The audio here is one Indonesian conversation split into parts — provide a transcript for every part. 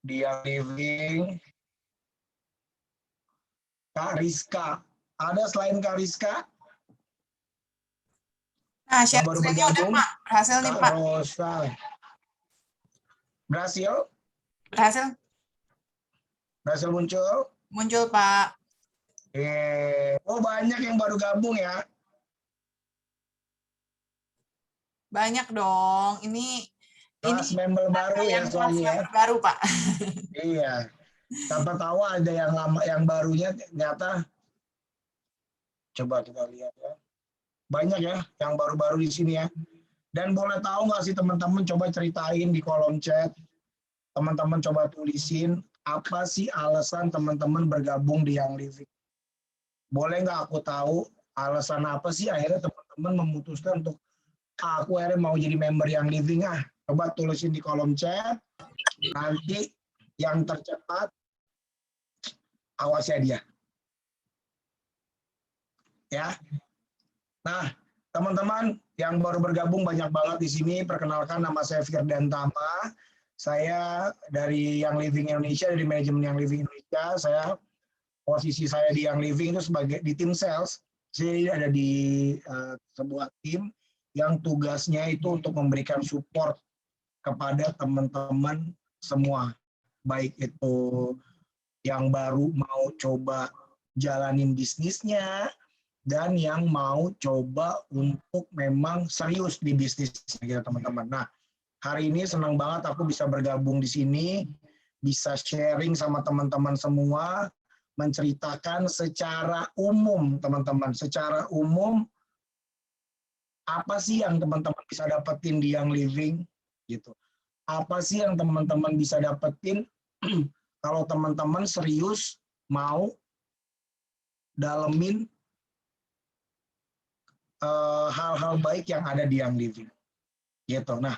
Dia Living, Kak Rizka. Ada selain Kak Rizka? Nah, Yang baru share-nya udah bergabung? Pak, berhasil nih Kak Pak. Rosa. Berhasil? Berhasil Berhasil muncul? muncul Pak. Oh banyak yang baru gabung ya? Banyak dong. Ini Kelas member baru ya yang kelas soalnya ya? member baru Pak. Iya. Siapa tahu ada yang lama, yang barunya ternyata. Coba kita lihat ya. Banyak ya yang baru-baru di sini ya. Dan boleh tahu nggak sih teman-teman, coba ceritain di kolom chat. Teman-teman coba tulisin apa sih alasan teman-teman bergabung di Young Living. Boleh nggak aku tahu alasan apa sih akhirnya teman-teman memutuskan untuk aku akhirnya mau jadi member Young Living ah. Coba tulisin di kolom chat. Nanti yang tercepat awasnya dia. Ya. Nah, teman-teman yang baru bergabung banyak banget di sini. Perkenalkan, nama saya Firdan Tama. Saya dari Young Living Indonesia, dari manajemen Young Living Indonesia. Posisi saya di Young Living itu sebagai di tim sales. Saya ada di sebuah tim yang tugasnya itu untuk memberikan support kepada teman-teman semua. Baik itu yang baru mau coba jalanin bisnisnya, dan yang mau coba untuk memang serius di bisnisnya gitu teman-teman. Nah, hari ini senang banget aku bisa bergabung di sini, bisa sharing sama teman-teman semua, menceritakan secara umum teman-teman, secara umum apa sih yang teman-teman bisa dapetin di Young Living gitu. Apa sih yang teman-teman bisa dapetin kalau teman-teman serius mau dalemin hal-hal baik yang ada di Young Living. Gitu. Nah,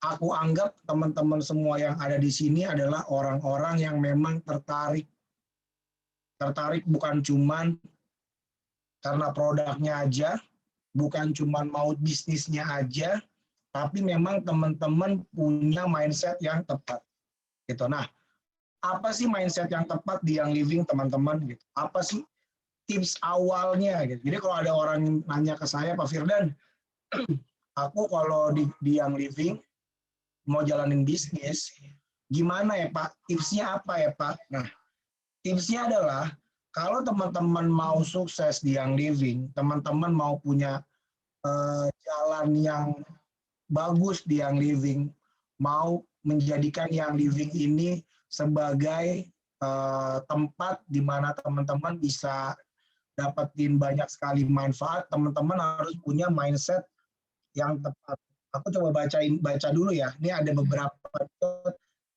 aku anggap teman-teman semua yang ada di sini adalah orang-orang yang memang tertarik. Tertarik bukan cuman karena produknya aja, bukan cuman mau bisnisnya aja, tapi memang teman-teman punya mindset yang tepat. Gitu. Nah, apa sih mindset yang tepat di Young Living teman-teman? Gitu. Apa sih tips awalnya? Gitu. Jadi kalau ada orang yang nanya ke saya, Pak Firdan, aku kalau di Young Living mau jalanin bisnis, gimana ya Pak? Tipsnya apa ya Pak? Nah, tipsnya adalah kalau teman-teman mau sukses di Young Living, teman-teman mau punya jalan yang bagus di Young Living, mau menjadikan Young Living ini sebagai tempat di mana teman-teman bisa dapetin banyak sekali manfaat, teman-teman harus punya mindset yang tepat. Aku coba baca dulu ya. Ini ada beberapa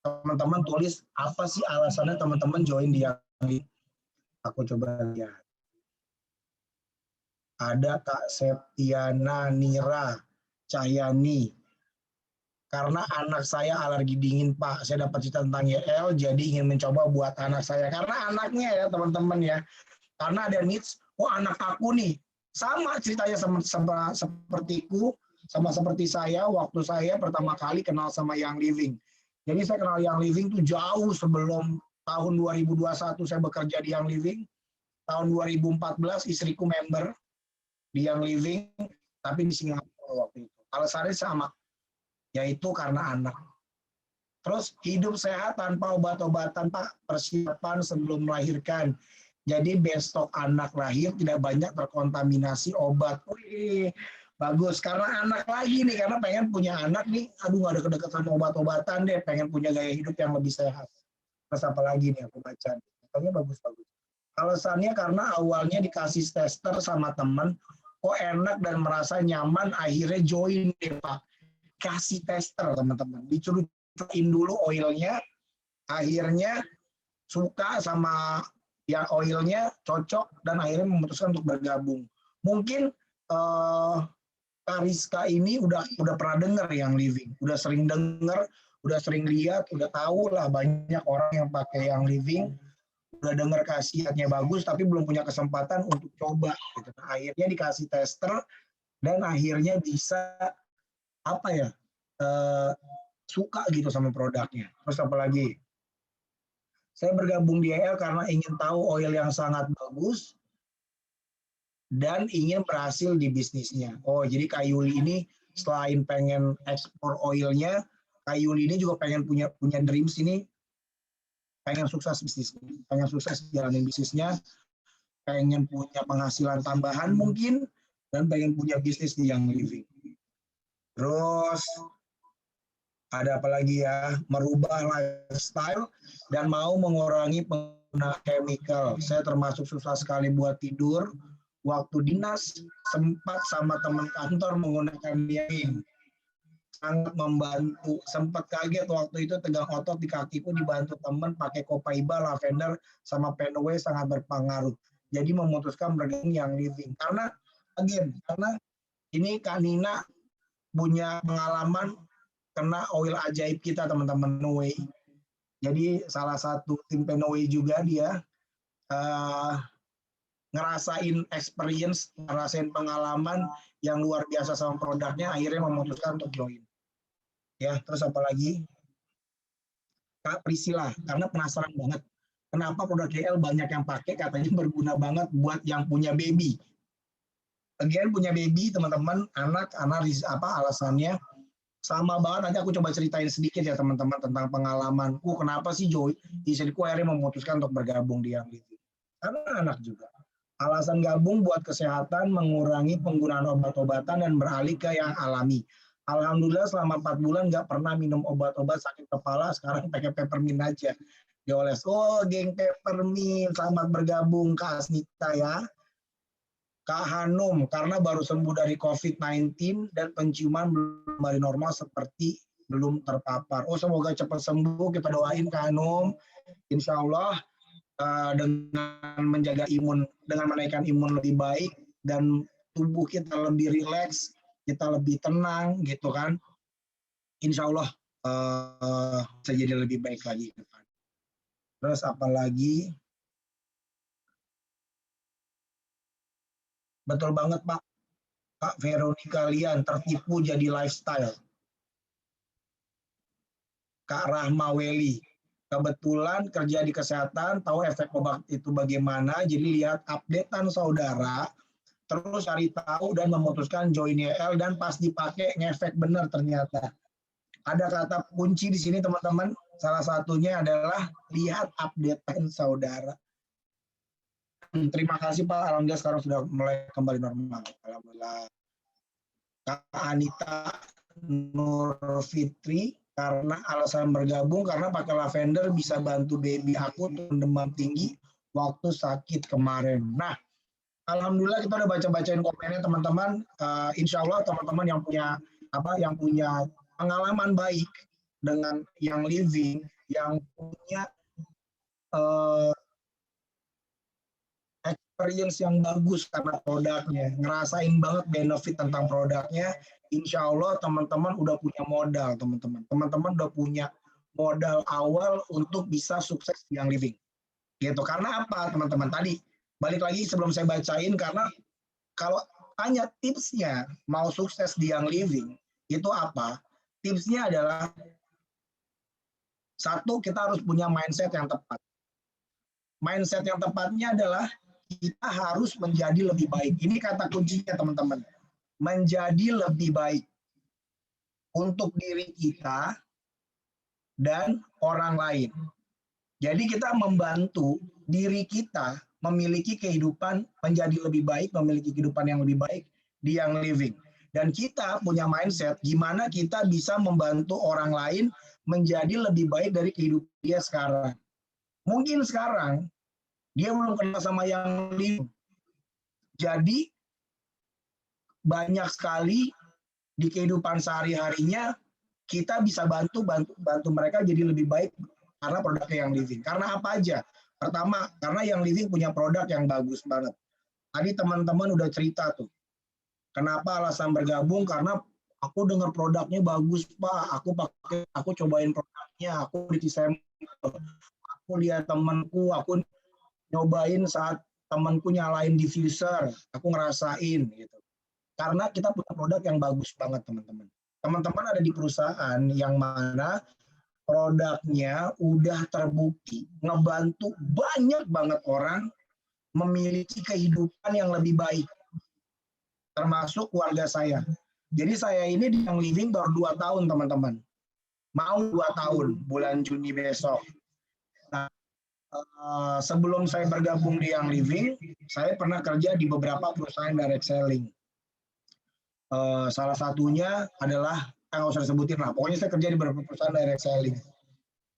teman-teman tulis apa sih alasannya teman-teman join di Young Living. Aku coba lihat. Ada Kak Septiana Nira Cahyani. Karena anak saya alergi dingin Pak. Saya dapat cerita tentang YL, jadi ingin mencoba buat anak saya. Karena anaknya ya teman-teman ya. Karena ada needs, anak aku nih. Sama ceritanya sepertiku, sama seperti saya, waktu saya pertama kali kenal sama Young Living. Jadi saya kenal Young Living itu jauh sebelum tahun 2021 saya bekerja di Young Living. Tahun 2014 istriku member di Young Living, tapi di Singapura waktu itu. Alasannya sama, yaitu karena anak. Terus hidup sehat tanpa obat-obatan Pak, persiapan sebelum melahirkan. Jadi besok anak lahir tidak banyak terkontaminasi obat. Wih, bagus. Karena anak lagi nih, karena pengen punya anak nih, aduh gak ada kedekatan sama obat-obatan deh, pengen punya gaya hidup yang lebih sehat. Terus apa lagi nih aku baca. Katanya bagus-bagus. Alasannya karena awalnya dikasih tester sama temen, kok enak dan merasa nyaman, akhirnya join deh Pak. Kasih tester teman-teman, dicuruin dulu oilnya, akhirnya suka sama ya oilnya, cocok, dan akhirnya memutuskan untuk bergabung. Mungkin Kak Rizka ini udah pernah dengar Young Living, udah sering dengar, udah sering lihat, udah tahu lah banyak orang yang pakai Young Living, udah dengar khasiatnya bagus, tapi belum punya kesempatan untuk coba. Gitu. Nah, akhirnya dikasih tester, dan akhirnya bisa apa ya suka gitu sama produknya. Terus apa lagi? Saya bergabung di EL karena ingin tahu oil yang sangat bagus dan ingin berhasil di bisnisnya. Oh, jadi Kak Yuli ini selain pengen ekspor oilnya, Kak Yuli ini juga pengen punya dreams ini, pengen sukses bisnisnya, pengen sukses jalanin bisnisnya, pengen punya penghasilan tambahan mungkin, dan pengen punya bisnis di Young Living. Terus ada apa lagi ya? Merubah lifestyle dan mau mengurangi penggunaan chemical. Saya termasuk susah sekali buat tidur. Waktu dinas sempat sama teman kantor menggunakan yain. Sangat membantu. Sempat kaget waktu itu tegang otot di kakiku dibantu teman pakai Copaiba, lavender, sama Penway sangat berpengaruh. Jadi memutuskan bergabung Young Living. Karena ini Kak Nina punya pengalaman kena oil ajaib kita teman-teman Penway. Jadi salah satu tim Penway juga dia ngerasain experience, ngerasain pengalaman yang luar biasa sama produknya, akhirnya memutuskan untuk join. Ya, terus apa lagi? Kak Priscilla, karena penasaran banget, kenapa produk GL banyak yang pakai, katanya berguna banget buat yang punya baby. Again, punya baby, teman-teman, anak alasannya sama banget. Nanti aku coba ceritain sedikit ya teman-teman tentang pengalamanku, kenapa sih istriku akhirnya memutuskan untuk bergabung di Young Living. Karena anak juga. Alasan gabung buat kesehatan, mengurangi penggunaan obat-obatan, dan beralih ke yang alami. Alhamdulillah selama 4 bulan nggak pernah minum obat-obat sakit kepala, sekarang pakai peppermint aja. Dioles, oh geng peppermint, selamat bergabung Kak Asnita ya. Kak Hanum, karena baru sembuh dari COVID-19 dan penciuman belum kembali normal seperti belum terpapar. Oh semoga cepat sembuh, kita doain Kak Hanum. Insya Allah dengan menjaga imun, dengan menaikkan imun lebih baik dan tubuh kita lebih rileks, kita lebih tenang gitu kan, insya Allah bisa jadi lebih baik lagi. Terus apalagi, betul banget Pak, Kak Veronica Lian, tertipu jadi lifestyle. Kak Rahma Weli, kebetulan kerja di kesehatan, tahu efek obat itu bagaimana, jadi lihat updatean saudara, terus cari tahu dan memutuskan join YL, dan pas dipakai ngefek benar ternyata. Ada kata kunci di sini teman-teman, salah satunya adalah lihat updatean saudara. Terima kasih Pak, alhamdulillah sekarang sudah mulai kembali normal. Alhamdulillah. Kak Anita Nur Fitri, karena alasan bergabung karena pakai lavender bisa bantu baby aku turun demam tinggi waktu sakit kemarin. Nah, alhamdulillah kita udah baca-bacain komennya teman-teman. Insya Allah teman-teman yang punya pengalaman baik dengan Young Living, yang punya experience yang bagus karena produknya, ngerasain banget benefit tentang produknya, insya Allah teman-teman udah punya modal, teman-teman udah punya modal awal untuk bisa sukses di Young Living. Gitu. Karena apa teman-teman? Tadi balik lagi sebelum saya bacain, karena kalau tanya tipsnya mau sukses di Young Living itu apa? Tipsnya adalah satu, kita harus punya mindset yang tepat. Mindset yang tepatnya adalah kita harus menjadi lebih baik. Ini kata kuncinya teman-teman. Menjadi lebih baik untuk diri kita dan orang lain. Jadi kita membantu diri kita memiliki kehidupan menjadi lebih baik, memiliki kehidupan yang lebih baik di Young Living. Dan kita punya mindset gimana kita bisa membantu orang lain menjadi lebih baik dari kehidupan dia sekarang. Mungkin sekarang dia belum kenal sama Young Living. Jadi banyak sekali di kehidupan sehari-harinya kita bisa bantu mereka jadi lebih baik karena produknya Young Living. Karena apa aja? Pertama, karena Young Living punya produk yang bagus banget. Tadi teman-teman udah cerita tuh. Kenapa alasan bergabung? Karena aku dengar produknya bagus, Pak. Aku cobain produknya, aku aku lihat temanku, aku nyobain saat temanku nyalain diffuser, aku ngerasain gitu. Karena kita punya produk yang bagus banget teman-teman. Teman-teman ada di perusahaan yang mana produknya udah terbukti ngebantu banyak banget orang memiliki kehidupan yang lebih baik, termasuk keluarga saya. Jadi saya ini di Young Living baru 2 tahun teman-teman, mau 2 tahun bulan Juni besok. Nah, sebelum saya bergabung di Young Living, saya pernah kerja di beberapa perusahaan direct selling. Salah satunya adalah, nggak usah disebutin lah, pokoknya saya kerja di beberapa perusahaan direct selling.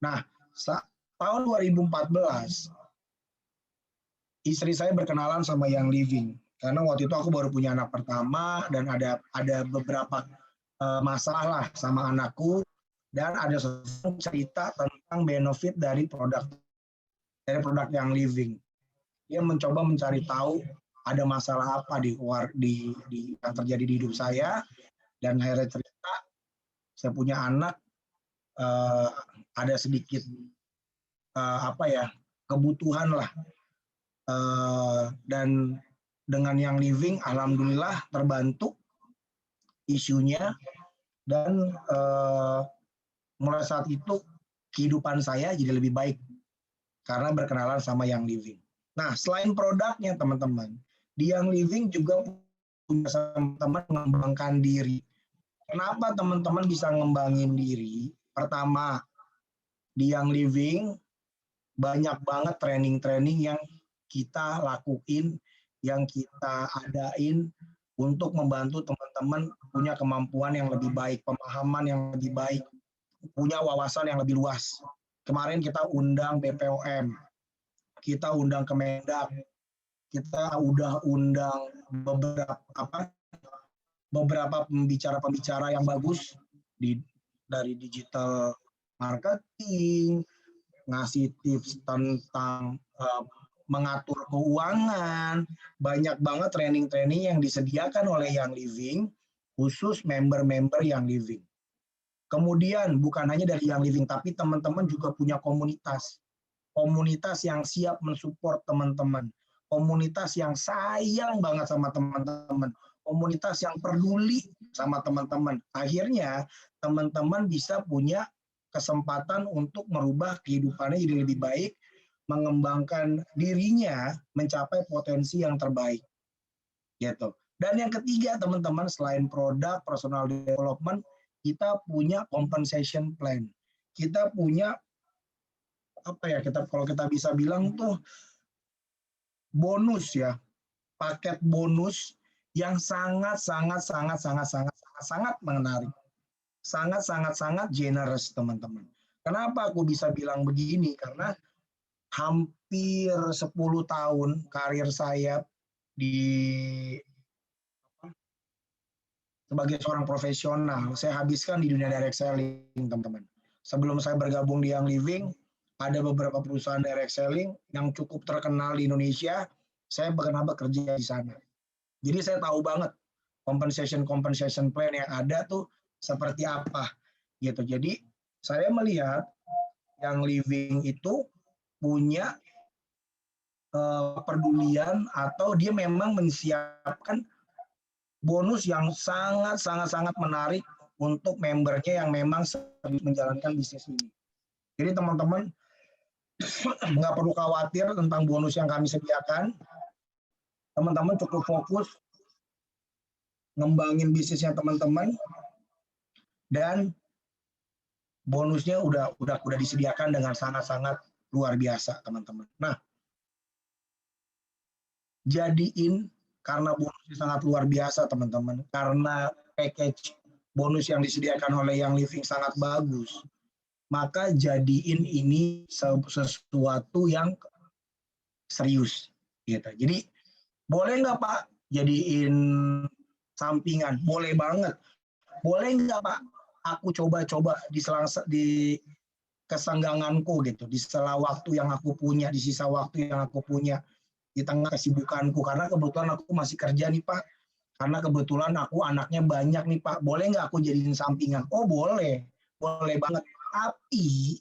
Nah, tahun 2014, istri saya berkenalan sama Young Living, karena waktu itu aku baru punya anak pertama, dan ada beberapa masalah lah sama anakku, dan ada cerita tentang benefit dari produk Young Living. Dia mencoba mencari tahu ada masalah apa yang terjadi di hidup saya, dan akhirnya cerita saya punya anak, ada sedikit kebutuhan lah, dan dengan Young Living alhamdulillah terbantu isunya, dan mulai saat itu kehidupan saya jadi lebih baik karena berkenalan sama Young Living. Nah, selain produknya teman-teman, di Young Living juga punya teman-teman mengembangkan diri. Kenapa teman-teman bisa ngembangin diri? Pertama, di Young Living banyak banget training-training yang kita lakuin, yang kita adain untuk membantu teman-teman punya kemampuan yang lebih baik, pemahaman yang lebih baik, punya wawasan yang lebih luas. Kemarin kita undang BPOM, kita undang Kemendak, kita udah undang beberapa pembicara-pembicara yang bagus dari digital marketing, ngasih tips tentang mengatur keuangan, banyak banget training-training yang disediakan oleh Young Living, khusus member-member Young Living. Kemudian bukan hanya dari Young Living, tapi teman-teman juga punya komunitas yang siap mensupport teman-teman, komunitas yang sayang banget sama teman-teman, komunitas yang peduli sama teman-teman. Akhirnya teman-teman bisa punya kesempatan untuk merubah kehidupannya jadi lebih baik, mengembangkan dirinya mencapai potensi yang terbaik. Gitu. Dan yang ketiga teman-teman, selain produk, personal development, kita punya compensation plan. Kita punya kalau kita bisa bilang tuh bonus ya, paket bonus yang sangat menarik, sangat generous teman-teman. Kenapa aku bisa bilang begini? Karena hampir 10 tahun karir saya sebagai seorang profesional, saya habiskan di dunia direct selling, teman-teman. Sebelum saya bergabung di Young Living, ada beberapa perusahaan direct selling yang cukup terkenal di Indonesia, saya pernah bekerja di sana. Jadi saya tahu banget compensation plan yang ada tuh seperti apa gitu. Jadi saya melihat Young Living itu punya kepedulian, atau dia memang menyiapkan bonus yang sangat menarik untuk membernya yang memang serius menjalankan bisnis ini. Jadi teman-teman nggak perlu khawatir tentang bonus yang kami sediakan. Teman-teman cukup fokus ngembangin bisnisnya teman-teman, dan bonusnya udah disediakan dengan sangat luar biasa teman-teman. Nah, jadiin, karena bonusnya sangat luar biasa teman-teman, karena package bonus yang disediakan oleh Young Living sangat bagus, maka jadiin ini sesuatu yang serius gitu. Jadi boleh nggak Pak jadiin sampingan? Boleh banget. Boleh nggak Pak aku coba-coba di kesengganganku gitu, di sela waktu yang aku punya, di sisa waktu yang aku punya, di tengah kesibukanku, karena kebetulan aku masih kerja nih Pak, karena kebetulan aku anaknya banyak nih Pak, boleh nggak aku jadiin sampingan? Oh boleh banget. Tapi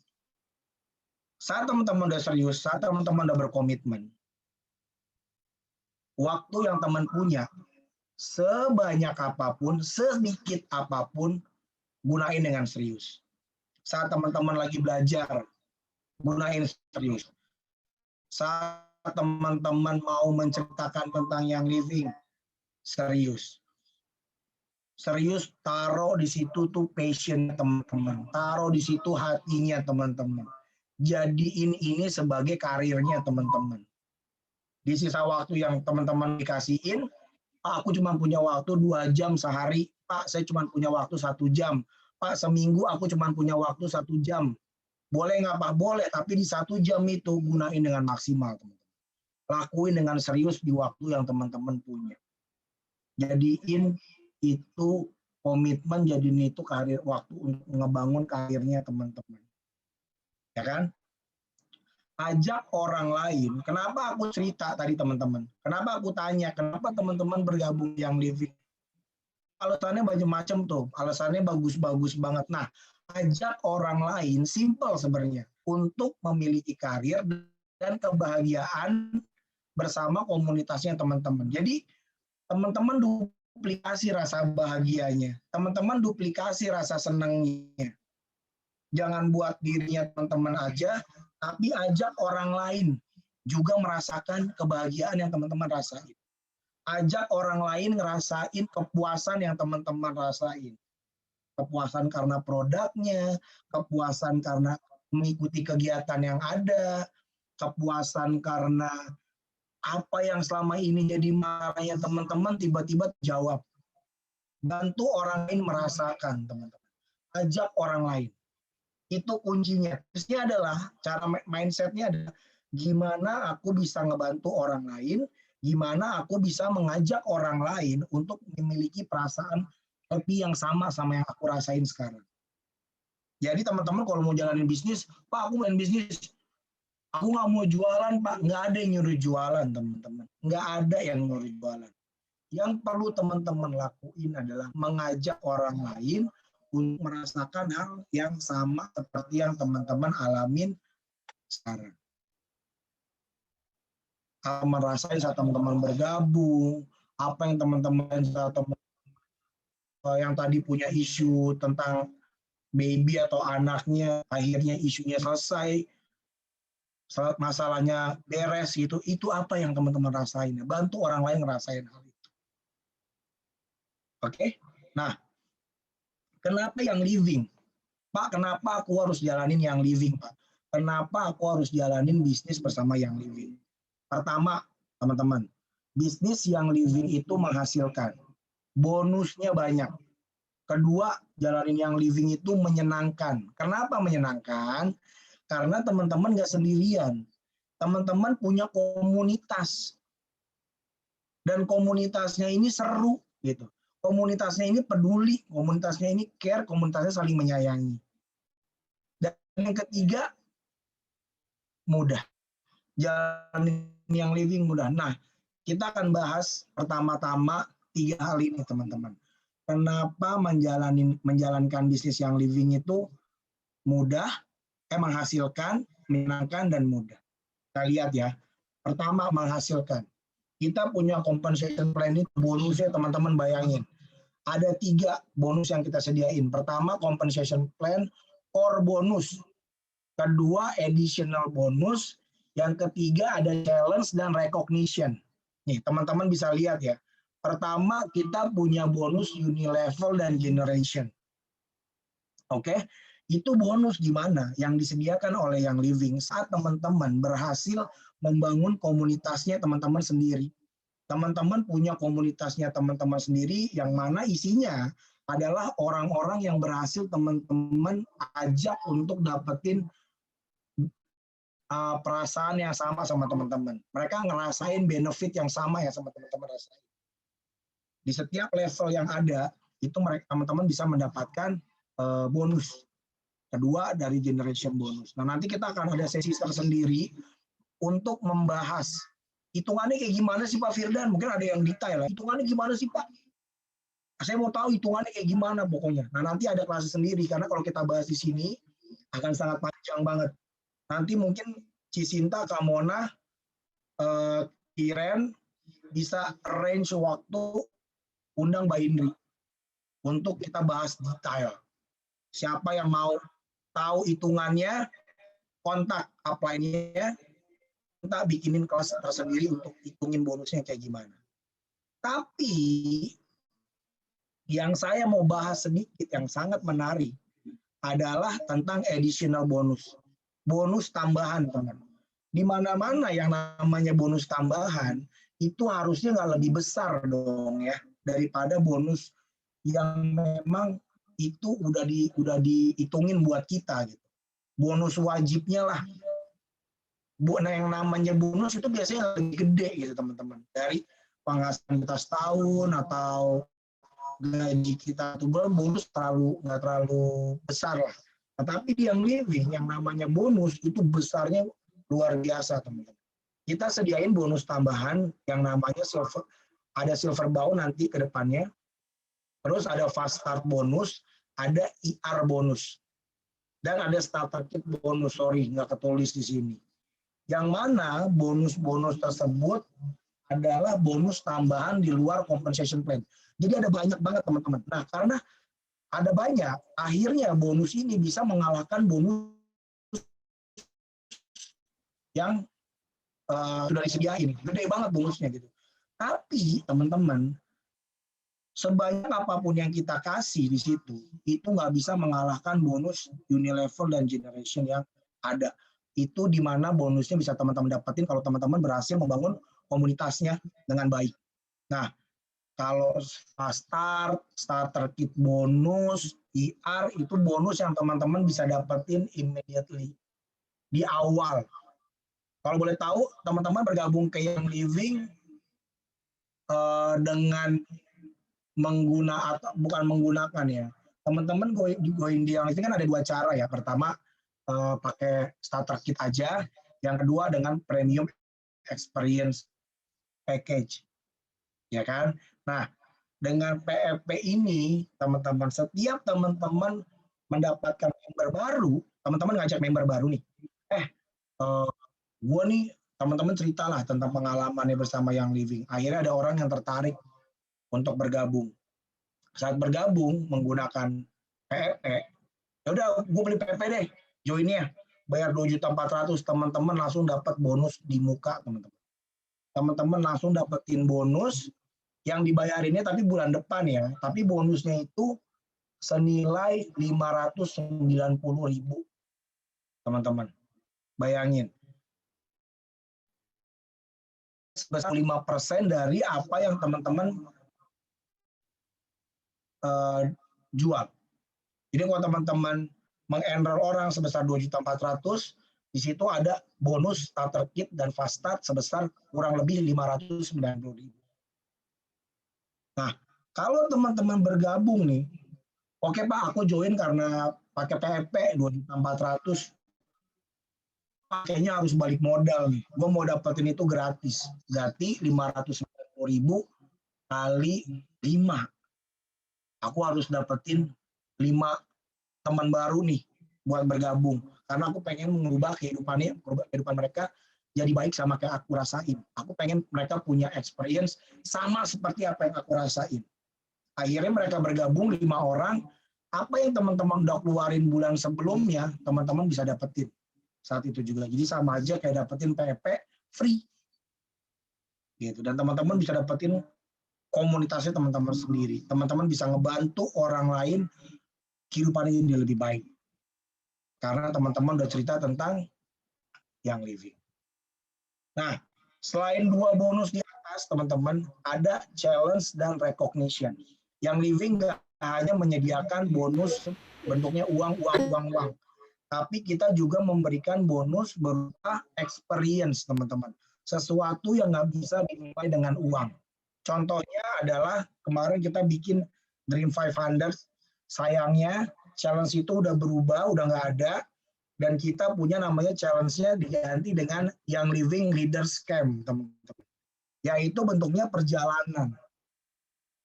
saat teman-teman udah serius, saat teman-teman udah berkomitmen, waktu yang teman punya, sebanyak apapun, sedikit apapun, gunain dengan serius. Saat teman-teman lagi belajar, gunain serius. Saat teman-teman mau menceritakan tentang yang living, serius. Serius, taruh di situ tuh passion teman-teman. Taruh di situ hatinya teman-teman. Jadiin ini sebagai karirnya teman-teman. Di sisa waktu yang teman-teman dikasihin, Pak, aku cuma punya waktu 2 jam sehari. Pak, saya cuma punya waktu 1 jam. Pak, seminggu aku cuma punya waktu 1 jam. Boleh nggak Pak? Boleh, tapi di 1 jam itu gunain dengan maksimal. Teman-teman. Lakuin dengan serius di waktu yang teman-teman punya. Jadiin itu komitmen, jadiin itu karir, waktu untuk ngebangun karirnya teman-teman. Ya kan? Ajak orang lain. Kenapa aku cerita tadi teman-teman? Kenapa aku tanya? Kenapa teman-teman bergabung yang living? Alasannya macam-macam tuh. Alasannya bagus-bagus banget. Nah, ajak orang lain, simple sebenarnya, untuk memiliki karir dan kebahagiaan bersama komunitasnya teman-teman. Jadi, teman-teman duplikasi rasa bahagianya. Teman-teman duplikasi rasa senangnya. Jangan buat dirinya teman-teman aja, tapi ajak orang lain juga merasakan kebahagiaan yang teman-teman rasain. Ajak orang lain ngerasain kepuasan yang teman-teman rasain. Kepuasan karena produknya, kepuasan karena mengikuti kegiatan yang ada, kepuasan karena apa yang selama ini jadi marahnya teman-teman tiba-tiba jawab. Bantu orang lain merasakan, teman-teman. Ajak orang lain. Itu kuncinya. Terusnya adalah cara mindsetnya adalah gimana aku bisa ngebantu orang lain, gimana aku bisa mengajak orang lain untuk memiliki perasaan happy yang sama yang aku rasain sekarang. Jadi teman-teman kalau mau jalanin bisnis, Pak aku main bisnis, aku nggak mau jualan Pak, nggak ada yang nyuruh jualan teman-teman, nggak ada yang nyuruh jualan. Yang perlu teman-teman lakuin adalah mengajak orang lain untuk merasakan hal yang sama seperti yang teman-teman alamin sekarang. Kalau merasain saat teman-teman bergabung, apa yang teman-teman yang tadi punya isu tentang baby atau anaknya, akhirnya isunya selesai, masalahnya beres gitu, itu apa yang teman-teman rasain? Bantu orang lain ngerasain hal itu. Oke? Nah, kenapa yang living? Pak, kenapa aku harus jalanin yang living, Pak? Kenapa aku harus jalanin bisnis bersama yang living? Pertama, teman-teman, bisnis yang living itu menghasilkan. Bonusnya banyak. Kedua, jalanin yang living itu menyenangkan. Kenapa menyenangkan? Karena teman-teman nggak sendirian. Teman-teman punya komunitas. Dan komunitasnya ini seru, gitu. Komunitasnya ini peduli, komunitasnya ini care, komunitasnya saling menyayangi. Dan yang ketiga, mudah. Jalanin yang living mudah. Nah, kita akan bahas pertama-tama 3 hal ini, teman-teman. Kenapa menjalankan bisnis yang living itu mudah, menghasilkan, menyenangkan, dan mudah. Kita lihat ya. Pertama, menghasilkan. Kita punya compensation plan ini, bonusnya teman-teman bayangin. Ada 3 bonus yang kita sediain. Pertama, compensation plan core bonus. Kedua, additional bonus. Yang ketiga, ada challenge dan recognition. Nih, teman-teman bisa lihat ya. Pertama, kita punya bonus unilevel dan generation. Oke, itu bonus di mana? Yang disediakan oleh yang living saat teman-teman berhasil membangun komunitasnya teman-teman sendiri. Teman-teman punya komunitasnya teman-teman sendiri yang mana isinya adalah orang-orang yang berhasil teman-teman ajak untuk dapetin perasaan yang sama teman-teman. Mereka ngerasain benefit yang sama ya sama teman-teman rasain. Di setiap level yang ada, itu mereka teman-teman bisa mendapatkan bonus. Kedua dari generation bonus. Nah, nanti kita akan ada sesi tersendiri untuk membahas hitungannya kayak gimana sih Pak Firdan? Mungkin ada yang detail. Hitungannya gimana sih Pak? Saya mau tahu hitungannya kayak gimana pokoknya. Nah, nanti ada kelas sendiri karena kalau kita bahas di sini akan sangat panjang banget. Nanti mungkin Cisinta, Kamona, Kiren bisa arrange waktu undang Mbak Indri untuk kita bahas detail. Siapa yang mau tahu hitungannya, kontak upline-nya, minta bikinin kelas tersendiri untuk hitungin bonusnya kayak gimana. Tapi yang saya mau bahas sedikit yang sangat menarik adalah tentang additional bonus. Bonus tambahan, teman. Di mana-mana yang namanya bonus tambahan, itu harusnya nggak lebih besar dong ya, daripada bonus yang memang itu udah dihitungin buat kita gitu. Bonus wajibnya lah. Yang namanya bonus itu biasanya lebih gede gitu teman-teman. Dari penghasilan kita setahun atau gaji kita tuh bonus nggak terlalu besar lah. Tetapi di yang living yang namanya bonus itu besarnya luar biasa teman-teman. Kita sediain bonus tambahan yang namanya silver, ada silver bound nanti ke depannya. Terus ada fast start bonus, ada IR bonus. Dan ada starter kit bonus, sorry nggak ketulis di sini. Yang mana bonus-bonus tersebut adalah bonus tambahan di luar compensation plan. Jadi ada banyak banget teman-teman. Nah, karena ada banyak, akhirnya bonus ini bisa mengalahkan bonus yang sudah disediain. Gede banget bonusnya gitu. Tapi teman-teman, sebanyak apapun yang kita kasih di situ, itu nggak bisa mengalahkan bonus Unilevel dan Generation yang ada. Itu di mana bonusnya bisa teman-teman dapetin kalau teman-teman berhasil membangun komunitasnya dengan baik. Nah, kalau starter kit bonus, IR itu bonus yang teman-teman bisa dapetin immediately di awal. Kalau boleh tahu, teman-teman bergabung ke Young Living dengan bukan menggunakan ya. Teman-teman join di Young Living kan ada dua cara ya. Pertama pakai starter kit aja, yang kedua dengan premium experience package, ya kan? Nah, dengan PFP ini, teman-teman, setiap teman-teman mendapatkan member baru, teman-teman ngajak member baru nih, gue nih, teman-teman ceritalah tentang pengalamannya bersama Young Living. Akhirnya ada orang yang tertarik untuk bergabung. Saat bergabung menggunakan PFP, ya udah, gue beli PFP deh, joinnya, bayar 2.400.000, teman-teman langsung dapat bonus di muka, teman-teman. Teman-teman langsung dapetin bonus yang dibayarinnya tapi bulan depan ya, tapi bonusnya itu senilai 590.000, teman-teman. Bayangin. Sebesar 5% dari apa yang teman-teman jual. Jadi kalau teman-teman mengenroll orang sebesar 2.400.000, di situ ada bonus starter kit dan fast start sebesar kurang lebih 590.000. Nah, kalau teman-teman bergabung nih, oke Pak, aku join karena pakai PFP 2.400.000, kayaknya harus balik modal nih. Gue mau dapetin itu gratis. Berarti 590.000 kali 5. Aku harus dapetin 5 teman baru nih buat bergabung. Karena aku pengen mengubah kehidupan mereka jadi baik sama kayak aku rasain. Aku pengen mereka punya experience sama seperti apa yang aku rasain. Akhirnya mereka bergabung 5 orang. Apa yang teman-teman udah keluarin bulan sebelumnya, teman-teman bisa dapetin saat itu juga. Jadi sama aja kayak dapetin PFP free. Gitu. Dan teman-teman bisa dapetin komunitasnya teman-teman sendiri. Teman-teman bisa ngebantu orang lain kehidupannya jadi lebih baik. Karena teman-teman udah cerita tentang Young Living. Nah, selain 2 bonus di atas, teman-teman, ada challenge dan recognition. Young Living nggak hanya menyediakan bonus bentuknya uang, tapi kita juga memberikan bonus berupa experience, teman-teman. Sesuatu yang nggak bisa dimulai dengan uang. Contohnya adalah kemarin kita bikin Dream 500, sayangnya challenge itu udah berubah, udah nggak ada, dan kita punya namanya challenge-nya diganti dengan Young Living Leaders Camp, teman-teman. Yaitu bentuknya perjalanan.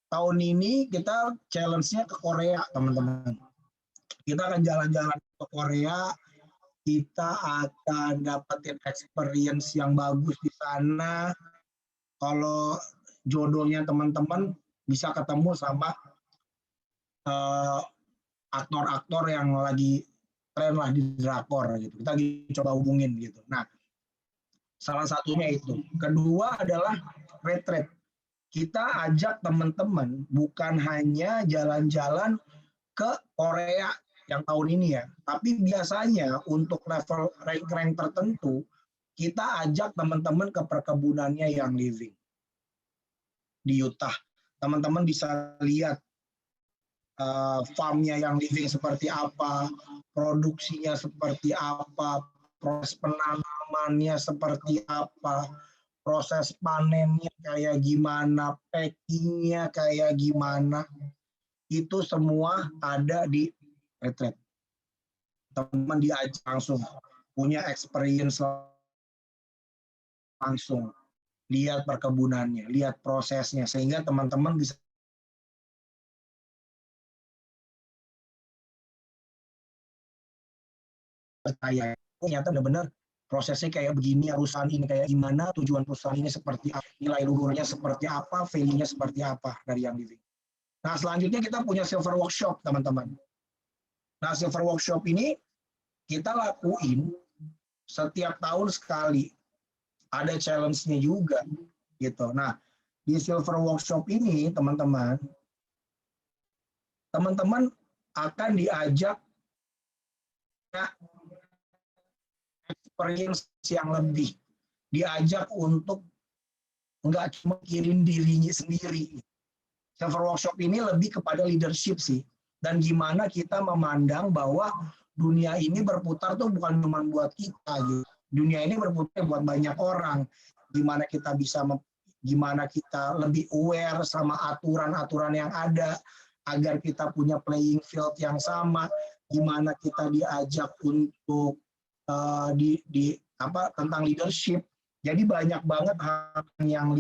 Tahun ini kita challenge-nya ke Korea, teman-teman. Kita akan jalan-jalan ke Korea, kita akan dapetin experience yang bagus di sana. Kalau jodohnya teman-teman bisa ketemu sama aktor-aktor yang lagi tren lah di drakor gitu. Kita lagi coba hubungin gitu. Nah, salah satunya itu. Kedua adalah retreat. Kita ajak teman-teman bukan hanya jalan-jalan ke Korea yang tahun ini ya, tapi biasanya untuk level rank-rank tertentu, kita ajak teman-teman ke perkebunannya yang living di Utah. Teman-teman bisa lihat farmnya yang living seperti apa, produksinya seperti apa, proses penanamannya seperti apa, proses panennya kayak gimana, packingnya kayak gimana, itu semua ada di retreat. Teman-teman diajak langsung, punya experience langsung, lihat perkebunannya, lihat prosesnya, sehingga teman-teman bisa percaya, ternyata benar-benar prosesnya kayak begini, perusahaan ini kayak gimana, tujuan perusahaan ini seperti apa, nilai luhurnya seperti apa, value-nya seperti apa dari yang living. Nah, selanjutnya kita punya silver workshop, teman-teman. Nah, silver workshop ini kita lakuin setiap tahun sekali. Ada challenge-nya juga gitu. Nah, di silver workshop ini, teman-teman akan diajak experience yang lebih, diajak untuk nggak cuma mikirin dirinya sendiri. Silver workshop ini lebih kepada leadership sih, dan gimana kita memandang bahwa dunia ini berputar tuh bukan cuma buat kita gitu. Dunia ini berputar buat banyak orang. Gimana kita bisa gimana kita lebih aware sama aturan-aturan yang ada agar kita punya playing field yang sama, gimana kita diajak untuk tentang leadership. Jadi banyak banget hal yang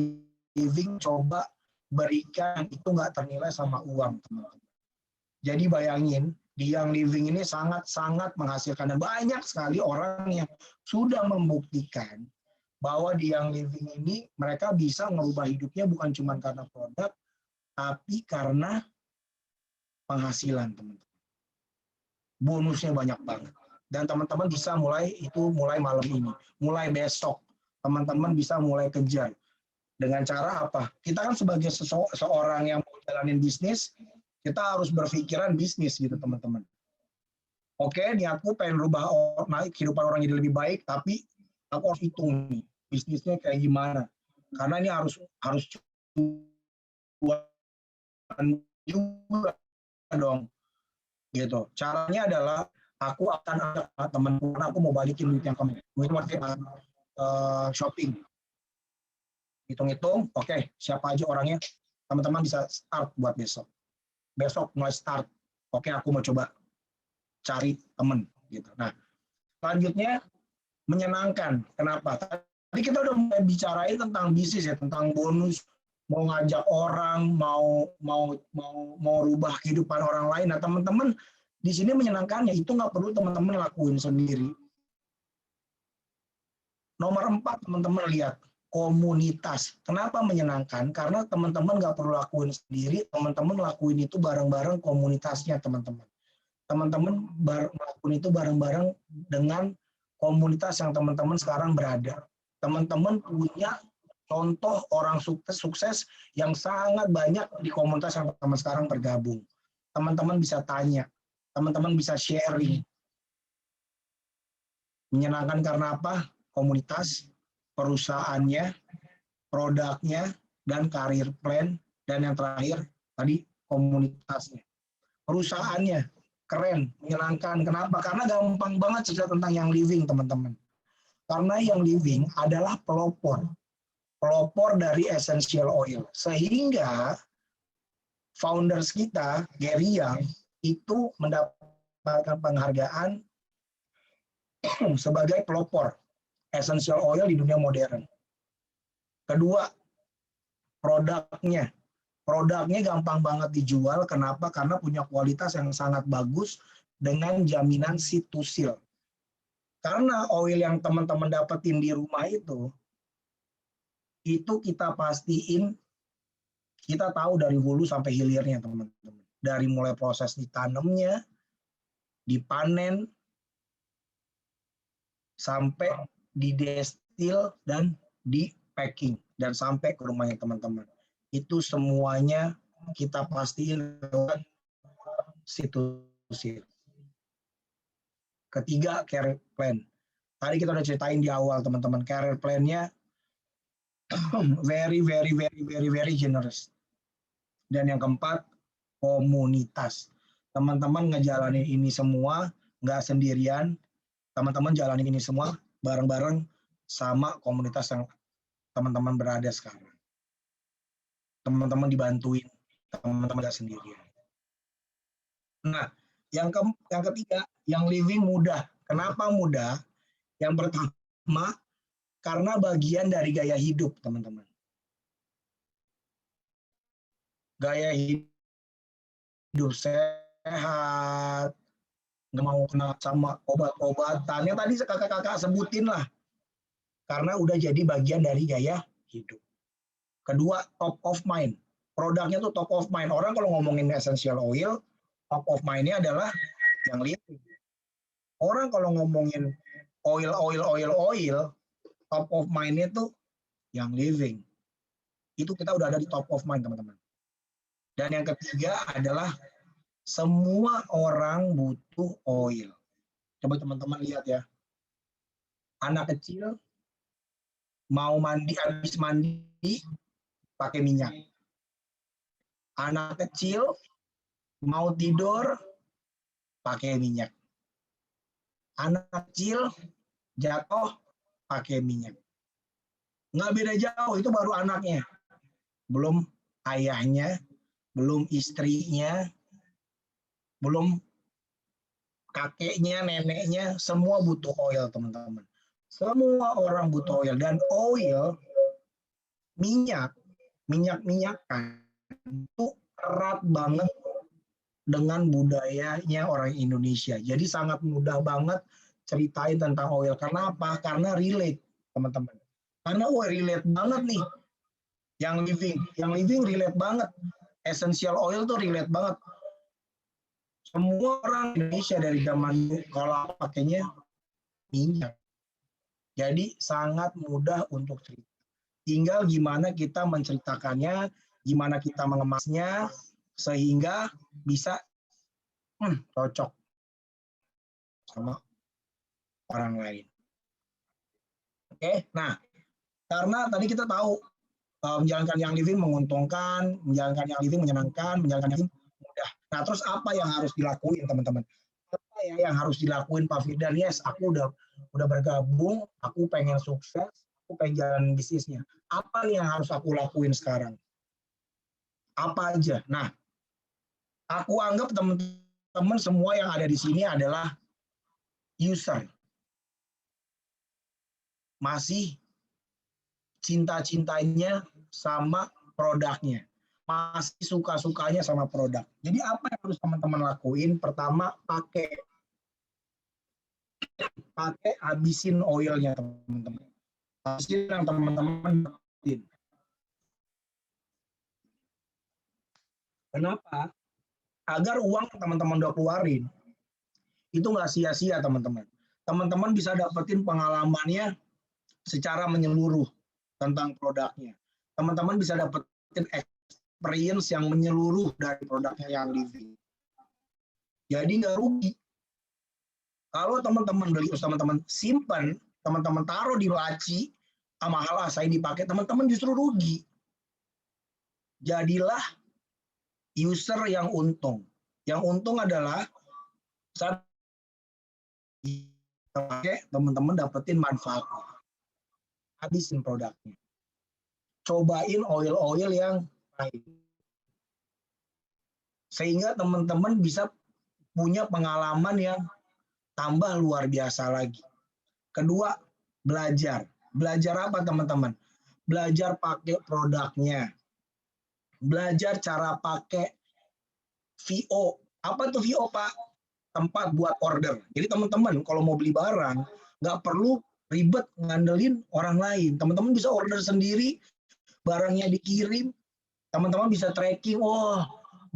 living coba berikan, itu nggak ternilai sama uang, teman-teman. Jadi bayangin, di yang living ini sangat-sangat menghasilkan, dan banyak sekali orang yang sudah membuktikan bahwa di yang living ini mereka bisa merubah hidupnya bukan cuma karena produk, tapi karena penghasilan, teman-teman. Bonusnya banyak banget. Dan teman-teman bisa mulai malam ini, mulai besok, teman-teman bisa mulai kejar. Dengan cara apa? Kita kan sebagai seorang yang mau jalanin bisnis, kita harus berpikiran bisnis gitu, teman-teman. Oke, niatku pengen rubah kehidupan orang jadi lebih baik, tapi aku harus hitung nih, bisnisnya kayak gimana. Karena ini harus juga dong. Gitu. Caranya adalah aku akan ajak temanku, aku mau balikin duit yang kemarin. Shopping. Hitung-hitung, oke, siapa aja orangnya, teman-teman bisa start buat besok. Besok mulai start, oke, aku mau coba cari teman gitu. Nah, selanjutnya menyenangkan. Kenapa? Tadi kita udah mulai bicarain tentang bisnis ya, tentang bonus, mau ngajak orang, mau rubah kehidupan orang lain. Nah, teman-teman di sini menyenangkannya itu nggak perlu teman-teman lakuin sendiri. Nomor 4, teman-teman lihat komunitas. Kenapa menyenangkan? Karena teman-teman nggak perlu lakuin sendiri, teman-teman lakuin itu bareng-bareng komunitasnya, teman-teman. Teman-teman melakukan itu bareng-bareng dengan komunitas yang teman-teman sekarang berada. Teman-teman punya contoh orang sukses yang sangat banyak di komunitas yang teman-teman sekarang bergabung. Teman-teman bisa tanya, teman-teman bisa sharing. Menyenangkan karena apa? Komunitas, perusahaannya, produknya, dan karir plan, dan yang terakhir tadi komunitasnya. Perusahaannya keren, menyenangkan. Kenapa? Karena gampang banget cerita tentang yang living, teman-teman. Karena yang living adalah pelopor dari essential oil. Sehingga founders kita, Gary Young, itu mendapatkan penghargaan sebagai pelopor essential oil di dunia modern. Kedua, produknya. Produknya gampang banget dijual. Kenapa? Karena punya kualitas yang sangat bagus dengan jaminan seed to seal. Karena oil yang teman-teman dapetin di rumah itu kita pastiin, kita tahu dari hulu sampai hilirnya, teman-teman. Dari mulai proses ditanamnya, dipanen, sampai didestil dan di packing dan sampai ke rumahnya teman-teman. Itu semuanya kita pastiin lewat situs. Ketiga, career plan. Tadi kita udah ceritain di awal teman-teman, career plan-nya very generous. Dan yang keempat, komunitas. Teman-teman ngejalanin ini semua nggak sendirian, teman-teman jalanin ini semua bareng-bareng sama komunitas yang teman-teman berada sekarang. Teman-teman dibantuin, teman-teman nggak sendirian. Nah, yang ketiga, yang living mudah. Kenapa mudah? Yang pertama, karena bagian dari gaya hidup, teman-teman. Gaya hidup sehat, nggak mau kena sama obat-obatan. Yang tadi kakak-kakak sebutin lah. Karena udah jadi bagian dari gaya hidup. Kedua, top of mind. Produknya tuh top of mind. Orang kalau ngomongin essential oil, top of mind-nya adalah yang living. Orang kalau ngomongin oil, top of mind-nya tuh yang living. Itu kita udah ada di top of mind, teman-teman. Dan yang ketiga adalah semua orang butuh oil. Coba teman-teman lihat ya. Anak kecil mau mandi, habis mandi pakai minyak. Anak kecil mau tidur pakai minyak. Anak kecil jatuh pakai minyak. Nggak beda jauh, itu baru anaknya. Belum ayahnya, belum istrinya, belum kakeknya, neneknya, semua butuh oil, teman-teman. Semua orang butuh oil. Dan oil, minyak-minyakan itu erat banget dengan budayanya orang Indonesia. Jadi sangat mudah banget ceritain tentang oil. Karena apa? Karena relate, teman-teman. Karena relate banget nih. Yang living relate banget. Essential oil tuh relate banget. Semua orang Indonesia dari zaman dulu kalau pakainya minyak. Jadi sangat mudah untuk cerita. Tinggal gimana kita menceritakannya, gimana kita mengemasnya, sehingga bisa cocok sama orang lain. Oke, nah karena tadi kita tahu menjalankan yang living menguntungkan, menjalankan yang living menyenangkan, menjalankan yang living mudah. Nah terus apa yang harus dilakuin, teman-teman? Apa ya yang harus dilakuin Pak Firdan? Yes, aku udah bergabung, aku pengen sukses, aku pengen jalan bisnisnya. Apa yang harus aku lakuin sekarang? Apa aja? Nah, aku anggap teman-teman semua yang ada di sini adalah user. Masih cinta-cintanya sama produknya. Masih suka-sukanya sama produk. Jadi apa yang harus teman-teman lakuin? Pertama, pakai habisin oilnya, teman-teman. Habisin yang teman-teman dapetin. Kenapa? Agar uang teman-teman udah keluarin itu nggak sia-sia, teman-teman. Teman-teman bisa dapetin pengalamannya secara menyeluruh tentang produknya. Teman-teman bisa dapetin experience yang menyeluruh dari produknya yang living. Jadi nggak rugi. Kalau teman-teman beli, teman-teman simpan, teman-teman taruh di laci, mahal saya dipakai, teman-teman justru rugi. Jadilah user yang untung. Yang untung adalah saat teman-teman dapetin manfaatnya. Habisin produknya. Cobain oil-oil yang lain. Sehingga teman-teman bisa punya pengalaman yang tambah luar biasa lagi. Kedua, belajar. Belajar apa, teman-teman? Belajar pakai produknya. Belajar cara pakai VO. Apa tuh VO, Pak? Tempat buat order. Jadi teman-teman kalau mau beli barang, nggak perlu ribet ngandelin orang lain. Teman-teman bisa order sendiri, barangnya dikirim, teman-teman bisa tracking, oh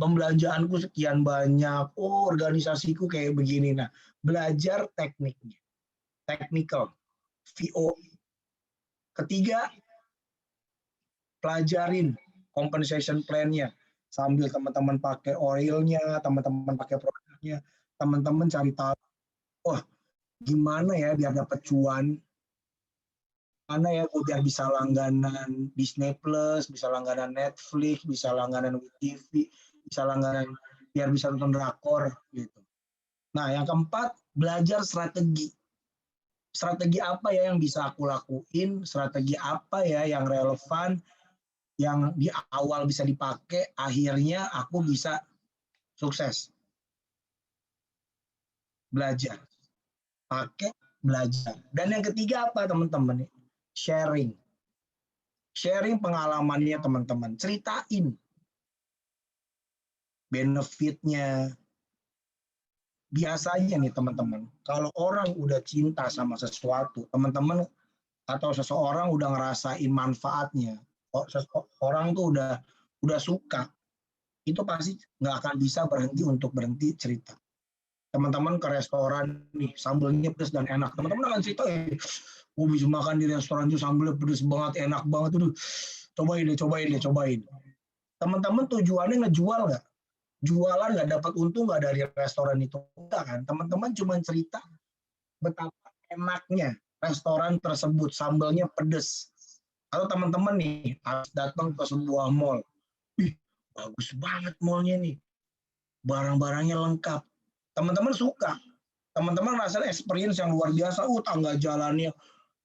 pembelanjaanku sekian banyak, oh organisasiku kayak begini. Nah, belajar tekniknya. technical, VO. Ketiga, pelajarin compensation plan-nya. Sambil teman-teman pakai oilnya, teman-teman pakai produknya, teman-teman cari tahu, wah gimana ya biar dapat cuan, mana ya gue biar bisa langganan Disney Plus, bisa langganan Netflix, bisa langganan WeTV, bisa langganan biar bisa nonton drakor gitu. Nah, yang keempat, belajar strategi. Strategi apa ya yang bisa aku lakuin, strategi apa ya yang relevan, yang di awal bisa dipakai, akhirnya aku bisa sukses. Belajar. Pakai, belajar. Dan yang ketiga apa teman-teman? Sharing. Sharing pengalamannya teman-teman. Ceritain benefitnya. Biasanya nih teman-teman, kalau orang udah cinta sama sesuatu, teman-teman atau seseorang udah ngerasain manfaatnya, orang tuh udah suka, itu pasti nggak akan bisa berhenti cerita. Teman-teman ke restoran nih, sambelnya pedas dan enak, teman-teman akan cerita, gue bisa makan di restoran itu sambelnya pedas banget, enak banget, tuh cobain deh. Teman-teman tujuannya ngejual nggak? Jualan nggak dapat untung nggak dari restoran itu, enggak kan? Teman-teman cuma cerita betapa enaknya restoran tersebut, sambelnya pedes. Atau teman-teman nih harus datang ke sebuah mall, bagus banget mallnya nih, barang-barangnya lengkap. Teman-teman suka, teman-teman ngerasain experience yang luar biasa, tangga jalannya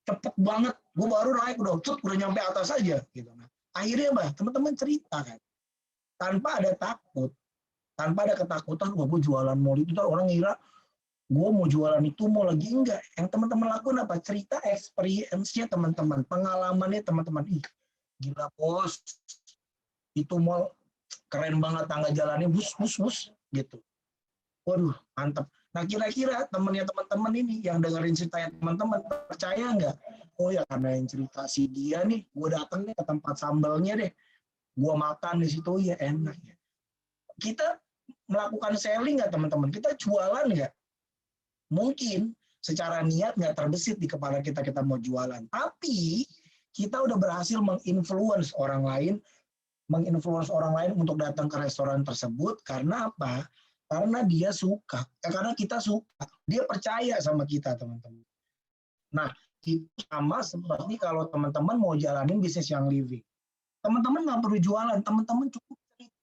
cepet banget, gue baru naik udah nyampe atas aja gitu. Akhirnya teman-teman cerita kan, tanpa ada takut, tanpa ada ketakutan, gue jualan mall itu, orang ngira gue mau jualan itu mau lagi, enggak. Yang teman-teman lakukan apa? Cerita experience-nya teman-teman, pengalamannya teman-teman. Ih, gila bos, itu mall keren banget, tangga jalannya bus gitu. Waduh, mantap. Nah, kira-kira temennya teman-teman ini yang dengerin ceritanya teman-teman percaya nggak? Oh ya, karena yang cerita si dia nih, gue datang nih ke tempat sambalnya deh, gue makan di situ, ya enak ya. Kita melakukan selling nggak teman-teman? Kita jualan nggak? Mungkin secara niat nggak terbesit di kepala kita mau jualan. Tapi kita udah berhasil menginfluence orang lain untuk datang ke restoran tersebut. Karena apa? Karena dia suka. Karena kita suka. Dia percaya sama kita, teman-teman. Nah, itu sama seperti kalau teman-teman mau jalanin bisnis yang living. Teman-teman nggak perlu jualan, teman-teman cukup cerita.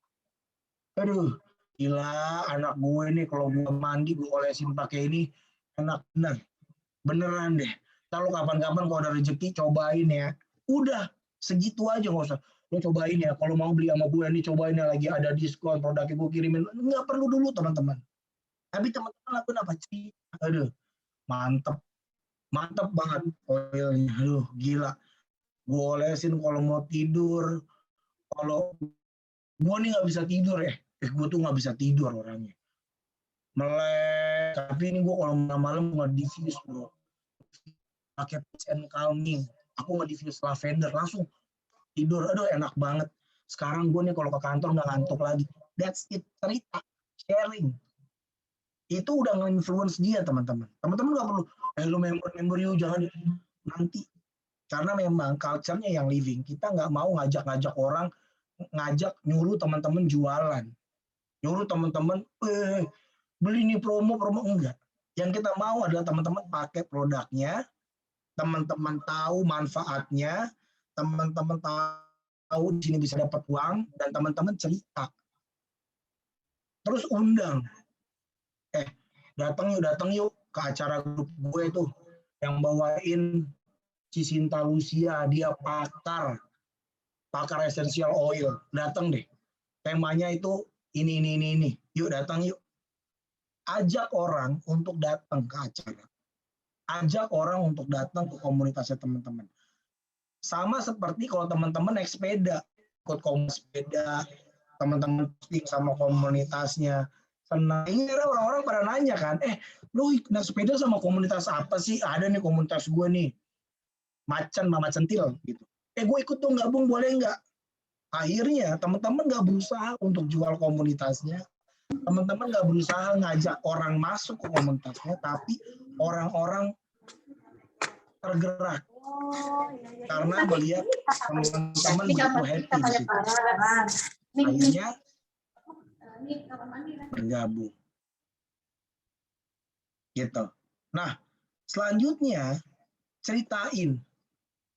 Aduh, gila anak gue nih kalau gue mandi gue olesin pakai ini enak beneran deh. Kalau kapan-kapan kalau ada rezeki cobain ya. Udah segitu aja, nggak usah lo cobain ya. Kalau mau beli sama gue nih cobain ya, lagi ada diskon produknya gue kirimin. Nggak perlu dulu teman-teman. Tapi teman-teman lakukan apa sih? Aduh, mantep banget oilnya. Aduh, gila. Gue olesin kalau mau tidur. Kalau gue nih nggak bisa tidur ya. Gue tuh nggak bisa tidur orangnya. Melek. Tapi ini gue kalau malam nggak diffuse bro. Pakai peach and calming. Aku nggak diffuse lavender langsung tidur. Aduh enak banget. Sekarang gue nih kalau ke kantor nggak ngantuk lagi. That's it. Cerita, sharing. Itu udah nge-influence dia teman-teman. Teman-teman nggak perlu, lu member yuk, jangan nanti. Karena memang culture-nya yang living. Kita nggak mau ngajak orang, nyuruh teman-teman jualan. Nyuruh teman-teman, beli nih promo, enggak. Yang kita mau adalah teman-teman pakai produknya, teman-teman tahu manfaatnya, teman-teman tahu di sini bisa dapat uang, dan teman-teman cerita. Terus undang. Datang yuk ke acara grup gue tuh yang bawain Cicinta Lucia, dia pakar essential oil. Datang deh. Temanya itu ini. Yuk datang yuk. Ajak orang untuk datang ke acara. Ajak orang untuk datang ke komunitasnya teman-teman. Sama seperti kalau teman-teman naik sepeda, ikut komunitas sepeda, teman-teman posting sama komunitasnya. Senang. Ini orang-orang pada nanya kan, lu naik sepeda sama komunitas apa sih? Ada nih komunitas gue nih, Mama Centil gitu. Gue ikut tuh gabung, boleh nggak? Akhirnya teman-teman nggak berusaha untuk jual komunitasnya, teman-teman nggak berusaha ngajak orang masuk ke komunitasnya, tapi orang-orang tergerak Oh, iya, iya. karena Nanti melihat teman-teman begitu happy di situ. Nih, Akhirnya nih, kamar mandi. bergabung. Gitu. Nah, selanjutnya ceritain.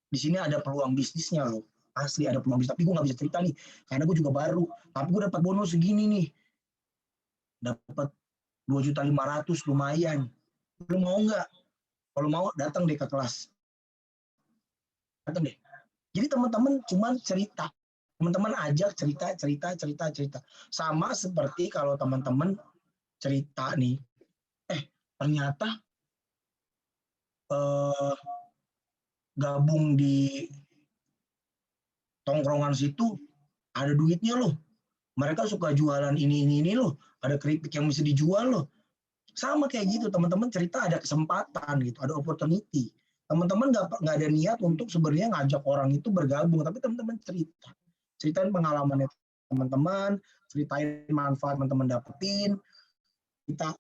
Di sini ada peluang bisnisnya loh. Asli ada peluang bisnis, tapi gue nggak bisa cerita nih. Karena gue juga baru. Tapi gue dapat bonus segini nih. Dapat 2.500.000 lumayan. Lu mau nggak? Kalau mau datang deh ke kelas. Datang deh. Jadi teman-teman cuman cerita. Teman-teman ajak cerita. Sama seperti kalau teman-teman cerita nih. Ternyata gabung di tongkrongan situ ada duitnya loh. Mereka suka jualan ini loh. Ada keripik yang bisa dijual loh. Sama kayak gitu, teman-teman cerita ada kesempatan gitu, ada opportunity. Teman-teman nggak ada niat untuk sebenarnya ngajak orang itu bergabung, tapi teman-teman cerita. Ceritain pengalamannya teman-teman, ceritain manfaat teman-teman dapetin. Kita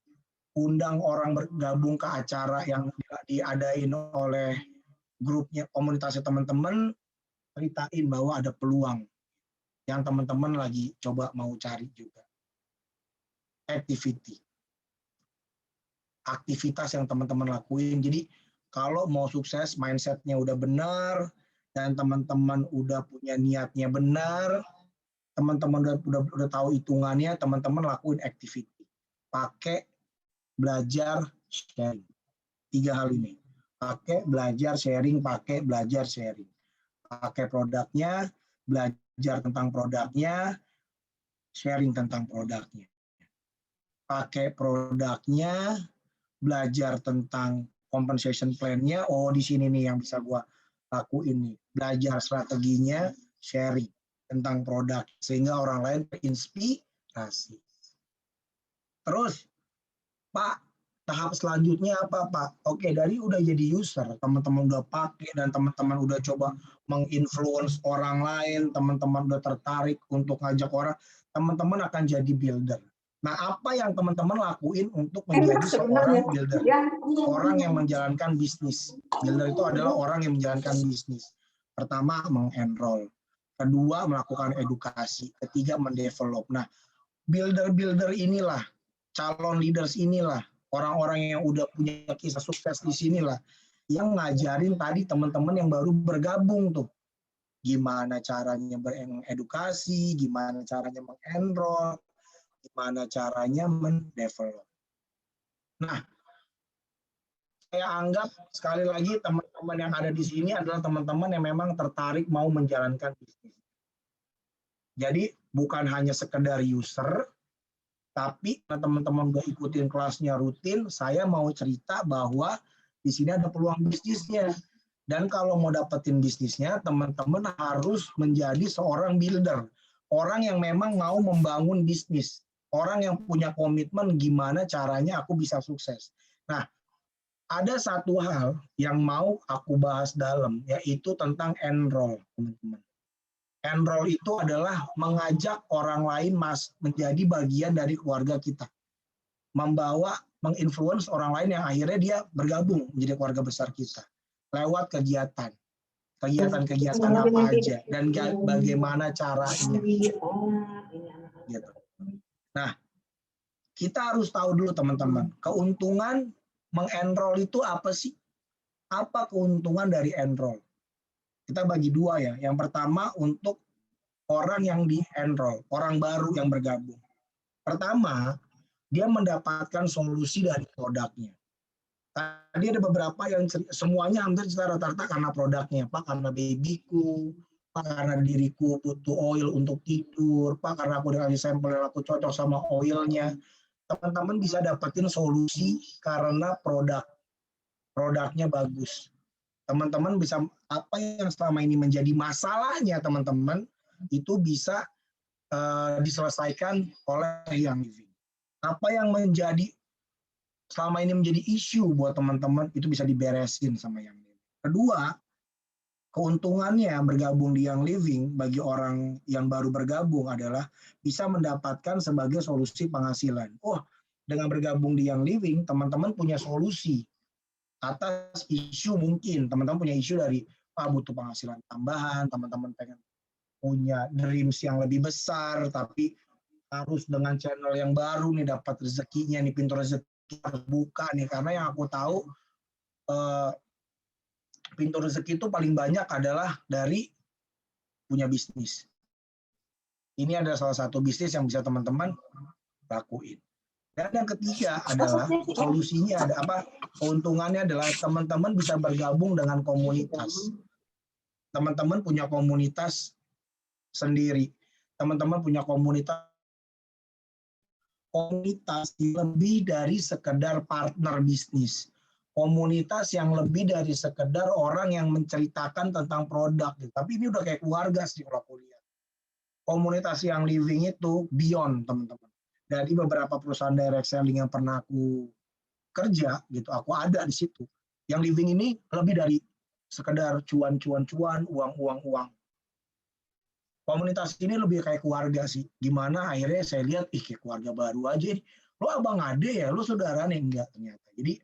undang orang bergabung ke acara yang diadain oleh grupnya, komunitasnya teman-teman, ceritain bahwa ada peluang yang teman-teman lagi coba mau cari juga. Aktivitas yang teman-teman lakuin. Jadi kalau mau sukses, mindsetnya udah benar, dan teman-teman udah punya niatnya benar, teman-teman udah tahu hitungannya, teman-teman lakuin activity. Pakai, belajar, sharing. 3 hal ini. Pakai, belajar, sharing, pakai, belajar, sharing. Pakai produknya, belajar tentang produknya, sharing tentang produknya. Pakai produknya, belajar tentang compensation plan-nya. Oh, di sini nih yang bisa gua lakuin nih. Belajar strateginya, sharing tentang produk sehingga orang lain terinspirasi. Terus, Pak, tahap selanjutnya apa, Pak? Oke, dari udah jadi user, teman-teman udah pakai dan teman-teman udah coba menginfluence orang lain, teman-teman udah tertarik untuk ngajak orang, teman-teman akan jadi builder. Nah, apa yang teman-teman lakuin untuk menjadi seorang builder? Orang yang menjalankan bisnis. Builder itu adalah orang yang menjalankan bisnis. Pertama, mengenroll. Kedua, melakukan edukasi. Ketiga, mendevelop. Nah, builder-builder inilah, calon leaders inilah, orang-orang yang udah punya kisah sukses di sinilah, yang ngajarin tadi teman-teman yang baru bergabung tuh. Gimana caranya beredukasi, gimana caranya mengenroll, gimana caranya mendevelop. Nah, saya anggap sekali lagi teman-teman yang ada di sini adalah teman-teman yang memang tertarik mau menjalankan bisnis. Jadi bukan hanya sekedar user, tapi teman-teman udah ikutin kelasnya rutin, saya mau cerita bahwa di sini ada peluang bisnisnya. Dan kalau mau dapetin bisnisnya, teman-teman harus menjadi seorang builder. Orang yang memang mau membangun bisnis. Orang yang punya komitmen gimana caranya aku bisa sukses. Nah, ada satu hal yang mau aku bahas dalam, yaitu tentang enroll, teman-teman. Enroll itu adalah mengajak orang lain menjadi bagian dari keluarga kita. Menginfluence orang lain yang akhirnya dia bergabung menjadi keluarga besar kita. Lewat kegiatan. Kegiatan apa aja. Dan bagaimana caranya. Gitu. Nah, kita harus tahu dulu teman-teman, keuntungan mengenroll itu apa sih? Apa keuntungan dari enroll? Kita bagi dua ya. Yang pertama untuk orang yang di-enroll, orang baru yang bergabung. Pertama, dia mendapatkan solusi dari produknya. Tadi ada beberapa yang semuanya hampir rata-rata karena produknya. Pak, karena babyku, Pak, karena diriku butuh oil untuk tidur, Pak, karena aku dikasih sampel yang aku cocok sama oilnya. Teman-teman bisa dapetin solusi karena produknya bagus. Teman-teman bisa, apa yang selama ini menjadi masalahnya teman-teman, itu bisa diselesaikan oleh Young Living. Apa yang selama ini menjadi isu buat teman-teman, itu bisa diberesin sama Young Living. Kedua, keuntungannya bergabung di Young Living bagi orang yang baru bergabung adalah bisa mendapatkan sebagai solusi penghasilan. Oh, dengan bergabung di Young Living, teman-teman punya solusi atas isu, mungkin teman-teman punya isu dari Pak butuh penghasilan tambahan, teman-teman pengen punya dreams yang lebih besar, tapi harus dengan channel yang baru nih dapat rezekinya nih, pintu rezeki harus buka nih, karena yang aku tahu pintu rezeki itu paling banyak adalah dari punya bisnis. Ini adalah salah satu bisnis yang bisa teman-teman lakuin. Dan yang ketiga adalah solusinya ada apa? Keuntungannya adalah teman-teman bisa bergabung dengan komunitas. Teman-teman punya komunitas sendiri. Teman-teman punya komunitas lebih dari sekedar partner bisnis. Komunitas yang lebih dari sekedar orang yang menceritakan tentang produk. Tapi ini udah kayak keluarga sih kalau aku lihat. Komunitas yang living itu beyond, teman-teman. Dari beberapa perusahaan direct selling yang pernah aku kerja, gitu, aku ada di situ. Yang living ini lebih dari sekedar cuan, uang. Komunitas ini lebih kayak keluarga sih. Gimana akhirnya saya lihat, kayak keluarga baru aja. Lo abang ade ya, lo saudara nih, enggak ternyata. Jadi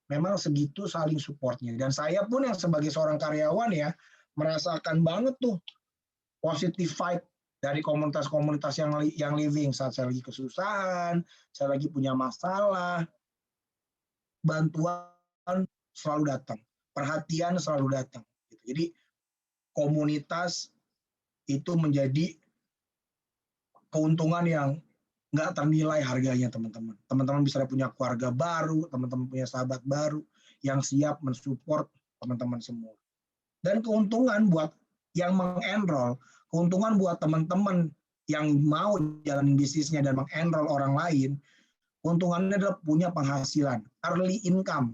memang segitu saling supportnya. Dan saya pun yang sebagai seorang karyawan ya, merasakan banget tuh positive vibe dari komunitas-komunitas yang living. Saat saya lagi kesusahan, saya lagi punya masalah, bantuan selalu datang, perhatian selalu datang. Jadi komunitas itu menjadi keuntungan yang nggak ternilai harganya, teman-teman. Teman-teman bisa punya keluarga baru, teman-teman punya sahabat baru yang siap mensupport teman-teman semua. Dan keuntungan buat yang mengenroll, keuntungan buat teman-teman yang mau jalanin bisnisnya dan mengenroll orang lain, keuntungannya adalah punya penghasilan, early income,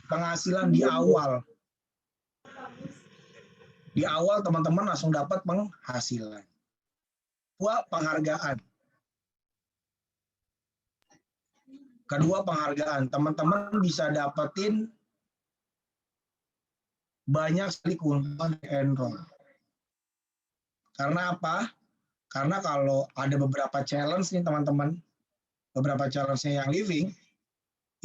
penghasilan di awal. Di awal teman-teman langsung dapat penghasilan. Dua, penghargaan. Kedua, penghargaan. Teman-teman bisa dapetin banyak sekali keuntungan di enroll. Karena apa? Karena kalau ada beberapa challenge nih teman-teman, beberapa challenge-nya yang living,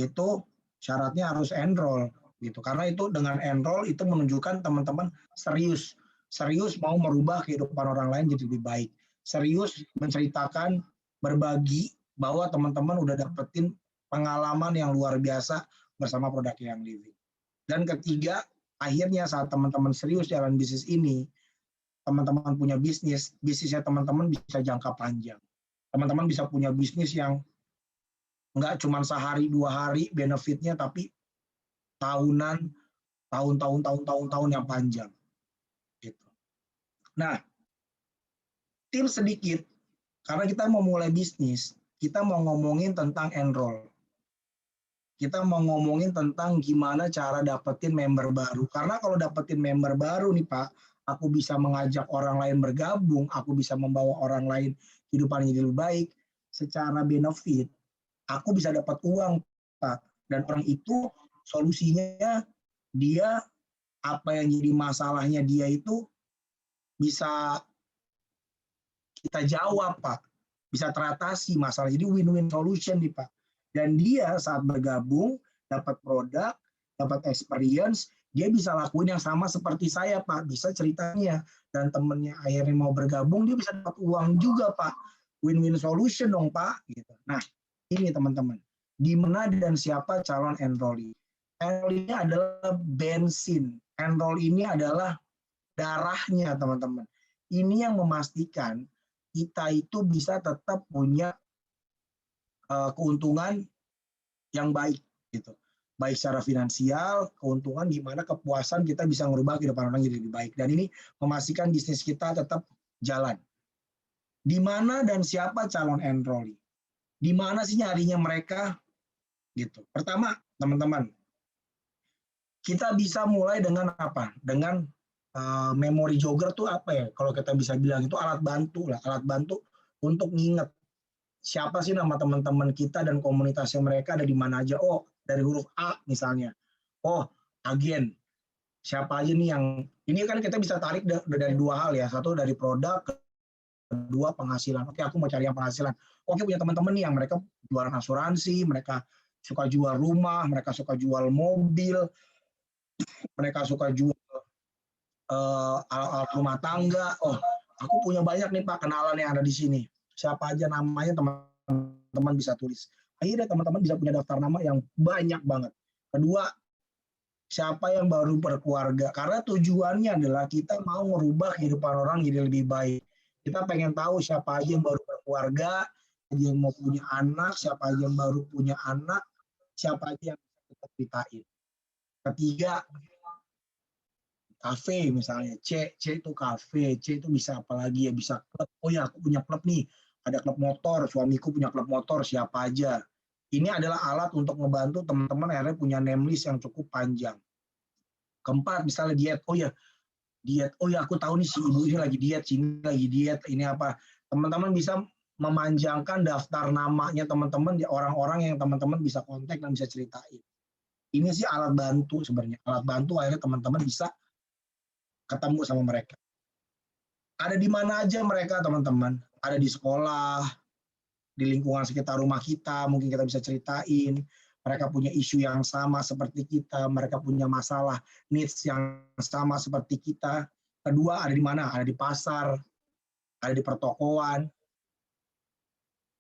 itu syaratnya harus enroll. Gitu. Karena itu dengan enroll itu menunjukkan teman-teman serius mau merubah kehidupan orang lain jadi lebih baik, serius menceritakan, berbagi bahwa teman-teman udah dapetin pengalaman yang luar biasa bersama produk yang living. Dan ketiga, akhirnya saat teman-teman serius jalan bisnis ini, teman-teman punya bisnisnya teman-teman bisa jangka panjang. Teman-teman bisa punya bisnis yang nggak cuma sehari dua hari benefitnya, tapi tahunan, tahun yang panjang. Gitu. Nah, tim sedikit, karena kita mau mulai bisnis, kita mau ngomongin tentang enroll. Kita mau ngomongin tentang gimana cara dapetin member baru. Karena kalau dapetin member baru nih Pak, aku bisa mengajak orang lain bergabung, aku bisa membawa orang lain kehidupannya jadi lebih baik, secara benefit, aku bisa dapat uang Pak. Dan orang itu solusinya dia, apa yang jadi masalahnya dia itu bisa kita jawab Pak, bisa teratasi masalah. Jadi win-win solution nih Pak. Dan dia saat bergabung dapat produk, dapat experience, dia bisa lakuin yang sama seperti saya Pak, bisa ceritanya, dan temennya akhirnya mau bergabung, dia bisa dapat uang juga Pak. Win-win solution dong Pak. Gitu. Nah ini teman-teman, di mana dan siapa calon enrollee. Enroll ini adalah bensin, enroll ini adalah darahnya teman-teman. Ini yang memastikan kita itu bisa tetap punya keuntungan yang baik gitu. Baik secara finansial, keuntungan di mana kepuasan kita bisa merubah kehidupan orang jadi lebih baik. Dan ini memastikan bisnis kita tetap jalan. Di mana dan siapa calon enrollee? Di mana sih nyarinya mereka? Gitu. Pertama, teman-teman, kita bisa mulai dengan apa? Dengan memory jogger tuh apa ya? Kalau kita bisa bilang itu alat bantu lah, alat bantu untuk nginget siapa sih nama teman-teman kita dan komunitasnya mereka ada di mana aja. Oh, dari huruf A misalnya. Oh, agen. Siapa aja nih yang ini kan kita bisa tarik dari dua hal ya. Satu dari produk, kedua penghasilan. Oke, aku mau cari yang penghasilan. Oke, punya teman-teman nih yang mereka jualan asuransi, mereka suka jual rumah, mereka suka jual mobil, mereka suka jual alat rumah tangga. Oh, aku punya banyak nih Pak kenalan yang ada di sini. Siapa aja namanya teman-teman bisa tulis. Akhirnya teman-teman bisa punya daftar nama yang banyak banget. Kedua, siapa yang baru berkeluarga. Karena tujuannya adalah kita mau merubah kehidupan orang jadi lebih baik. Kita pengen tahu siapa aja yang baru berkeluarga, yang mau punya anak, siapa aja yang baru punya anak, siapa aja yang kita ceritain. Ketiga, kafe misalnya, C itu kafe, C itu bisa apa lagi ya, bisa klub. Oh ya, aku punya klub nih, ada klub motor, suamiku punya klub motor, siapa aja. Ini adalah alat untuk membantu teman-teman akhirnya punya name list yang cukup panjang. Keempat, misalnya diet, oh ya diet, oh ya aku tahu nih si ibu ini lagi diet, sini lagi diet, ini apa. Teman-teman bisa memanjangkan daftar namanya teman-teman, orang-orang yang teman-teman bisa kontak dan bisa ceritain. Ini sih alat bantu sebenarnya, alat bantu akhirnya teman-teman bisa ketemu sama mereka. Ada di mana aja mereka teman-teman, ada di sekolah, di lingkungan sekitar rumah kita, mungkin kita bisa ceritain, mereka punya isu yang sama seperti kita, mereka punya masalah, needs yang sama seperti kita. Kedua, ada di mana? Ada di pasar, ada di pertokoan.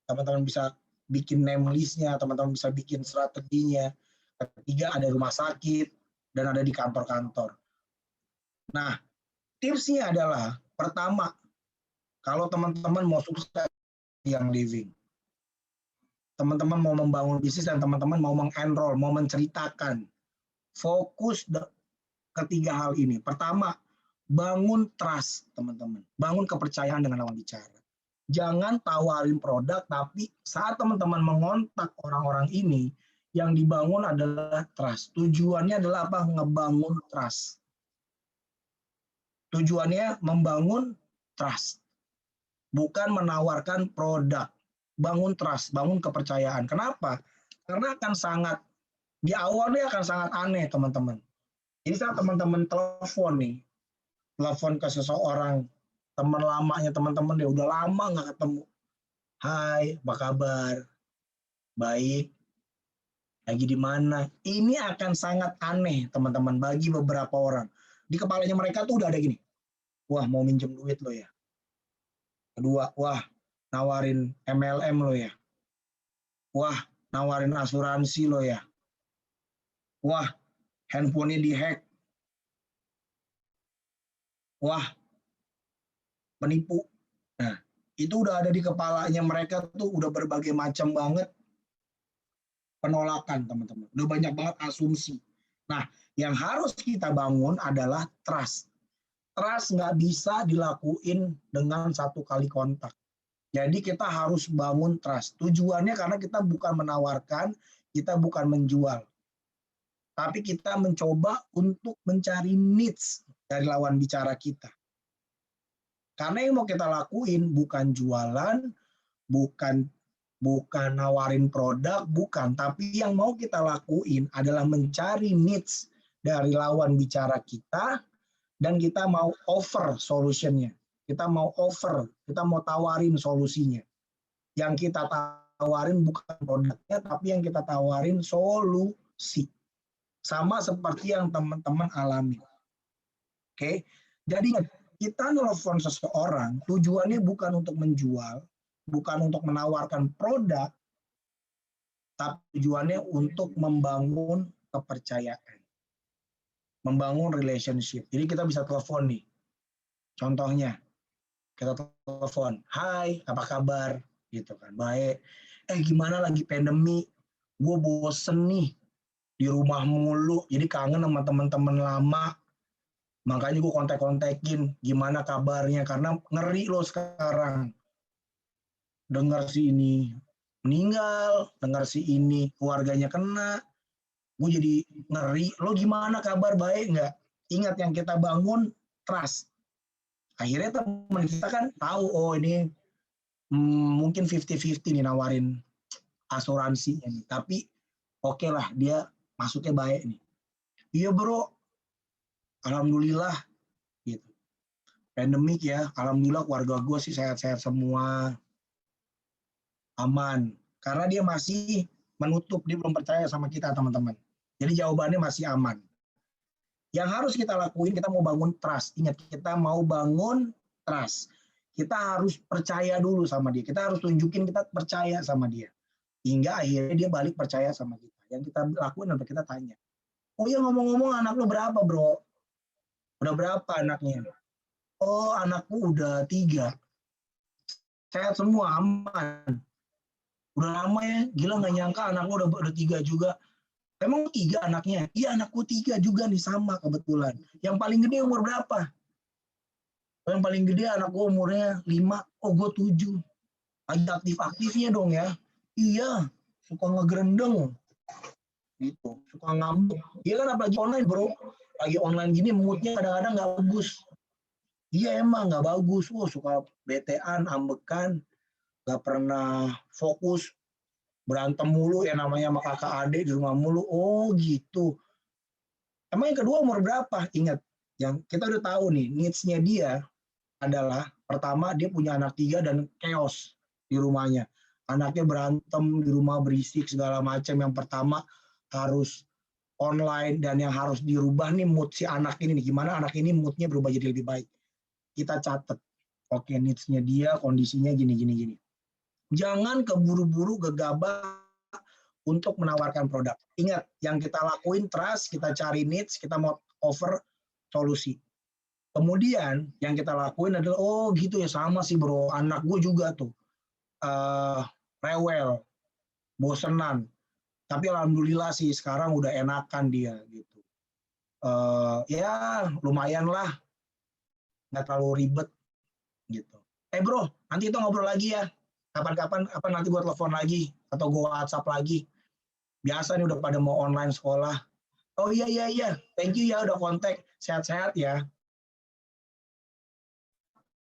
Teman-teman bisa bikin name list-nya, teman-teman bisa bikin strateginya. Ketiga, ada rumah sakit, dan ada di kantor-kantor. Nah, tipsnya adalah, pertama, kalau teman-teman mau sukses yang living, teman-teman mau membangun bisnis dan teman-teman mau mengenroll, mau menceritakan, fokus ketiga hal ini. Pertama, bangun trust teman-teman, bangun kepercayaan dengan lawan bicara. Jangan tawarin produk, tapi saat teman-teman mengontak orang-orang ini, yang dibangun adalah trust. Tujuannya adalah apa? Ngebangun trust. Tujuannya membangun trust, bukan menawarkan produk. Bangun trust, bangun kepercayaan. Kenapa? Karena akan sangat, di awalnya akan sangat aneh teman-teman. Jadi saat teman-teman telepon nih, telepon ke seseorang, teman lamanya teman-teman, dia udah lama nggak ketemu. Hai, apa kabar? Baik. Lagi di mana? Ini akan sangat aneh teman-teman bagi beberapa orang. Di kepalanya mereka tuh udah ada gini. Wah, mau minjem duit lo ya. Kedua, wah, nawarin MLM lo ya. Wah, nawarin asuransi lo ya. Wah, handphonenya dihack. Wah, penipu. Nah, itu udah ada di kepalanya mereka tuh udah berbagai macam banget penolakan teman-teman. Udah banyak banget asumsi. Nah, yang harus kita bangun adalah trust. Trust nggak bisa dilakuin dengan satu kali kontak. Jadi kita harus bangun trust. Tujuannya karena kita bukan menawarkan, kita bukan menjual. Tapi kita mencoba untuk mencari needs dari lawan bicara kita. Karena yang mau kita lakuin bukan jualan, bukan nawarin produk, bukan. Tapi yang mau kita lakuin adalah mencari needs dari lawan bicara kita, dan kita mau offer solutionnya. Kita mau offer, kita mau tawarin solusinya. Yang kita tawarin bukan produknya, tapi yang kita tawarin solusi. Sama seperti yang teman-teman alami. Oke, jadi kita nelfon seseorang, tujuannya bukan untuk menjual, bukan untuk menawarkan produk, tapi tujuannya untuk membangun kepercayaan. Membangun relationship. Jadi kita bisa telepon nih. Contohnya, kita telepon, hai, apa kabar? Gitu kan, baik. Gimana lagi pandemi? Gue bosen nih di rumah mulu, jadi kangen sama teman-teman lama. Makanya gue kontak-kontakin, gimana kabarnya? Karena ngeri lo sekarang. Dengar si ini meninggal, dengar si ini keluarganya kena. Gue jadi ngeri, lo gimana kabar, baik nggak? Ingat yang kita bangun, trust. Akhirnya teman kita kan tahu, oh ini mungkin 50-50 nih nawarin asuransinya nih. Tapi oke lah, dia masuknya baik nih. Iya bro, alhamdulillah gitu. Pandemik ya, alhamdulillah keluarga gue sih sehat-sehat semua, aman. Karena dia masih menutup, dia belum percaya sama kita teman-teman. Jadi jawabannya masih aman. Yang harus kita lakuin, kita mau bangun trust. Ingat, kita mau bangun trust. Kita harus percaya dulu sama dia. Kita harus tunjukin kita percaya sama dia. Hingga akhirnya dia balik percaya sama kita. Yang kita lakuin adalah kita tanya, oh ya ngomong-ngomong anak lu berapa bro? Udah berapa anaknya? Oh anakku udah 3. Sehat semua, aman. Udah lama ya, gila nggak nyangka anak lu udah 3 juga. Emang 3 anaknya? Iya anakku 3 juga nih, sama kebetulan. Yang paling gede umur berapa? Yang paling gede anakku umurnya 5, oh gue 7. Lagi aktif-aktifnya dong ya. Iya, suka ngegerendeng. Gitu, suka ngambek. Iya kan apalagi online bro. Lagi online gini moodnya kadang-kadang nggak bagus. Iya emang nggak bagus. Suka betean, ambekan. Nggak pernah fokus. Berantem mulu ya namanya sama kakak adik di rumah mulu. Oh gitu. Emang yang kedua umur berapa? Ingat, yang kita udah tahu nih, needs-nya dia adalah pertama dia punya anak 3 dan chaos di rumahnya. Anaknya berantem di rumah berisik segala macam. Yang pertama harus online dan yang harus dirubah nih mood si anak ini nih. Gimana anak ini moodnya berubah jadi lebih baik. Kita catat. Oke, needs-nya dia, kondisinya gini. Jangan keburu-buru gegabah untuk menawarkan produk. Ingat, yang kita lakuin trust, kita cari needs, kita mau offer solusi. Kemudian yang kita lakuin adalah, oh gitu ya sama sih bro, anak gue juga tuh rewel, bosenan. Tapi alhamdulillah sih sekarang udah enakan dia gitu. Ya lumayan lah, nggak terlalu ribet gitu. Bro, nanti itu ngobrol lagi ya. Kapan-kapan nanti gue telepon lagi atau gue WhatsApp lagi. Biasa nih udah pada mau online sekolah. Oh iya, thank you ya udah kontak. Sehat-sehat ya.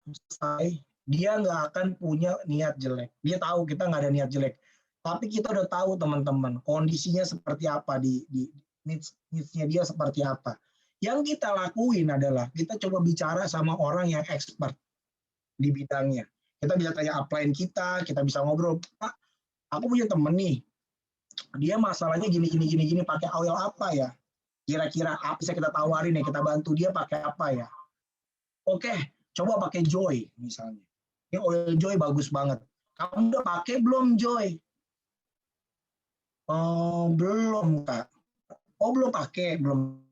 Selesai, dia nggak akan punya niat jelek. Dia tahu kita nggak ada niat jelek. Tapi kita udah tahu teman-teman kondisinya seperti apa di needs-nya dia seperti apa. Yang kita lakuin adalah kita coba bicara sama orang yang expert di bidangnya. Kita bisa tanya upline kita bisa ngobrol. Pak, aku punya temen nih, dia masalahnya gini, pakai oil apa ya? Kira-kira apa bisa kita tawarin ya, kita bantu dia pakai apa ya? Oke, coba pakai Joy misalnya. Ini oil Joy bagus banget. Kamu udah pakai belum Joy? Oh, belum Kak. Oh, belum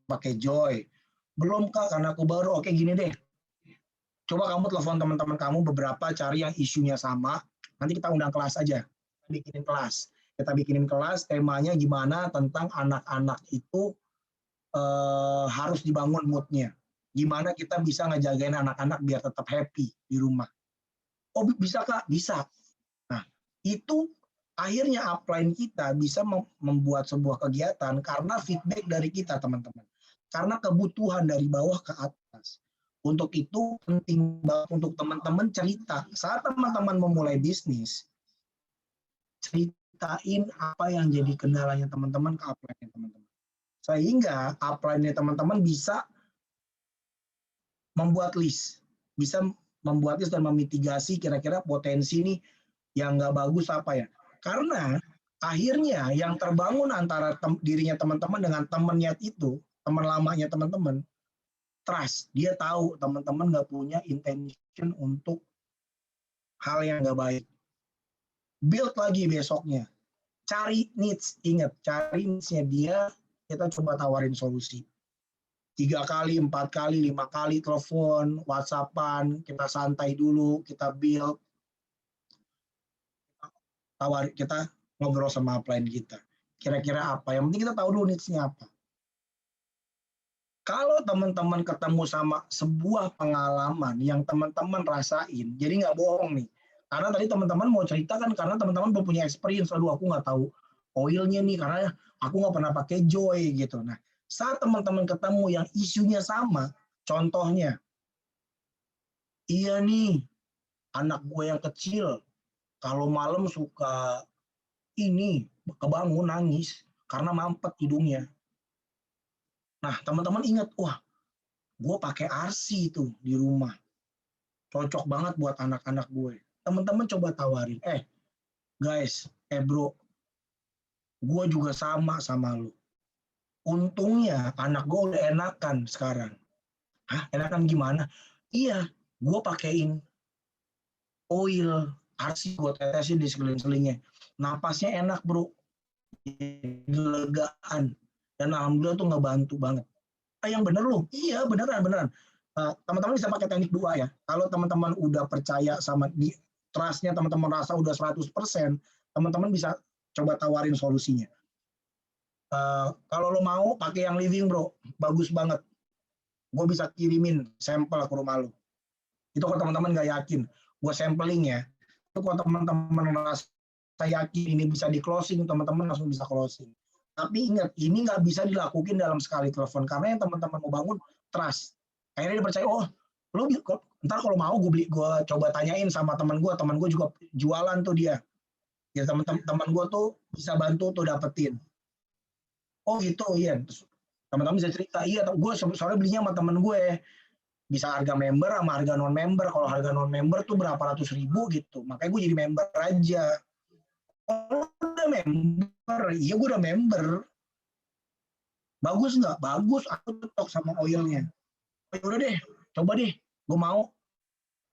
pakai Joy. Belum Kak, karena aku baru. Oke, gini deh. Coba kamu telepon teman-teman kamu beberapa, cari yang isunya sama. Nanti kita undang kelas aja. Kita bikinin kelas, temanya gimana tentang anak-anak itu harus dibangun moodnya. Gimana kita bisa ngejagain anak-anak biar tetap happy di rumah. Oh bisa Kak? Bisa. Nah itu akhirnya upline kita bisa membuat sebuah kegiatan karena feedback dari kita teman-teman. Karena kebutuhan dari bawah ke atas. Untuk itu penting banget untuk teman-teman cerita. Saat teman-teman memulai bisnis, ceritain apa yang jadi kendalanya teman-teman ke upline teman-teman. Sehingga upline teman-teman bisa membuat list. Bisa membuat list dan memitigasi kira-kira potensi nih yang nggak bagus apa ya. Karena akhirnya yang terbangun antara dirinya teman-teman dengan temannya itu, teman lamanya teman-teman, trust. Dia tahu teman-teman nggak punya intention untuk hal yang nggak baik. Build lagi besoknya. Cari needs. Ingat, cari needs-nya dia, kita coba tawarin solusi. 3 kali, 4 kali, 5 kali telepon, WhatsApp-an, kita santai dulu, kita build. Kita ngobrol sama upline kita. Kira-kira apa? Yang penting kita tahu dulu needs-nya apa. Kalau teman-teman ketemu sama sebuah pengalaman yang teman-teman rasain, jadi nggak bohong nih. Karena tadi teman-teman mau cerita kan karena teman-teman belum punya experience. Aduh, aku nggak tahu oilnya nih karena aku nggak pernah pakai Joy gitu. Nah, saat teman-teman ketemu yang isunya sama, contohnya, iya nih, anak gue yang kecil, kalau malam suka ini, kebangun nangis karena mampet hidungnya. Nah, teman-teman ingat, wah, gue pakai RC itu di rumah. Cocok banget buat anak-anak gue. Teman-teman coba tawarin, guys, bro, Gue juga sama lu. Untungnya anak gue udah enakan sekarang. Hah, enakan gimana? Iya, gue pakein oil, arsi gue tetesin di seling-selingnya. Napasnya enak bro, legaan. Dan alhamdulillah tuh ngebantu banget. Yang bener loh, iya beneran. Teman-teman bisa pakai teknik 2 ya. Kalau teman-teman udah percaya sama di trustnya, teman-teman rasa udah 100%, teman-teman bisa coba tawarin solusinya. Kalau lo mau pakai yang living bro, bagus banget. Gue bisa kirimin sampel ke rumah lo. Itu kalau teman-teman nggak yakin, gue sampling ya. Itu kalau teman-teman merasa yakin ini bisa di closing, teman-teman langsung bisa closing. Tapi ingat, ini nggak bisa dilakukan dalam sekali telepon karena yang teman-teman mau bangun trust. Akhirnya dia percaya, oh, lo ntar kalau mau gue coba tanyain sama teman gue juga jualan tuh dia. Ya teman-teman gue tuh bisa bantu tuh dapetin. Oh gitu, iya. Teman-teman bisa cerita, iya, gue soalnya belinya sama temen gue. Bisa harga member sama harga non member. Kalau harga non member tuh berapa ratus ribu gitu. Makanya gue jadi member aja. Oh, udah member, iya gue udah member. Bagus nggak? Bagus. Aku cocok sama oilnya. Oh, udah deh, coba deh. Gue mau.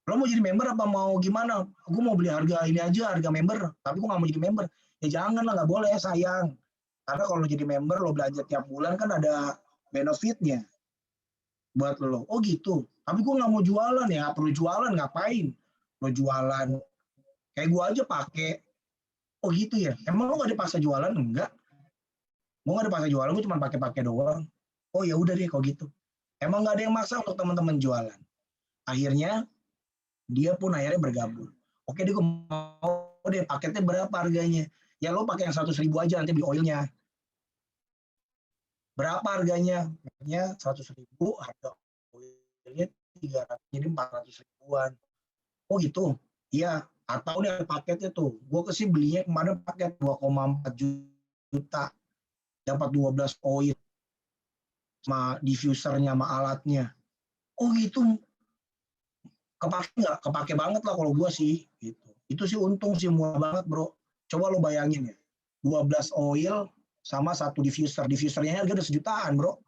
Lo mau jadi member apa mau gimana? Gue mau beli harga ini aja, harga member. Tapi gue nggak mau jadi member. Ya jangan lah, nggak boleh, sayang. Karena kalau jadi member, lo belanja tiap bulan kan ada benefitnya buat lo. Oh gitu. Tapi gue nggak mau jualan ya, nggak perlu jualan, ngapain? Lo jualan, kayak gue aja pakai. Oh gitu ya. Emang lo nggak dipaksa jualan? Enggak. Gue nggak dipaksa jualan, gue cuma pakai doang. Oh ya udah deh kalau gitu. Emang nggak ada yang maksa untuk teman-teman jualan. Akhirnya dia pun akhirnya bergabung. Oke deh, gue mau deh, paketnya berapa harganya? Ya lo pakai yang 100.000 aja, nanti beli oilnya. Berapa harganya? Harganya 100.000, harga oilnya 300, jadi 400 ribuan. Oh gitu? Iya. Atau nih paketnya tuh, gue kesini belinya kemarin paket 2,4 juta, dapat 12 oil, sama diffusernya, sama alatnya. Oh gitu? Kepake nggak? Kepake banget lah kalau gue sih. Gitu. Itu sih untung sih, murah banget bro. Coba lo bayangin ya, 12 oil sama 1 diffuser. Diffusernya harga udah sejutaan bro.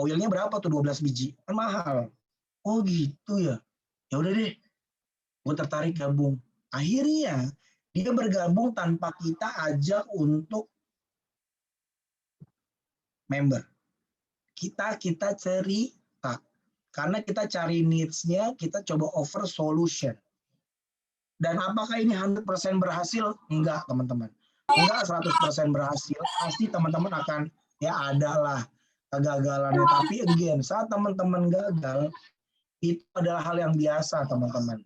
Oilnya berapa tuh 12 biji? Kan mahal. Oh gitu ya? Ya udah deh, gue tertarik gabung. Akhirnya dia bergabung tanpa kita ajak untuk member. Kita cerita. Karena kita cari needs-nya, kita coba offer solution. Dan apakah ini 100% berhasil? Enggak, teman-teman. Enggak 100% berhasil. Pasti teman-teman akan, ya ada lah kegagalannya. Tapi again, saat teman-teman gagal, itu adalah hal yang biasa, teman-teman.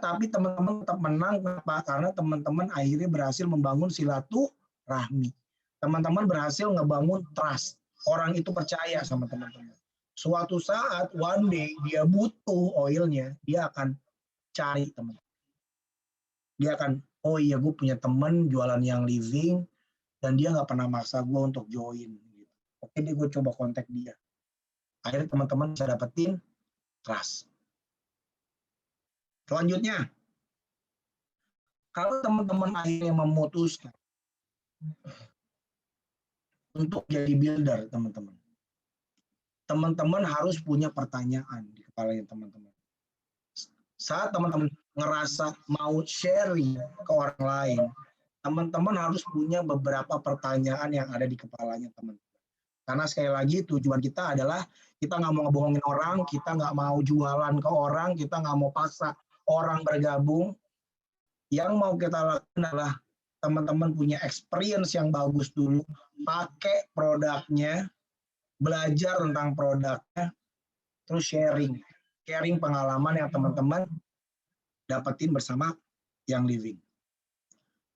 Tapi teman-teman tetap menang. Kenapa? Karena teman-teman akhirnya berhasil membangun silaturahmi. Teman-teman berhasil ngebangun trust. Orang itu percaya sama teman-teman. Suatu saat, one day, dia butuh oilnya, dia akan cari teman. Dia akan, oh iya gue punya teman jualan yang living, dan dia nggak pernah maksa gue untuk join. Oke deh, gue coba kontak dia. Akhirnya teman-teman bisa dapetin trust. Selanjutnya, kalau teman-teman akhirnya memutuskan untuk jadi builder, teman-teman harus punya pertanyaan di kepalanya teman-teman. Saat teman-teman ngerasa mau sharing ke orang lain, teman-teman harus punya beberapa pertanyaan yang ada di kepalanya teman-teman. Karena sekali lagi tujuan kita adalah kita nggak mau ngebohongin orang, kita nggak mau jualan ke orang, kita nggak mau paksa orang bergabung. Yang mau kita lakukan adalah teman-teman punya experience yang bagus dulu, pakai produknya, belajar tentang produknya, terus sharing pengalaman yang teman-teman dapetin bersama yang living.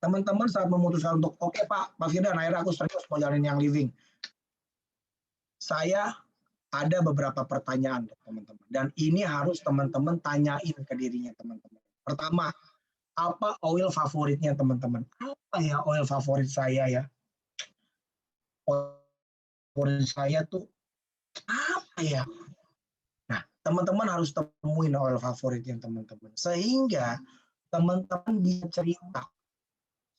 Teman-teman saat memutuskan untuk, oke Pak Firdan, akhirnya aku serius mau jalanin yang living. Saya ada beberapa pertanyaan teman-teman, dan ini harus teman-teman tanyain ke dirinya teman-teman. Pertama, apa oil favoritnya teman-teman? Apa ya oil favorit saya ya? Oil favorit saya tuh apa ya? Nah, teman-teman harus temuin oil favoritnya teman-teman. Sehingga teman-teman bisa cerita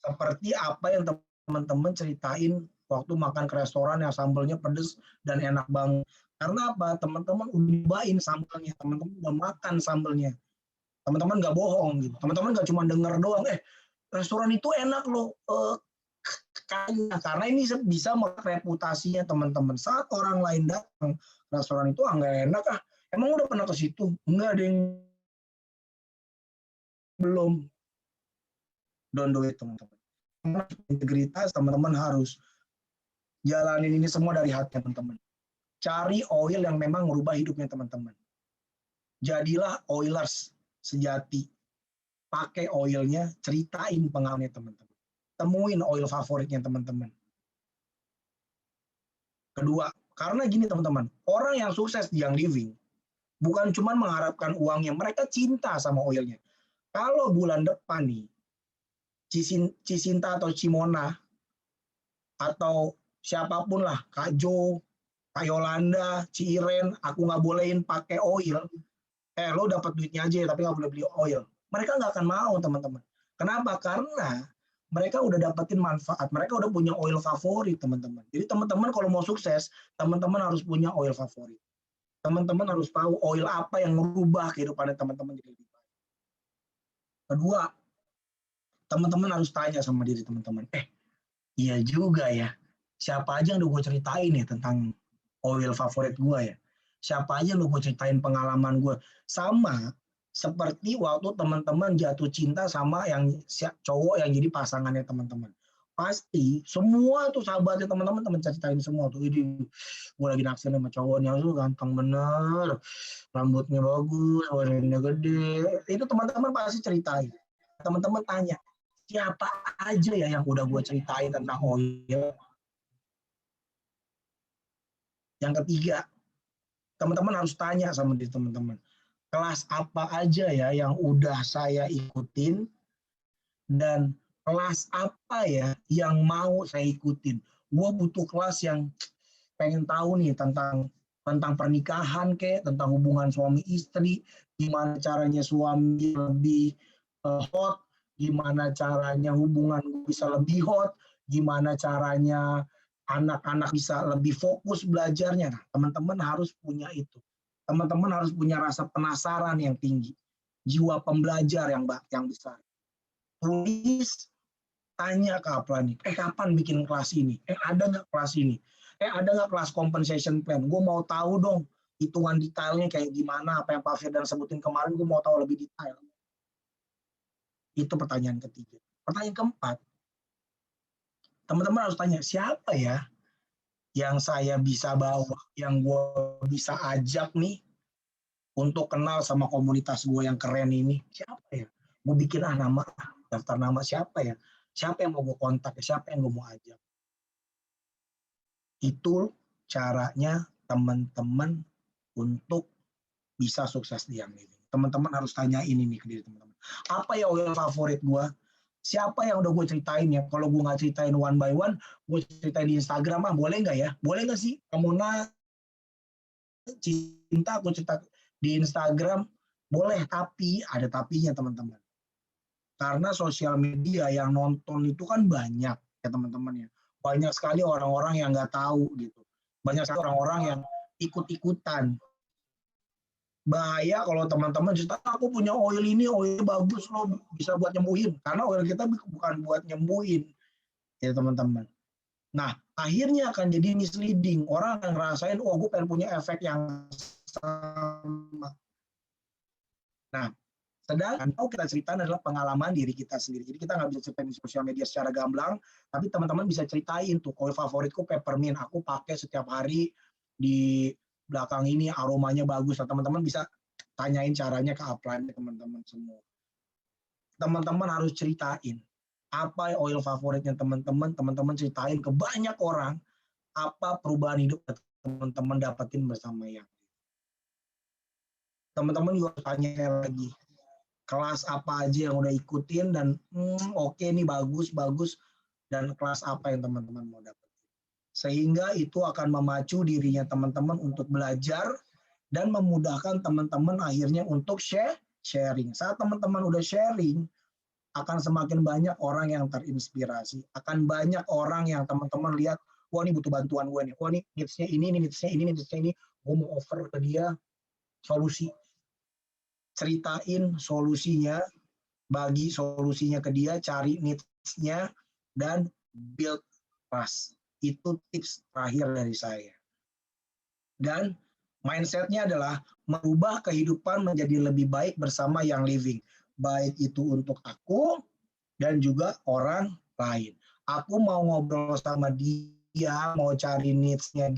Seperti apa yang teman-teman ceritain waktu makan ke restoran yang sambelnya pedes dan enak banget. Karena apa? Teman-teman udah nyobain sambelnya, teman-teman udah makan sambelnya. Teman-teman nggak bohong gitu. Teman-teman nggak cuma denger doang, restoran itu enak loh. Karena ini bisa merusak reputasinya teman-teman. Saat orang lain datang restoran itu nggak enak emang udah pernah ke situ? Enggak ada yang belum. Don't do it teman-teman. Integritas teman-teman harus jalanin ini semua dari hati teman-teman. Cari oil yang memang merubah hidupnya teman-teman. Jadilah oilers sejati. Pakai oilnya, ceritain pengalamannya teman-teman. Temuin oil favoritnya teman-teman. Kedua, karena gini teman-teman, orang yang sukses di Young Living bukan cuma mengharapkan uangnya, mereka cinta sama oilnya. Kalau bulan depan nih, Cisinta atau Cimona atau siapapun lah, Kak Jo, Kak Yolanda, Ci Iren, aku nggak bolehin pakai oil, lo dapat duitnya aja tapi nggak boleh beli oil. Mereka nggak akan mau teman-teman. Kenapa? Karena mereka udah dapetin manfaat, mereka udah punya oil favorit teman-teman. Jadi teman-teman kalau mau sukses, teman-teman harus punya oil favorit. Teman-teman harus tahu oil apa yang merubah kehidupan teman-teman jadi lebih baik. Kedua, teman-teman harus tanya sama diri teman-teman, iya juga ya, siapa aja yang udah gue ceritain ya tentang oil favorit gue ya, siapa aja yang udah gue ceritain pengalaman gue, sama seperti waktu teman-teman jatuh cinta sama yang cowok yang jadi pasangannya teman-teman. Pasti semua tuh sahabatnya teman-teman ceritain semua tuh, ini gue lagi naksir sama cowoknya, tuh ganteng bener, rambutnya bagus, warnanya gede, itu teman-teman pasti ceritain. Teman-teman tanya, siapa aja ya yang udah gue ceritain tentang oil. Yang ketiga, teman-teman harus tanya sama diri teman-teman, kelas apa aja ya yang udah saya ikutin dan kelas apa ya yang mau saya ikutin. Gue butuh kelas yang pengen tahu nih tentang pernikahan tentang hubungan suami istri, gimana caranya suami lebih hot, gimana caranya hubungan bisa lebih hot, gimana caranya anak-anak bisa lebih fokus belajarnya. Nah, teman-teman harus punya itu. Teman-teman harus punya rasa penasaran yang tinggi, jiwa pembelajar yang besar. Tulis, tanya ke Aplan, kapan bikin kelas ini? Ada nggak kelas ini? Ada nggak kelas compensation plan? Gue mau tahu dong, hitungan detailnya kayak gimana, apa yang Pak Firdan sebutin kemarin, gue mau tahu lebih detail. Itu pertanyaan ketiga. Pertanyaan keempat, teman-teman harus tanya, siapa ya yang saya bisa bawa, yang gue bisa ajak nih untuk kenal sama komunitas gue yang keren ini? Siapa ya? Gue bikin nama, daftar nama siapa ya? Siapa yang mau gue kontak? Siapa yang gue mau ajak? Itu caranya teman-teman untuk bisa sukses di Young Living. Teman-teman harus tanyain ini ke diri teman-teman. Apa ya oil favorit gue? Siapa yang udah gue ceritain ya? Kalau gue nggak ceritain one by one, gue ceritain di Instagram, boleh nggak ya? Boleh nggak sih? Kamu cinta aku cerita di Instagram? Boleh, tapi ada tapinya teman-teman. Karena sosial media yang nonton itu kan banyak ya teman-teman ya. Banyak sekali orang-orang yang nggak tahu gitu. Banyak sekali orang-orang yang ikut-ikutan. Bahaya kalau teman-teman cerita, aku punya oil ini, oil bagus loh, bisa buat nyembuhin. Karena oil kita bukan buat nyembuhin, ya teman-teman. Nah, akhirnya akan jadi misleading. Orang yang ngerasain, gue pengen punya efek yang sama. Nah, sedangkan kita ceritain adalah pengalaman diri kita sendiri. Jadi kita nggak bisa ceritain di sosial media secara gamblang, tapi teman-teman bisa ceritain tuh, oil favoritku peppermint, aku pakai setiap hari di belakang ini, aromanya bagus. Nah, teman-teman bisa tanyain caranya ke upline teman-teman semua. Teman-teman harus ceritain apa oil favoritnya teman-teman, teman-teman ceritain ke banyak orang apa perubahan hidup teman-teman dapetin bersama yang. Teman-teman juga tanya lagi, kelas apa aja yang udah ikutin dan oke nih bagus, dan kelas apa yang teman-teman mau dapetin. Sehingga itu akan memacu dirinya teman-teman untuk belajar dan memudahkan teman-teman akhirnya untuk sharing. Saat teman-teman udah sharing, akan semakin banyak orang yang terinspirasi. Akan banyak orang yang teman-teman lihat, wah ini butuh bantuan gue nih. Wah ini needs-nya ini, needs-nya ini, needs-nya ini. Gue mau offer ke dia solusi. Ceritain solusinya, bagi solusinya ke dia, cari needs-nya, dan build trust. Itu tips terakhir dari saya. Dan mindset-nya adalah merubah kehidupan menjadi lebih baik bersama yang living. Baik itu untuk aku dan juga orang lain. Aku mau ngobrol sama dia, mau cari needs-nya,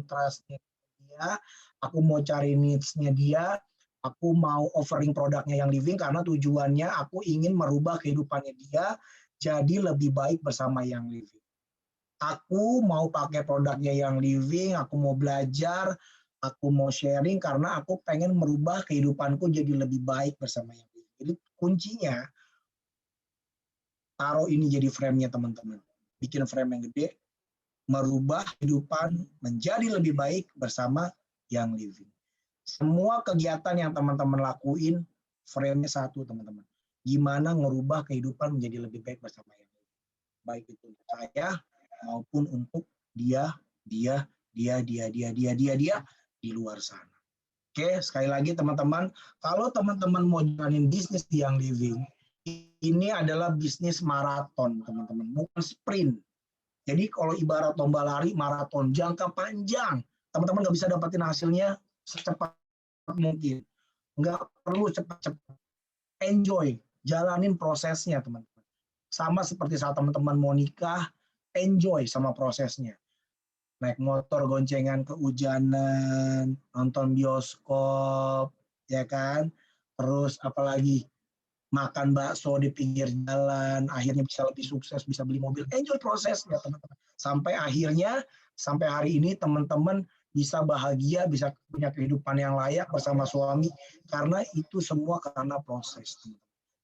trust-nya dia, aku mau cari needs-nya dia, aku mau offering produknya yang living karena tujuannya aku ingin merubah kehidupannya dia jadi lebih baik bersama yang living. Aku mau pakai produknya yang living, aku mau belajar, aku mau sharing karena aku pengen merubah kehidupanku jadi lebih baik bersama yang living. Jadi kuncinya, taruh ini jadi frame-nya teman-teman. Bikin frame yang gede, merubah kehidupan menjadi lebih baik bersama yang living. Semua kegiatan yang teman-teman lakuin, frame-nya satu teman-teman. Gimana ngerubah kehidupan menjadi lebih baik bersama yang living. Baik itu untuk saya, maupun untuk dia di luar sana. Oke, sekali lagi teman-teman, kalau teman-teman mau jalanin bisnis di yang living, ini adalah bisnis maraton, teman-teman, bukan sprint. Jadi kalau ibarat lomba lari, maraton, jangka panjang. Teman-teman nggak bisa dapetin hasilnya secepat mungkin. Nggak perlu cepat-cepat. Enjoy, jalanin prosesnya, teman-teman. Sama seperti saat teman-teman mau nikah, enjoy sama prosesnya. Naik motor goncengan kehujanan, nonton bioskop, ya kan? Terus apalagi makan bakso di pinggir jalan, akhirnya bisa lebih sukses, bisa beli mobil. Enjoy prosesnya, teman-teman. Sampai akhirnya, sampai hari ini teman-teman bisa bahagia, bisa punya kehidupan yang layak bersama suami, karena itu semua karena proses.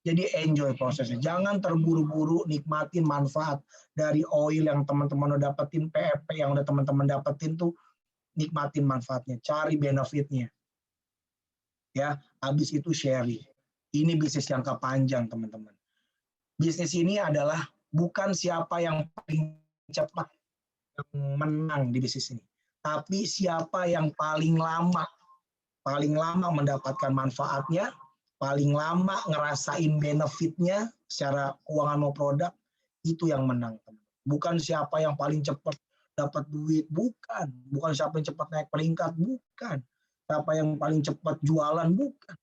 Jadi enjoy prosesnya. Jangan terburu-buru nikmatin manfaat dari oil yang teman-teman udah dapetin, PEP yang udah teman-teman dapetin tuh, nikmatin manfaatnya, cari benefitnya. Ya, habis itu sharing. Ini bisnis jangka panjang, teman-teman. Bisnis ini adalah bukan siapa yang paling cepat yang menang di bisnis ini, tapi siapa yang paling lama mendapatkan manfaatnya, paling lama ngerasain benefitnya secara keuangan mau produk, itu yang menang. Bukan siapa yang paling cepat dapat duit, bukan siapa yang cepat naik peringkat, bukan siapa yang paling cepat jualan, bukan.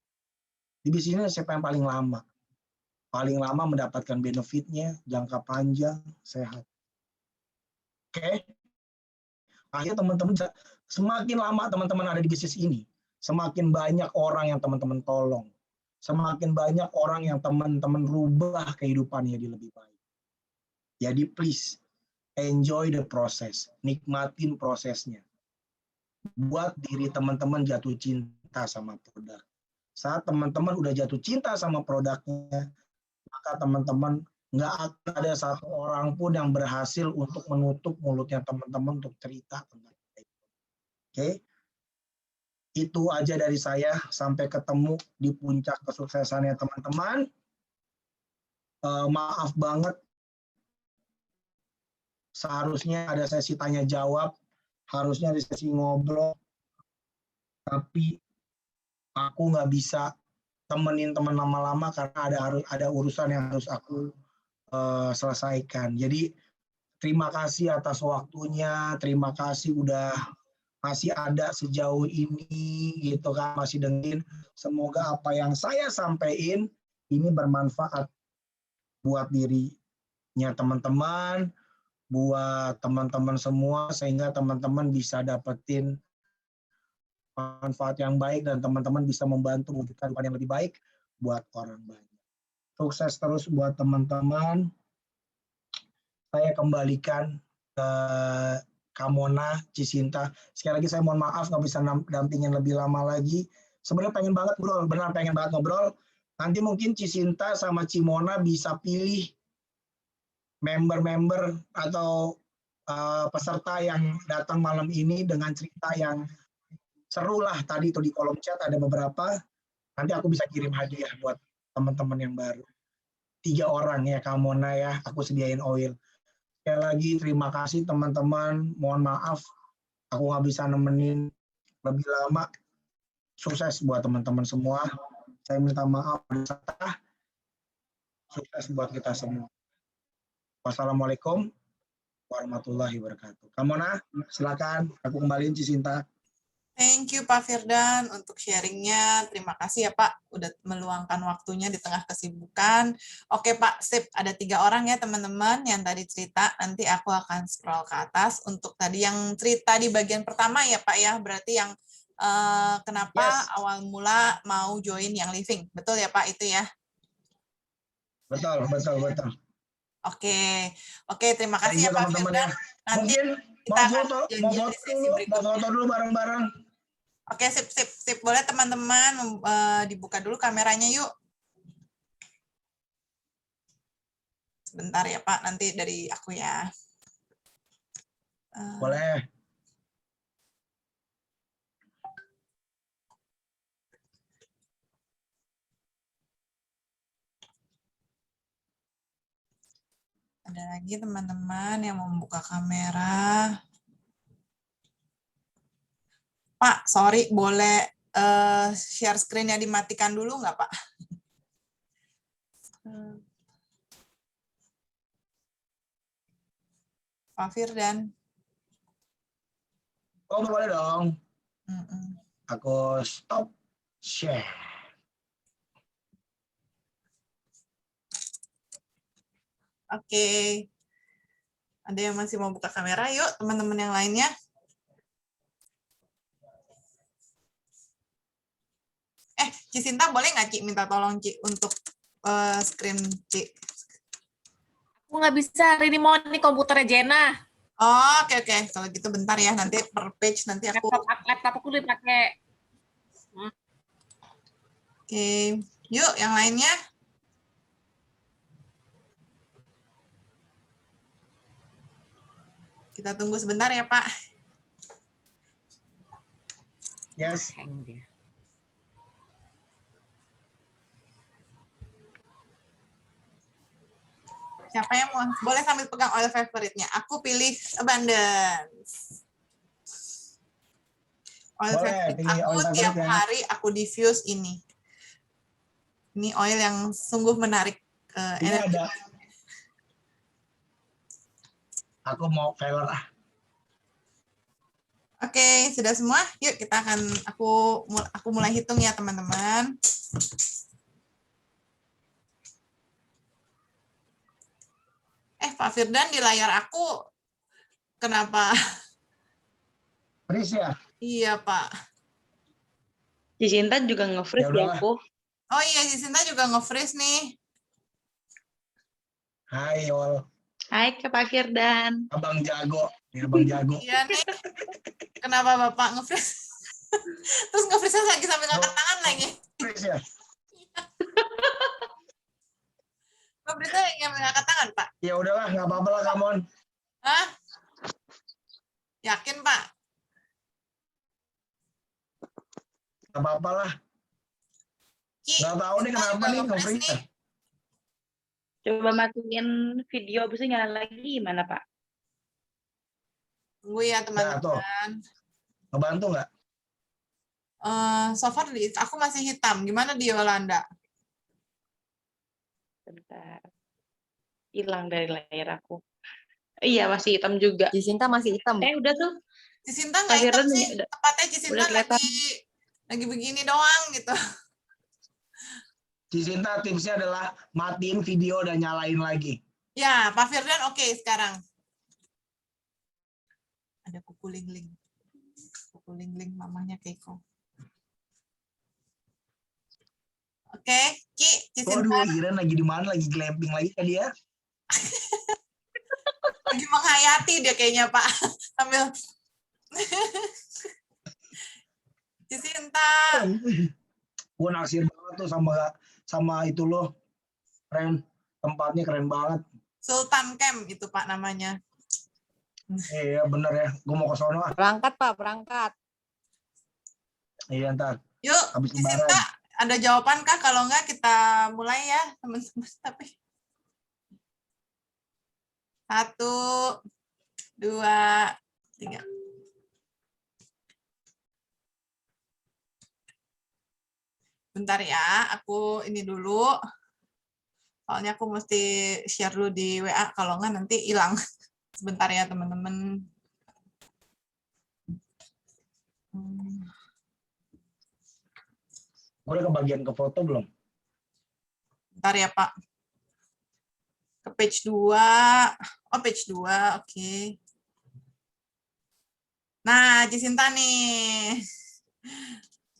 Di bisnis ini siapa yang paling lama mendapatkan benefitnya, jangka panjang, sehat. Oke. Akhirnya teman-teman, semakin lama teman-teman ada di bisnis ini, semakin banyak orang yang teman-teman tolong, semakin banyak orang yang teman-teman rubah kehidupannya jadi lebih baik. Jadi please, enjoy the process, nikmatin prosesnya. Buat diri teman-teman jatuh cinta sama produk. Saat teman-teman udah jatuh cinta sama produknya, maka teman-teman nggak akan ada satu orang pun yang berhasil untuk menutup mulutnya teman-teman untuk cerita tentang itu. Oke? Itu aja dari saya. Sampai ketemu di puncak kesuksesannya teman-teman. Maaf banget, seharusnya ada sesi tanya jawab, harusnya ada sesi ngobrol, tapi aku nggak bisa temenin teman lama-lama karena ada urusan yang harus aku selesaikan. Jadi terima kasih atas waktunya, terima kasih udah masih ada sejauh ini gitu kan, masih dengerin. Semoga apa yang saya sampaikan ini bermanfaat buat dirinya teman-teman, buat teman-teman semua, sehingga teman-teman bisa dapetin manfaat yang baik dan teman-teman bisa membantu mewujudkan kehidupan yang lebih baik buat orang banyak. Sukses terus buat teman-teman. Saya kembalikan ke Kamona, Cisinta. Sekali lagi saya mohon maaf nggak bisa dampingin lebih lama lagi. Sebenarnya pengen banget ngobrol, benar pengen banget ngobrol. Nanti mungkin Cisinta sama Cimona bisa pilih member-member atau peserta yang datang malam ini dengan cerita yang seru lah. Tadi tuh di kolom chat ada beberapa. Nanti aku bisa kirim hadiah buat teman-teman yang baru. 3 orang ya, Kak Mona ya, aku sediain oil. Sekali lagi terima kasih teman-teman, mohon maaf aku nggak bisa nemenin lebih lama. Sukses buat teman-teman semua. Saya minta maaf berserta. Sukses buat kita semua. Wassalamualaikum warahmatullahi wabarakatuh. Kak Mona, silakan aku kembaliin Cisinta. Thank you Pak Firdan untuk sharingnya. Terima kasih ya Pak, udah meluangkan waktunya di tengah kesibukan. Oke Pak, sip. Ada 3 orang ya teman-teman yang tadi cerita. Nanti aku akan scroll ke atas. Untuk tadi yang cerita di bagian pertama ya Pak ya, berarti yang kenapa Yes. awal mula mau join yang living. Betul ya Pak itu ya? Betul. Oke, terima Thank kasih you ya Pak teman-teman Firdan. ya. Nanti Mungkin kita akan mau janjian di sesi berikutnya. foto dulu bareng-bareng. Oke, sip. Boleh teman-teman dibuka dulu kameranya yuk. Sebentar ya Pak, nanti dari aku ya. Boleh. Ada lagi teman-teman yang membuka kamera. Pak, sorry, boleh share screen-nya dimatikan dulu nggak, Pak? Pak Firdan. Oh, boleh dong. Mm-mm. Aku stop share. Oke. Ada yang masih mau buka kamera? Yuk, teman-teman yang lainnya. Cisinta boleh nggak, Ci? Minta tolong, Ci, untuk screen, Ci. Aku nggak bisa, hari ini mau nih komputernya Jena. Oh, oke. Kalau gitu bentar ya, nanti per page nanti aku. Laptop aku dipakai. Oke, yuk yang lainnya. Kita tunggu sebentar ya, Pak. Yes. Siapa yang mau? Boleh sambil pegang oil favorite-nya. Aku pilih Abundance. Oil Boleh, favorite pilih aku oil favorite tiap ya. hari aku diffuse ini. Ini oil yang sungguh menarik Ini energi. ada. Aku mau Velar ah. Oke, sudah semua? Yuk kita akan aku mulai hitung ya, teman-teman. Pak Firdan, di layar aku kenapa? Freeze ya? Iya, Pak. Cisinta juga nge-freeze ya aku. Oh iya, Cisinta juga nge-freeze nih. Hai, Yol. Hai, Pak Firdan. Abang jago. Ya, Abang jago. Iya nih. Kenapa Bapak nge-freeze? Terus nge-freeze lagi sambil ngangkat tangan lagi. Freeze ya? Nge-freeze yang ngangkat tangan, Pak? Ya udahlah, nggak apa-apa lah, Kamon. Hah? Yakin, Pak? Nggak apa-apa lah. Nggak tahu nih kenapa nih nge-freeze. Coba matiin video, bisa nyala lagi gimana, Pak? Tunggu ya, teman-teman. Ngebantu nggak? So far, aku masih hitam. Gimana di Yolanda? Bentar. Hilang dari layar aku. Iya, masih hitam juga. Cisinta masih hitam. Udah tuh. Cisinta nggak hitam sih. Tepatnya Cisinta lagi begini doang gitu. Cisinta tipsnya adalah matiin video dan nyalain lagi. Ya, Pak Firdan oke sekarang. Ada kuku ling-ling. Kuku ling-ling mamanya Keiko. Oke, Cisinta. Waduh, Iren lagi di mana? Lagi glamping lagi kan dia? Lagi menghayati dia kayaknya, Pak. Sambil Cisinta. Gue naksir banget tuh sama itu loh. Keren. Tempatnya keren banget. Sultan Camp itu, Pak, namanya. Iya, bener ya. Gue mau ke sono. Berangkat, Pak, berangkat. Iya, ntar. Yuk, Habis Cisinta, ada jawaban kah? Kalau enggak kita mulai ya, teman-teman. Tapi 1, 2, 3. Bentar ya, aku ini dulu. Soalnya aku mesti share dulu di WA, kalau nggak nanti hilang. Sebentar ya teman-teman. Udah kebagian ke foto belum? Bentar ya Pak. Ke page 2. Oh, page 2, oke. Nah, Cisinta nih.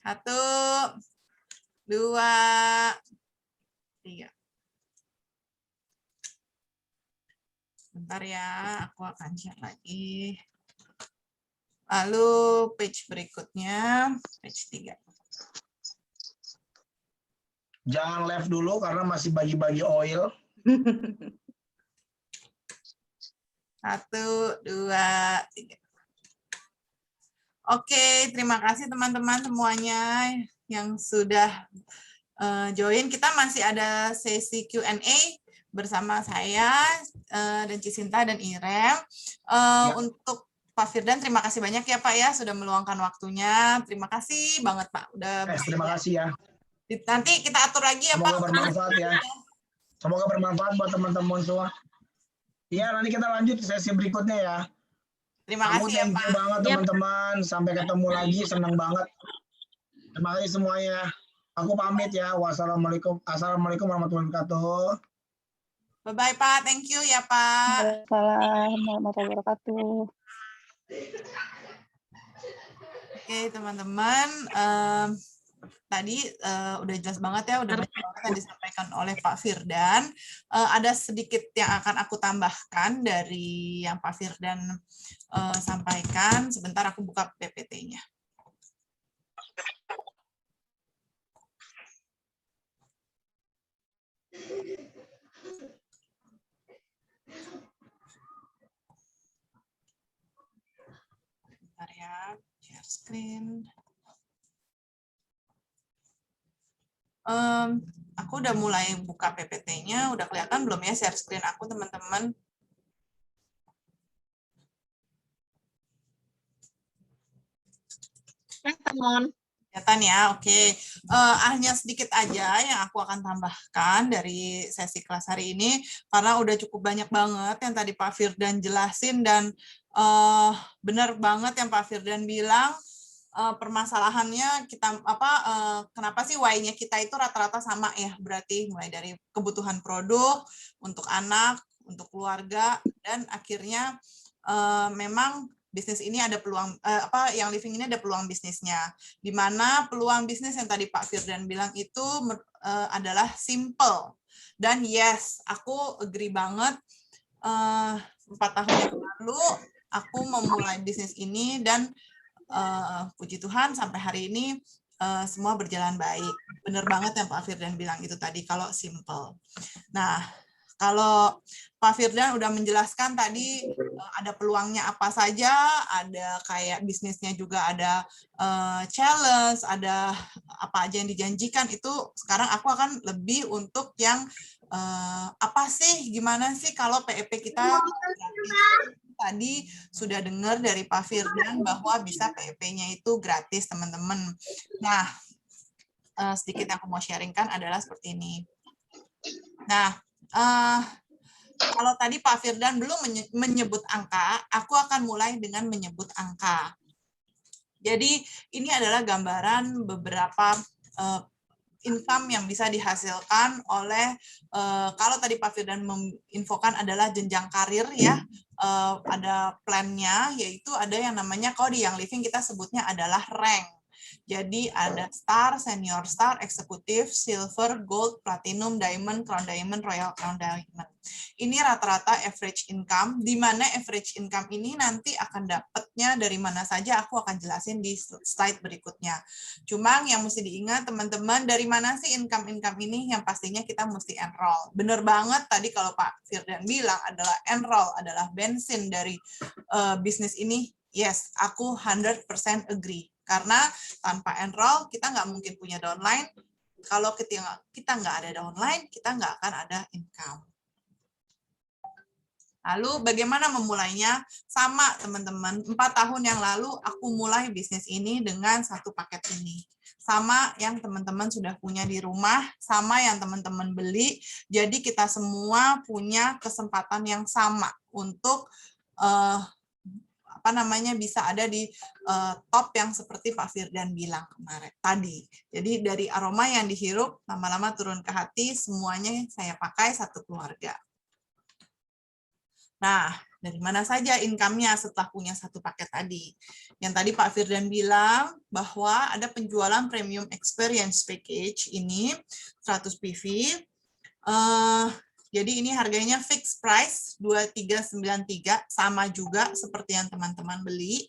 1, 2, 3. Bentar ya, aku akan share lagi. Lalu page berikutnya, page 3. Jangan live dulu karena masih bagi-bagi oil. 1, 2, 3. Oke, terima kasih teman-teman semuanya yang sudah join. Kita masih ada sesi Q&A bersama saya dan Cisinta dan Irem. Untuk Pak Firdan, terima kasih banyak ya Pak ya sudah meluangkan waktunya. Terima kasih banget Pak. Terima kasih ya. Nanti kita atur lagi ya Pak. Semoga bermanfaat ya. Semoga bermanfaat buat teman-teman semua. Iya, nanti kita lanjut sesi berikutnya ya. Terima kasih ya Thank Pak. you banget teman-teman. Sampai ketemu lagi, senang banget. Terima kasih semuanya. Aku pamit ya. Wassalamualaikum. Assalamualaikum warahmatullahi wabarakatuh. Bye-bye Pak. Thank you ya Pak. Waalaikumsalam warahmatullahi wabarakatuh. Oke teman-teman. Tadi udah jelas banget ya, udah banyak banget yang disampaikan oleh Pak Firdan. Ada sedikit yang akan aku tambahkan dari yang Pak Firdan sampaikan. Sebentar aku buka PPT-nya. Bentar ya, share screen. Aku udah mulai buka PPT-nya, udah kelihatan belum ya share screen aku teman-teman? Kelihatan ya, oke. Hanya sedikit aja yang aku akan tambahkan dari sesi kelas hari ini, karena udah cukup banyak banget yang tadi Pak Firdan jelasin, dan benar banget yang Pak Firdan bilang, permasalahannya kita kenapa sih why-nya kita itu rata-rata sama ya, berarti mulai dari kebutuhan produk untuk anak, untuk keluarga, dan akhirnya memang bisnis ini ada peluang yang living ini ada peluang bisnisnya, di mana peluang bisnis yang tadi Pak Firdan bilang itu adalah simple. Dan yes, aku agree banget, 4 tahun yang lalu aku memulai bisnis ini, dan puji Tuhan sampai hari ini semua berjalan baik. Benar banget yang Pak Firdan bilang itu tadi, kalau simple. Nah, kalau Pak Firdan udah menjelaskan tadi ada peluangnya apa saja, ada kayak bisnisnya juga ada challenge, ada apa aja yang dijanjikan, itu sekarang aku akan lebih untuk yang apa sih, gimana sih kalau PEP kita gratis. Tadi sudah dengar dari Pak Firdan bahwa bisa PEP-nya itu gratis, teman-teman. Nah, sedikit yang aku mau sharingkan adalah seperti ini. Nah, kalau tadi Pak Firdan belum menyebut angka, aku akan mulai dengan menyebut angka. Jadi ini adalah gambaran beberapa income yang bisa dihasilkan oleh, kalau tadi Pak Firdan menginfokan adalah jenjang karir ya, ada plan-nya, yaitu ada yang namanya, kalau di Young Living kita sebutnya adalah rank. Jadi ada star, senior star, eksekutif, silver, gold, platinum, diamond, crown diamond, royal crown diamond. Ini rata-rata average income, di mana average income ini nanti akan dapatnya dari mana saja, aku akan jelasin di slide berikutnya. Cuma yang mesti diingat teman-teman, dari mana sih income-income ini, yang pastinya kita mesti enroll. Bener banget tadi kalau Pak Firdan bilang adalah enroll, adalah bensin dari bisnis ini. Yes, aku 100% agree. Karena tanpa enroll, kita nggak mungkin punya downline. Kalau kita nggak ada downline, kita nggak akan ada income. Lalu bagaimana memulainya? Sama teman-teman, 4 tahun yang lalu aku mulai bisnis ini dengan satu paket ini. Sama yang teman-teman sudah punya di rumah, sama yang teman-teman beli. Jadi kita semua punya kesempatan yang sama untuk bisa ada di top yang seperti Pak Firdan bilang kemarin tadi. Jadi dari aroma yang dihirup lama-lama turun ke hati, semuanya saya pakai satu keluarga. Nah, dari mana saja income-nya setelah punya satu paket tadi? Yang tadi Pak Firdan bilang bahwa ada penjualan premium experience package ini 100 PV. Jadi ini harganya fixed price 2393, sama juga seperti yang teman-teman beli.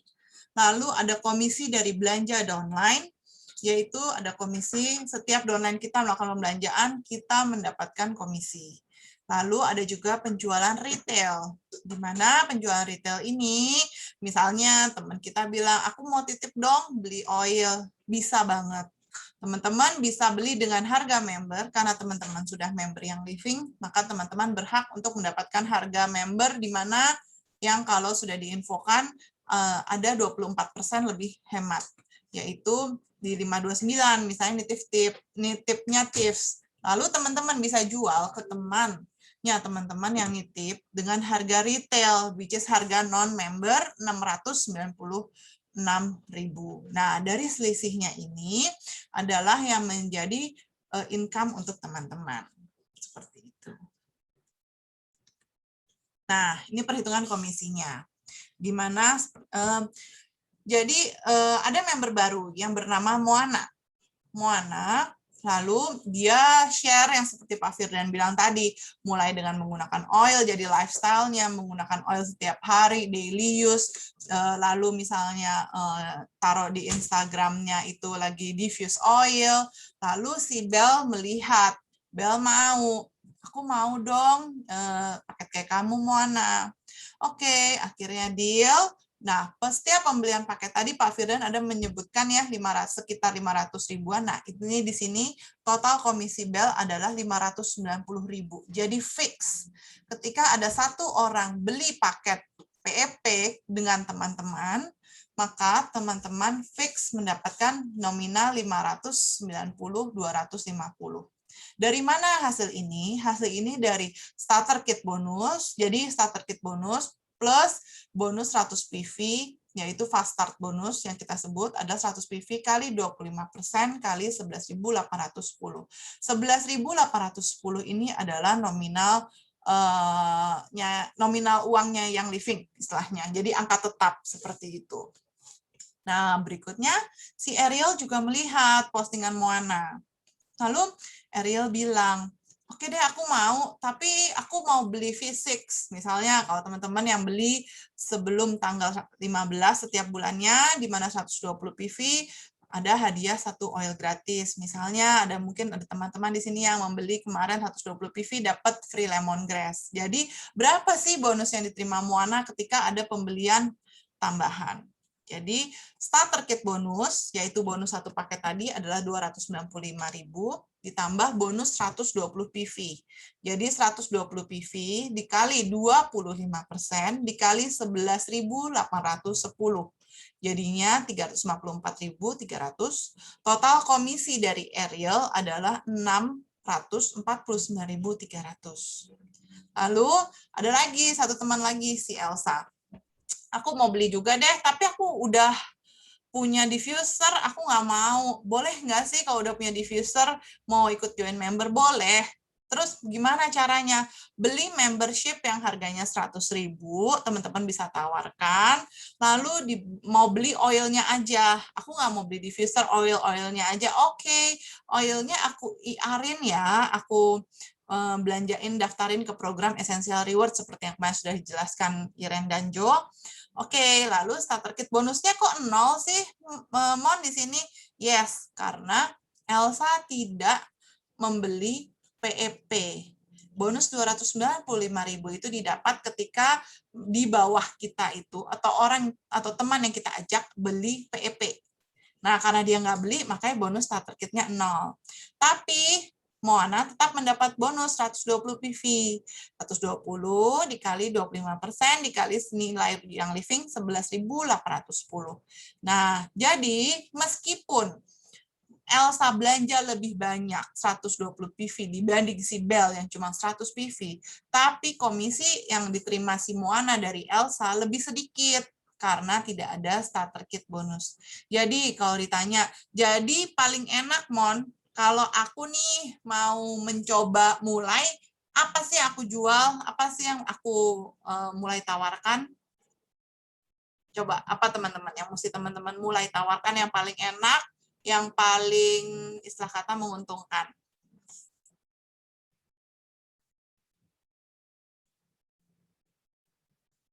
Lalu ada komisi dari belanja downline, yaitu ada komisi setiap downline kita melakukan pembelanjaan, kita mendapatkan komisi. Lalu ada juga penjualan retail, di mana penjualan retail ini, misalnya teman kita bilang, aku mau titip dong beli oil, bisa banget. Teman-teman bisa beli dengan harga member, karena teman-teman sudah member yang living, maka teman-teman berhak untuk mendapatkan harga member, di mana yang kalau sudah diinfokan ada 24% lebih hemat, yaitu di 529, misalnya nitipnya tips. Lalu teman-teman bisa jual ke teman-teman yang nitip dengan harga retail, which is harga non-member 696.000. Nah, dari selisihnya ini adalah yang menjadi income untuk teman-teman. Seperti itu. Nah, ini perhitungan komisinya. Di mana jadi ada member baru yang bernama Moana. Lalu dia share yang seperti Pak Firdan bilang tadi, mulai dengan menggunakan oil, jadi lifestyle-nya, menggunakan oil setiap hari, daily use, lalu misalnya taruh di Instagram-nya itu lagi diffuse oil, lalu si Bel melihat, Bel mau, aku mau dong paket kayak kamu, Moana. Oke, akhirnya deal. Nah, setiap pembelian paket tadi Pak Firdan ada menyebutkan ya sekitar 500 ribuan. Nah, ini di sini total komisi Bel adalah 590.000. Jadi fix. Ketika ada satu orang beli paket PEP dengan teman-teman, maka teman-teman fix mendapatkan nominal 590.250. Dari mana hasil ini? Hasil ini dari starter kit bonus. Jadi starter kit bonus plus bonus 100 PV, yaitu fast start bonus yang kita sebut ada 100 PV kali 25% kali 11.810. 11.810 ini adalah nominal uangnya yang living istilahnya. Jadi angka tetap seperti itu. Nah, berikutnya si Ariel juga melihat postingan Moana. Lalu Ariel bilang, oke deh, aku mau, tapi aku mau beli V6. Misalnya kalau teman-teman yang beli sebelum tanggal 15 setiap bulannya, di mana 120 PV, ada hadiah satu oil gratis. Misalnya mungkin ada teman-teman di sini yang membeli kemarin 120 PV dapat free lemongrass. Jadi berapa sih bonus yang diterima Moana ketika ada pembelian tambahan? Jadi starter kit bonus, yaitu bonus satu paket tadi adalah 295.000 ditambah bonus 120 PV. Jadi 120 PV dikali 25% dikali 11.810. Jadinya 354.300. Total komisi dari Ariel adalah 649.300. Lalu ada lagi satu teman lagi, si Elsa. Aku mau beli juga deh, tapi aku udah punya diffuser, aku nggak mau. Boleh nggak sih kalau udah punya diffuser, mau ikut join member? Boleh. Terus gimana caranya? Beli membership yang harganya 100.000, teman-teman bisa tawarkan. Lalu mau beli oilnya aja. Aku nggak mau beli diffuser, oilnya aja. Oke, oilnya aku IR-in ya, aku belanjain, daftarin ke program Essential Reward seperti yang kemarin sudah dijelaskan Iren dan Jo. Oke, lalu starter kit bonusnya kok 0 sih, Mon, di sini? Yes, karena Elsa tidak membeli PEP. Bonus 295.000 itu didapat ketika di bawah kita itu, atau teman yang kita ajak beli PEP. Nah, karena dia nggak beli, makanya bonus starter kitnya 0. Tapi Moana tetap mendapat bonus 120 PV. 120 dikali 25% dikali nilai yang living 11.810. Nah, jadi meskipun Elsa belanja lebih banyak 120 PV dibanding si Bel yang cuma 100 PV, tapi komisi yang diterima si Moana dari Elsa lebih sedikit karena tidak ada starter kit bonus. Jadi kalau ditanya, jadi paling enak Mon, kalau aku nih mau mencoba mulai, apa sih aku jual, apa sih yang aku mulai tawarkan? Coba, apa teman-teman yang mesti teman-teman mulai tawarkan yang paling enak, yang paling istilah kata menguntungkan?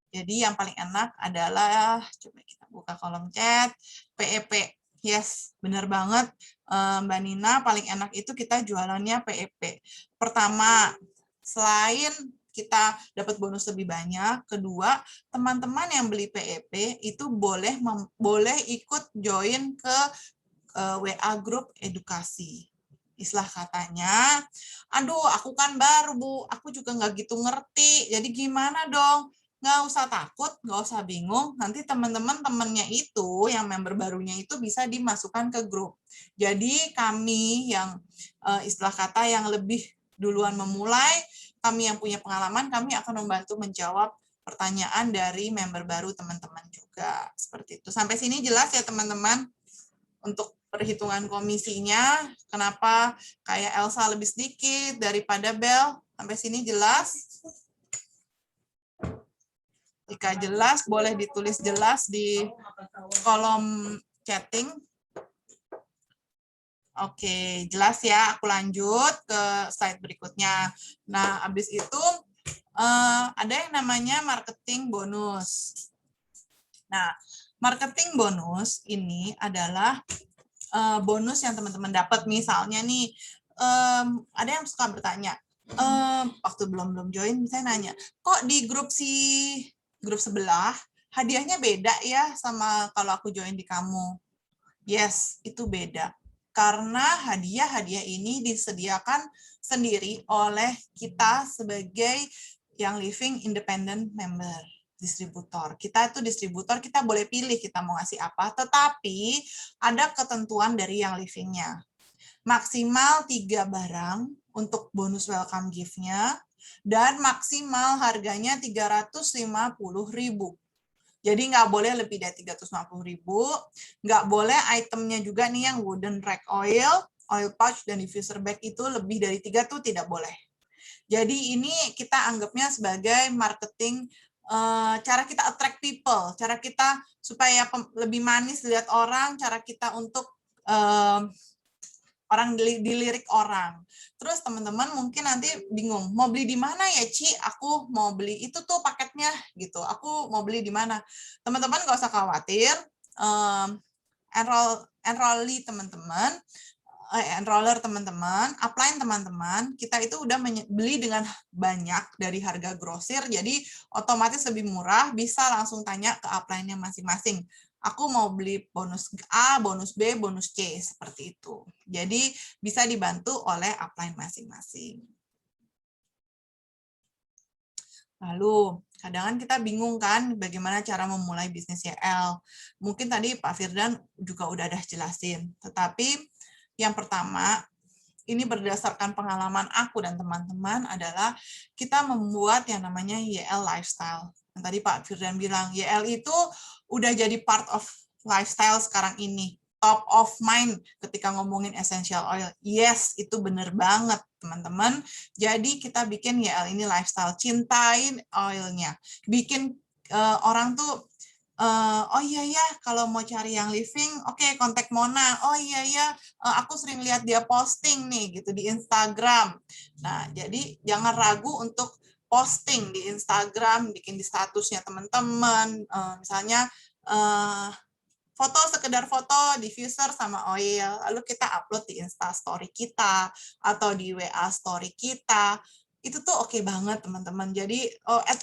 Jadi yang paling enak adalah, coba kita buka kolom chat, PEP. Yes, benar banget Mbak Nina, paling enak itu kita jualannya PEP. Pertama, selain kita dapat bonus lebih banyak, kedua, teman-teman yang beli PEP itu boleh ikut join ke WA grup edukasi. Istilah katanya, aduh aku kan baru Bu, aku juga nggak gitu ngerti, jadi gimana dong? Nggak usah takut, nggak usah bingung, nanti teman-teman temennya itu, yang member barunya itu bisa dimasukkan ke grup. Jadi kami yang istilah kata yang lebih duluan memulai, kami yang punya pengalaman, kami akan membantu menjawab pertanyaan dari member baru teman-teman juga. Seperti itu. Sampai sini jelas ya teman-teman? Untuk perhitungan komisinya, kenapa kayak Elsa lebih sedikit daripada Bel? Sampai sini jelas? Jika jelas, boleh ditulis jelas di kolom chatting. Oke, jelas ya. Aku lanjut ke slide berikutnya. Nah, habis itu ada yang namanya marketing bonus. Nah, marketing bonus ini adalah bonus yang teman-teman dapat. Misalnya nih, ada yang suka bertanya, waktu belum join, saya nanya, kok di grup sebelah hadiahnya beda ya sama kalau aku join di kamu? Yes, itu beda. Karena hadiah-hadiah ini disediakan sendiri oleh kita sebagai yang living independent member, distributor. Kita itu distributor, kita boleh pilih kita mau ngasih apa, tetapi ada ketentuan dari yang livingnya. Maksimal 3 barang untuk bonus welcome gift-nya, dan maksimal harganya 350.000. Jadi nggak boleh lebih dari 350.000, nggak boleh itemnya juga nih yang wooden rack oil pouch, dan diffuser bag itu lebih dari 3 tuh tidak boleh. Jadi ini kita anggapnya sebagai marketing, cara kita attract people, cara kita supaya lebih manis dilihat orang, cara kita untuk orang dilirik orang. Terus teman-teman mungkin nanti bingung, mau beli di mana ya Ci? Aku mau beli itu tuh paketnya gitu. Aku mau beli di mana? Teman-teman nggak usah khawatir. Enrollee teman-teman, enroller teman-teman, upline teman-teman, kita itu udah beli dengan banyak dari harga grosir, jadi otomatis lebih murah, bisa langsung tanya ke upline-nya masing-masing. Aku mau beli bonus A, bonus B, bonus C, seperti itu. Jadi bisa dibantu oleh upline masing-masing. Lalu, kadang-kadang kita bingung kan bagaimana cara memulai bisnis YL. Mungkin tadi Pak Firdan juga udah ada jelasin. Tetapi yang pertama, ini berdasarkan pengalaman aku dan teman-teman adalah kita membuat yang namanya YL lifestyle. Yang tadi Pak Firdan bilang, YL itu udah jadi part of lifestyle sekarang ini. Top of mind ketika ngomongin essential oil. Yes, itu bener banget, teman-teman. Jadi kita bikin YL ini lifestyle. Cintain oilnya. Bikin orang tuh, oh iya ya, kalau mau cari yang living, oke, kontak Mona. Oh iya ya, aku sering lihat dia posting nih gitu di Instagram. Nah, jadi jangan ragu untuk posting di Instagram, bikin di statusnya teman-teman, misalnya foto, sekedar foto, diffuser sama oil, lalu kita upload di Insta Story kita atau di WA Story kita. Itu tuh oke banget teman-teman. Jadi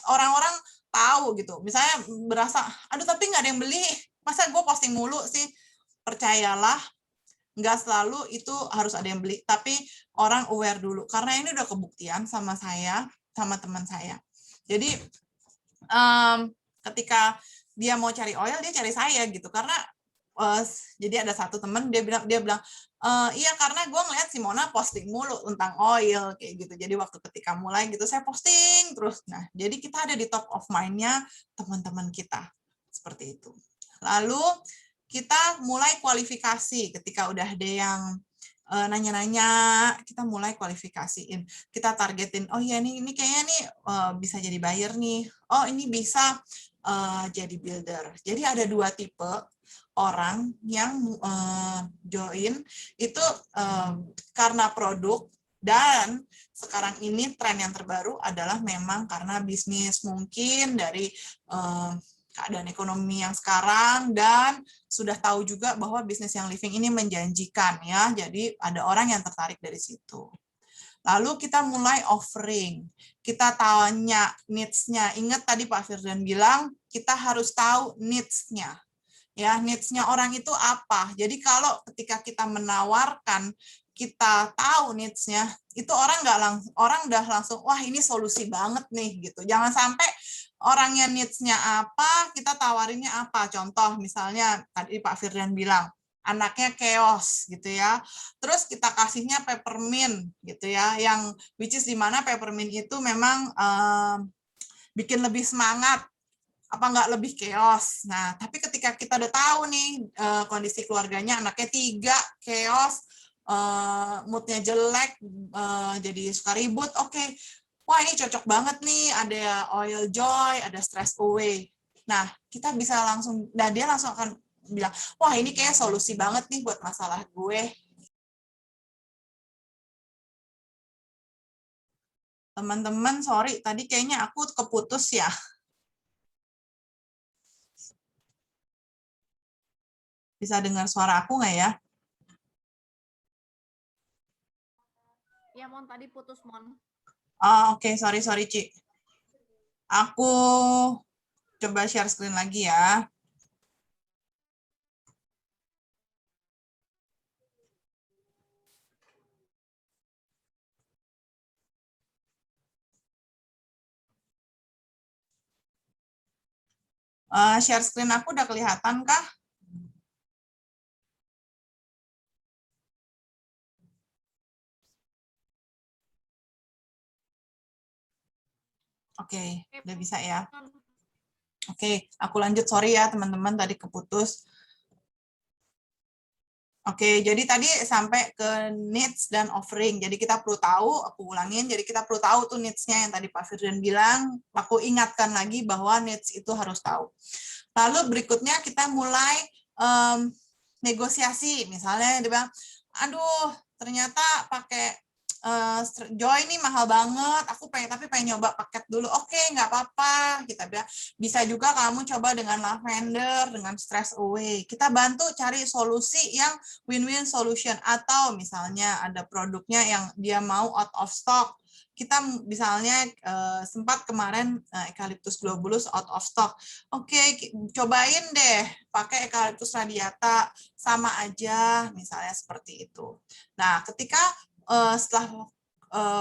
orang-orang tahu gitu. Misalnya berasa, aduh tapi nggak ada yang beli, masa gue posting mulu sih? Percayalah, nggak selalu itu harus ada yang beli, tapi orang aware dulu. Karena ini udah kebuktian sama saya, sama teman saya. Jadi ketika dia mau cari oil, dia cari saya gitu. Karena jadi ada satu teman dia bilang iya karena gue ngeliat Simona posting mulu tentang oil kayak gitu. Jadi waktu ketika mulai gitu saya posting terus. Nah, jadi kita ada di top of mind-nya teman-teman kita seperti itu. Lalu kita mulai kualifikasi ketika udah ada yang nanya-nanya, kita mulai kualifikasiin. Kita targetin, oh ya ini kayaknya nih bisa jadi buyer nih. Oh ini bisa jadi builder. Jadi ada 2 tipe orang yang join itu karena produk, dan sekarang ini tren yang terbaru adalah memang karena bisnis, mungkin dari keadaan ekonomi yang sekarang, dan sudah tahu juga bahwa bisnis yang living ini menjanjikan ya. Jadi ada orang yang tertarik dari situ. Lalu kita mulai offering. Kita tanya needs-nya. Ingat tadi Pak Firdan bilang kita harus tahu needs-nya. Ya, needs-nya orang itu apa. Jadi kalau ketika kita menawarkan, kita tahu needs-nya, itu orang udah langsung wah ini solusi banget nih gitu. Jangan sampai orangnya needs-nya apa, kita tawarinnya apa. Contoh misalnya tadi Pak Firdan bilang anaknya chaos gitu ya. Terus kita kasihnya peppermint gitu ya, yang which is di mana peppermint itu memang bikin lebih semangat, apa nggak lebih chaos. Nah, tapi ketika kita udah tahu nih kondisi keluarganya, anaknya 3, chaos, moodnya jelek, jadi suka ribut, oke. Wah, ini cocok banget nih, ada oil joy, ada stress away. Nah, kita bisa langsung, nah dia langsung akan bilang, wah ini kayak solusi banget nih buat masalah gue. Teman-teman, sorry, tadi kayaknya aku keputus ya. Bisa dengar suara aku nggak ya? Ya, Mon, tadi putus, Mon. Oh, oke, sorry, Ci. Aku coba share screen lagi ya. Share screen aku udah kelihatan kah? Oke, udah bisa ya. Oke, aku lanjut. Sorry ya teman-teman, tadi keputus. Oke, jadi tadi sampai ke needs dan offering. Jadi kita perlu tahu, aku ulangin, jadi kita perlu tahu tuh needs-nya yang tadi Pak Firdan bilang. Aku ingatkan lagi bahwa needs itu harus tahu. Lalu berikutnya kita mulai negosiasi. Misalnya dia bilang, aduh ternyata pakai Joy ini mahal banget, aku tapi pengen nyoba paket dulu. Oke, nggak apa-apa. Kita bilang, bisa juga kamu coba dengan lavender, dengan stress away. Kita bantu cari solusi yang win-win solution. Atau misalnya ada produknya yang dia mau out of stock. Kita misalnya sempat kemarin Eucalyptus globulus out of stock. Oke, cobain deh pakai Eucalyptus radiata, sama aja, misalnya seperti itu. Nah, ketika setelah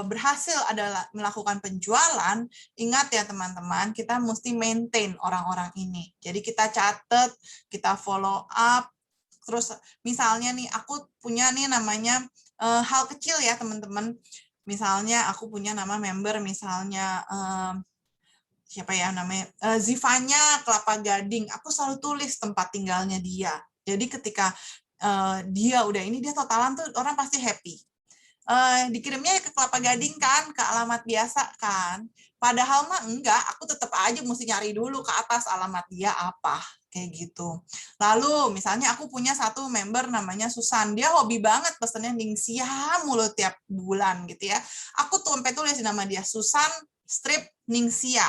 berhasil adalah melakukan penjualan, ingat ya teman-teman, kita mesti maintain orang-orang ini. Jadi kita catat, kita follow up, terus misalnya nih, aku punya nih namanya hal kecil ya teman-teman. Misalnya aku punya nama member, misalnya siapa ya namanya, Zivanya Kelapa Gading. Aku selalu tulis tempat tinggalnya dia. Jadi ketika dia udah ini, dia totalan tuh orang pasti happy. Dikirimnya ke Kelapa Gading kan, ke alamat biasa kan. Padahal mah enggak, aku tetap aja mesti nyari dulu ke atas alamat dia apa, kayak gitu. Lalu misalnya aku punya satu member namanya Susan, dia hobi banget pesennya Ningxia mulu tiap bulan gitu ya. Aku tuh sampai tulis nama dia, Susan strip Ningxia.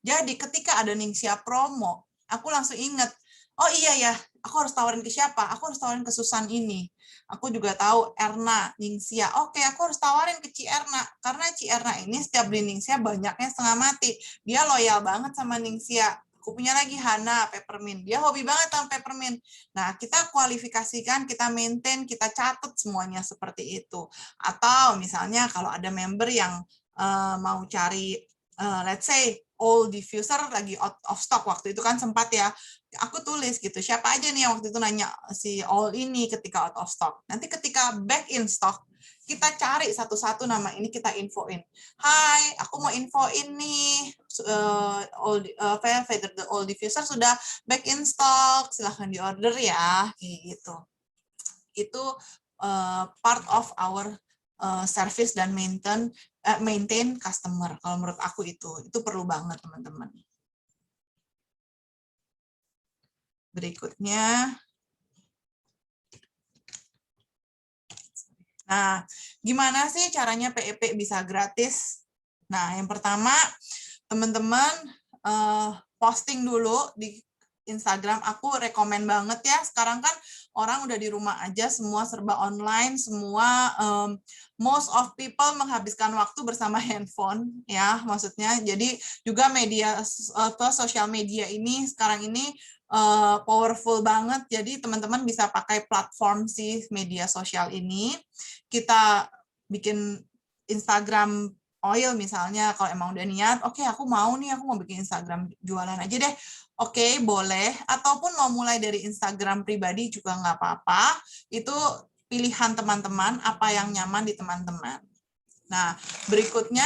Jadi ketika ada Ningxia promo, aku langsung inget, oh iya ya, aku harus tawarin ke siapa? Aku harus tawarin ke Susan ini. Aku juga tahu Erna, Ningxia. Oke, aku harus tawarin ke Ci Erna. Karena Ci Erna ini setiap beli Ningxia banyaknya setengah mati. Dia loyal banget sama Ningxia. Aku punya lagi Hana, peppermint. Dia hobi banget sama peppermint. Nah, kita kualifikasikan, kita maintain, kita catat semuanya seperti itu. Atau misalnya kalau ada member yang mau cari, let's say, old diffuser lagi out of stock, waktu itu kan sempat ya, aku tulis gitu, siapa aja nih yang waktu itu nanya si old ini ketika out of stock. Nanti ketika back in stock, kita cari satu-satu nama ini, kita infoin. Hai, aku mau infoin nih, the old diffuser sudah back in stock, silahkan diorder ya, kayak gitu. Itu part of our service dan maintain customer. Kalau menurut aku itu perlu banget teman-teman. Berikutnya, nah, gimana sih caranya PEP bisa gratis? Nah, yang pertama, teman-teman posting dulu di Instagram. Aku rekomen banget ya. Sekarang kan orang udah di rumah aja, semua serba online, semua most of people menghabiskan waktu bersama handphone ya, maksudnya. Jadi juga media sosial media ini sekarang ini powerful banget. Jadi teman-teman bisa pakai platform si media sosial ini. Kita bikin Instagram oil misalnya, kalau emang udah niat, oke, aku mau bikin Instagram jualan aja deh. Oke, boleh. Ataupun mau mulai dari Instagram pribadi juga nggak apa-apa. Itu pilihan teman-teman, apa yang nyaman di teman-teman. Nah, berikutnya,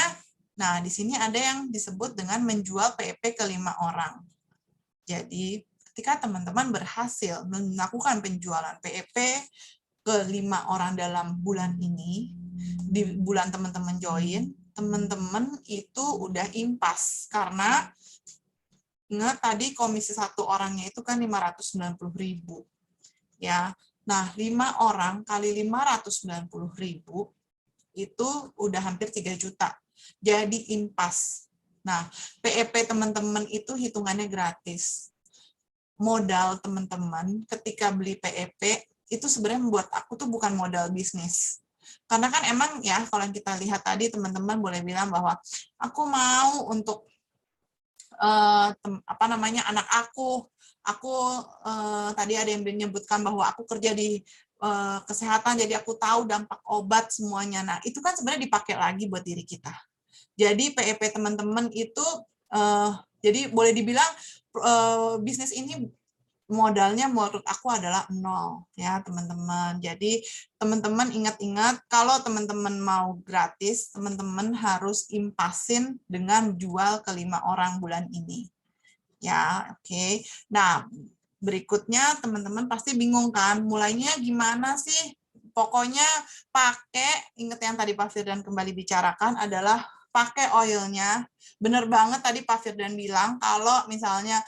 nah di sini ada yang disebut dengan menjual PEP ke 5 orang. Jadi, ketika teman-teman berhasil melakukan penjualan PEP ke 5 orang dalam bulan ini, di bulan teman-teman join, teman-teman itu udah impas. Karena ingat tadi komisi 1 orangnya itu kan 590.000. Ya. Nah, 5 orang kali 590.000 itu udah hampir 3 juta. Jadi impas. Nah, PEP teman-teman itu hitungannya gratis. Modal teman-teman ketika beli PEP itu sebenarnya membuat aku tuh bukan modal bisnis. Karena kan emang ya kalau yang kita lihat tadi teman-teman boleh bilang bahwa aku mau untuk anak aku tadi ada yang menyebutkan bahwa aku kerja di kesehatan, jadi aku tahu dampak obat semuanya. Nah, itu kan sebenarnya dipakai lagi buat diri kita. Jadi PEP teman-teman itu jadi boleh dibilang bisnis ini modalnya menurut aku adalah 0 ya teman-teman. Jadi teman-teman ingat-ingat kalau teman-teman mau gratis, teman-teman harus impasin dengan jual ke 5 orang bulan ini. Ya, oke. Nah, berikutnya teman-teman pasti bingung kan, mulainya gimana sih? Pokoknya pakai, ingat yang tadi Pak Firdan kembali bicarakan adalah pakai oilnya. Bener banget tadi Pak Firdan bilang kalau misalnya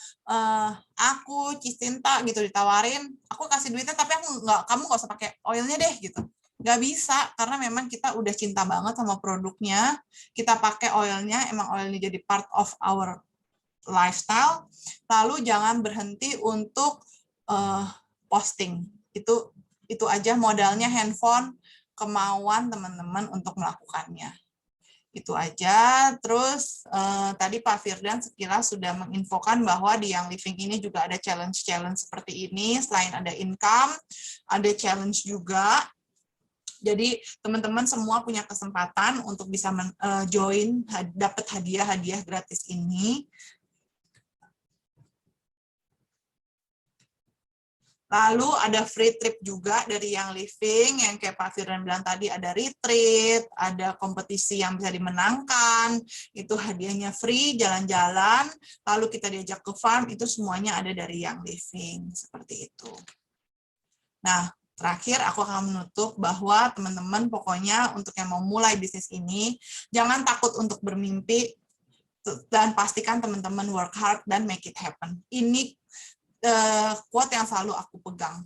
aku Cicinta gitu ditawarin, aku kasih duitnya tapi kamu nggak usah pakai oilnya deh gitu. Nggak bisa, karena memang kita udah cinta banget sama produknya, kita pakai oilnya, emang oilnya jadi part of our lifestyle, lalu jangan berhenti untuk posting. Itu aja modalnya handphone, kemauan teman-teman untuk melakukannya. Itu aja. Terus tadi Pak Firdan sekilas sudah menginfokan bahwa di Young Living ini juga ada challenge-challenge seperti ini. Selain ada income, ada challenge juga. Jadi teman-teman semua punya kesempatan untuk bisa join, dapat hadiah-hadiah gratis ini. Lalu ada free trip juga dari Young Living, yang kayak Pak Firdan bilang tadi, ada retreat, ada kompetisi yang bisa dimenangkan, itu hadiahnya free, jalan-jalan, lalu kita diajak ke farm, itu semuanya ada dari Young Living, seperti itu. Nah, terakhir aku akan menutup bahwa teman-teman pokoknya untuk yang mau mulai bisnis ini, jangan takut untuk bermimpi, dan pastikan teman-teman work hard dan make it happen. Ini quote yang selalu aku pegang.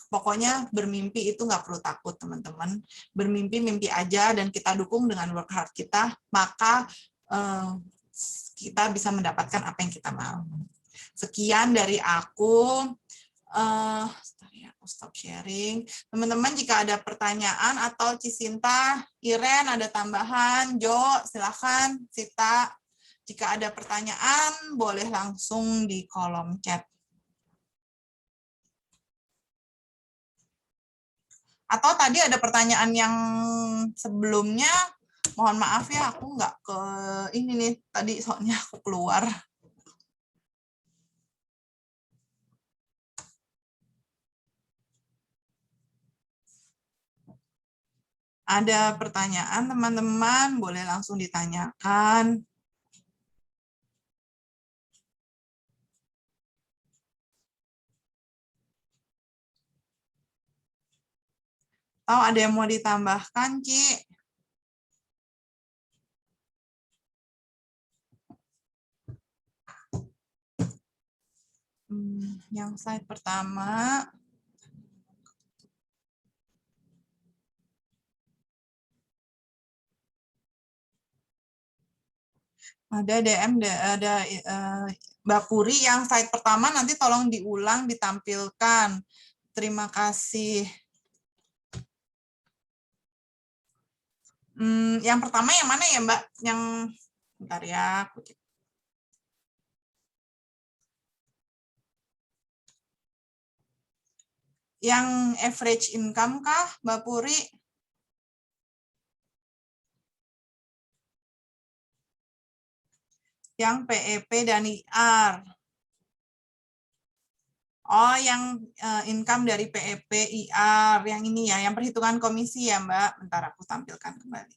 Pokoknya bermimpi itu nggak perlu takut, teman-teman. Bermimpi aja dan kita dukung dengan work hard kita, maka kita bisa mendapatkan apa yang kita mau. Sekian dari aku. Aku stop sharing. Teman-teman jika ada pertanyaan atau Cisinta, Iren ada tambahan, Jo, silakan, Sita, Jika ada pertanyaan, boleh langsung di kolom chat. Atau tadi ada pertanyaan yang sebelumnya, mohon maaf ya, aku nggak ke ini nih, tadi soalnya aku keluar. Ada pertanyaan, teman-teman, boleh langsung ditanyakan. Atau ada yang mau ditambahkan, Ci? Yang slide pertama. Ada DM, ada Mbak Puri yang slide pertama nanti tolong diulang, ditampilkan. Terima kasih. Yang pertama yang mana ya, Mbak? Yang bentar ya, aku cek. Yang average income kah, Mbak Puri? Yang PEP dan IR. Oh, yang income dari PEP, IR, yang ini ya, yang perhitungan komisi ya, Mbak. Bentar aku tampilkan kembali.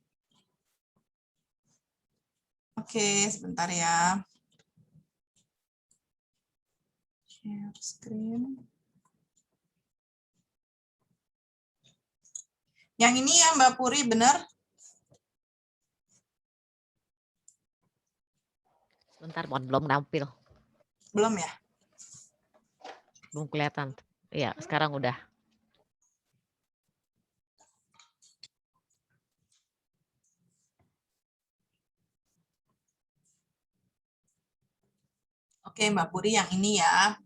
Oke, sebentar ya. Share screen. Yang ini ya, Mbak Puri, benar? Bentar, belum nampil. Belum ya? Belum kelihatan. Iya, sekarang udah. Oke, Mbak Puri, yang ini ya.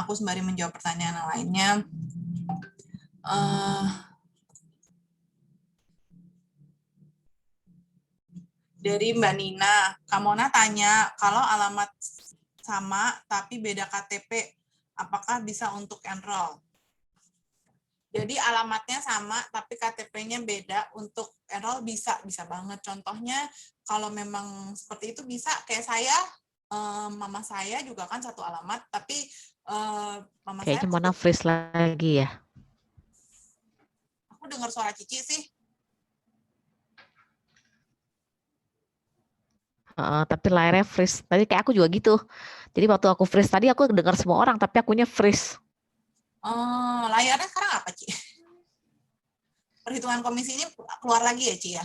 Aku sembari menjawab pertanyaan yang lainnya. Dari Mbak Nina, Kak Mona tanya, kalau alamat sama tapi beda KTP, apakah bisa untuk enroll? Jadi alamatnya sama tapi KTP-nya beda, untuk enroll bisa banget. Contohnya kalau memang seperti itu bisa, kayak saya, mama saya juga kan satu alamat, tapi mama Kayaknya saya Mona freeze lagi ya. Aku dengar suara Cici sih. Tapi layarnya freeze. Tadi kayak aku juga gitu. Jadi waktu aku freeze tadi aku dengar semua orang, tapi akunya freeze. Layarnya sekarang apa, Ci? Perhitungan komisi ini keluar lagi ya, Ci ya?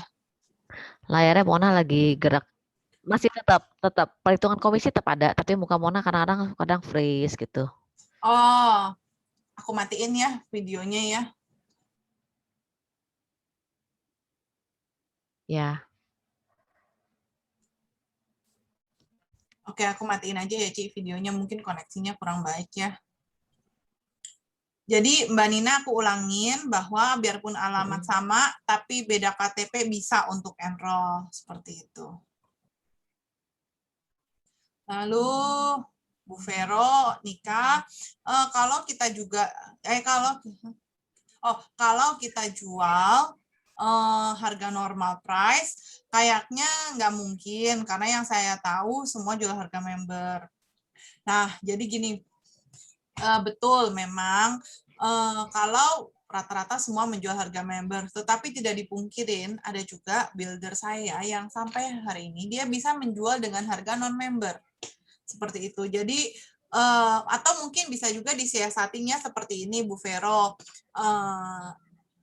Layarnya Mona lagi gerak. Masih tetap perhitungan komisi tetap ada, tapi muka Mona kadang freeze gitu. Oh, aku matiin ya videonya ya. Ya. Oke, aku matiin aja ya, Ci, videonya. Mungkin koneksinya kurang baik ya. Jadi, Mbak Nina, aku ulangin bahwa biarpun alamat sama, tapi beda KTP bisa untuk enroll. Seperti itu. Lalu, Bu Vero, Nika, kalau kita juga, kalau kita jual harga normal price, kayaknya nggak mungkin, karena yang saya tahu semua jual harga member. Nah, jadi gini, betul memang kalau rata-rata semua menjual harga member, tetapi tidak dipungkirin ada juga builder saya yang sampai hari ini dia bisa menjual dengan harga non-member. Seperti itu. Jadi, atau mungkin bisa juga disiasatinya seperti ini, Bu Vero.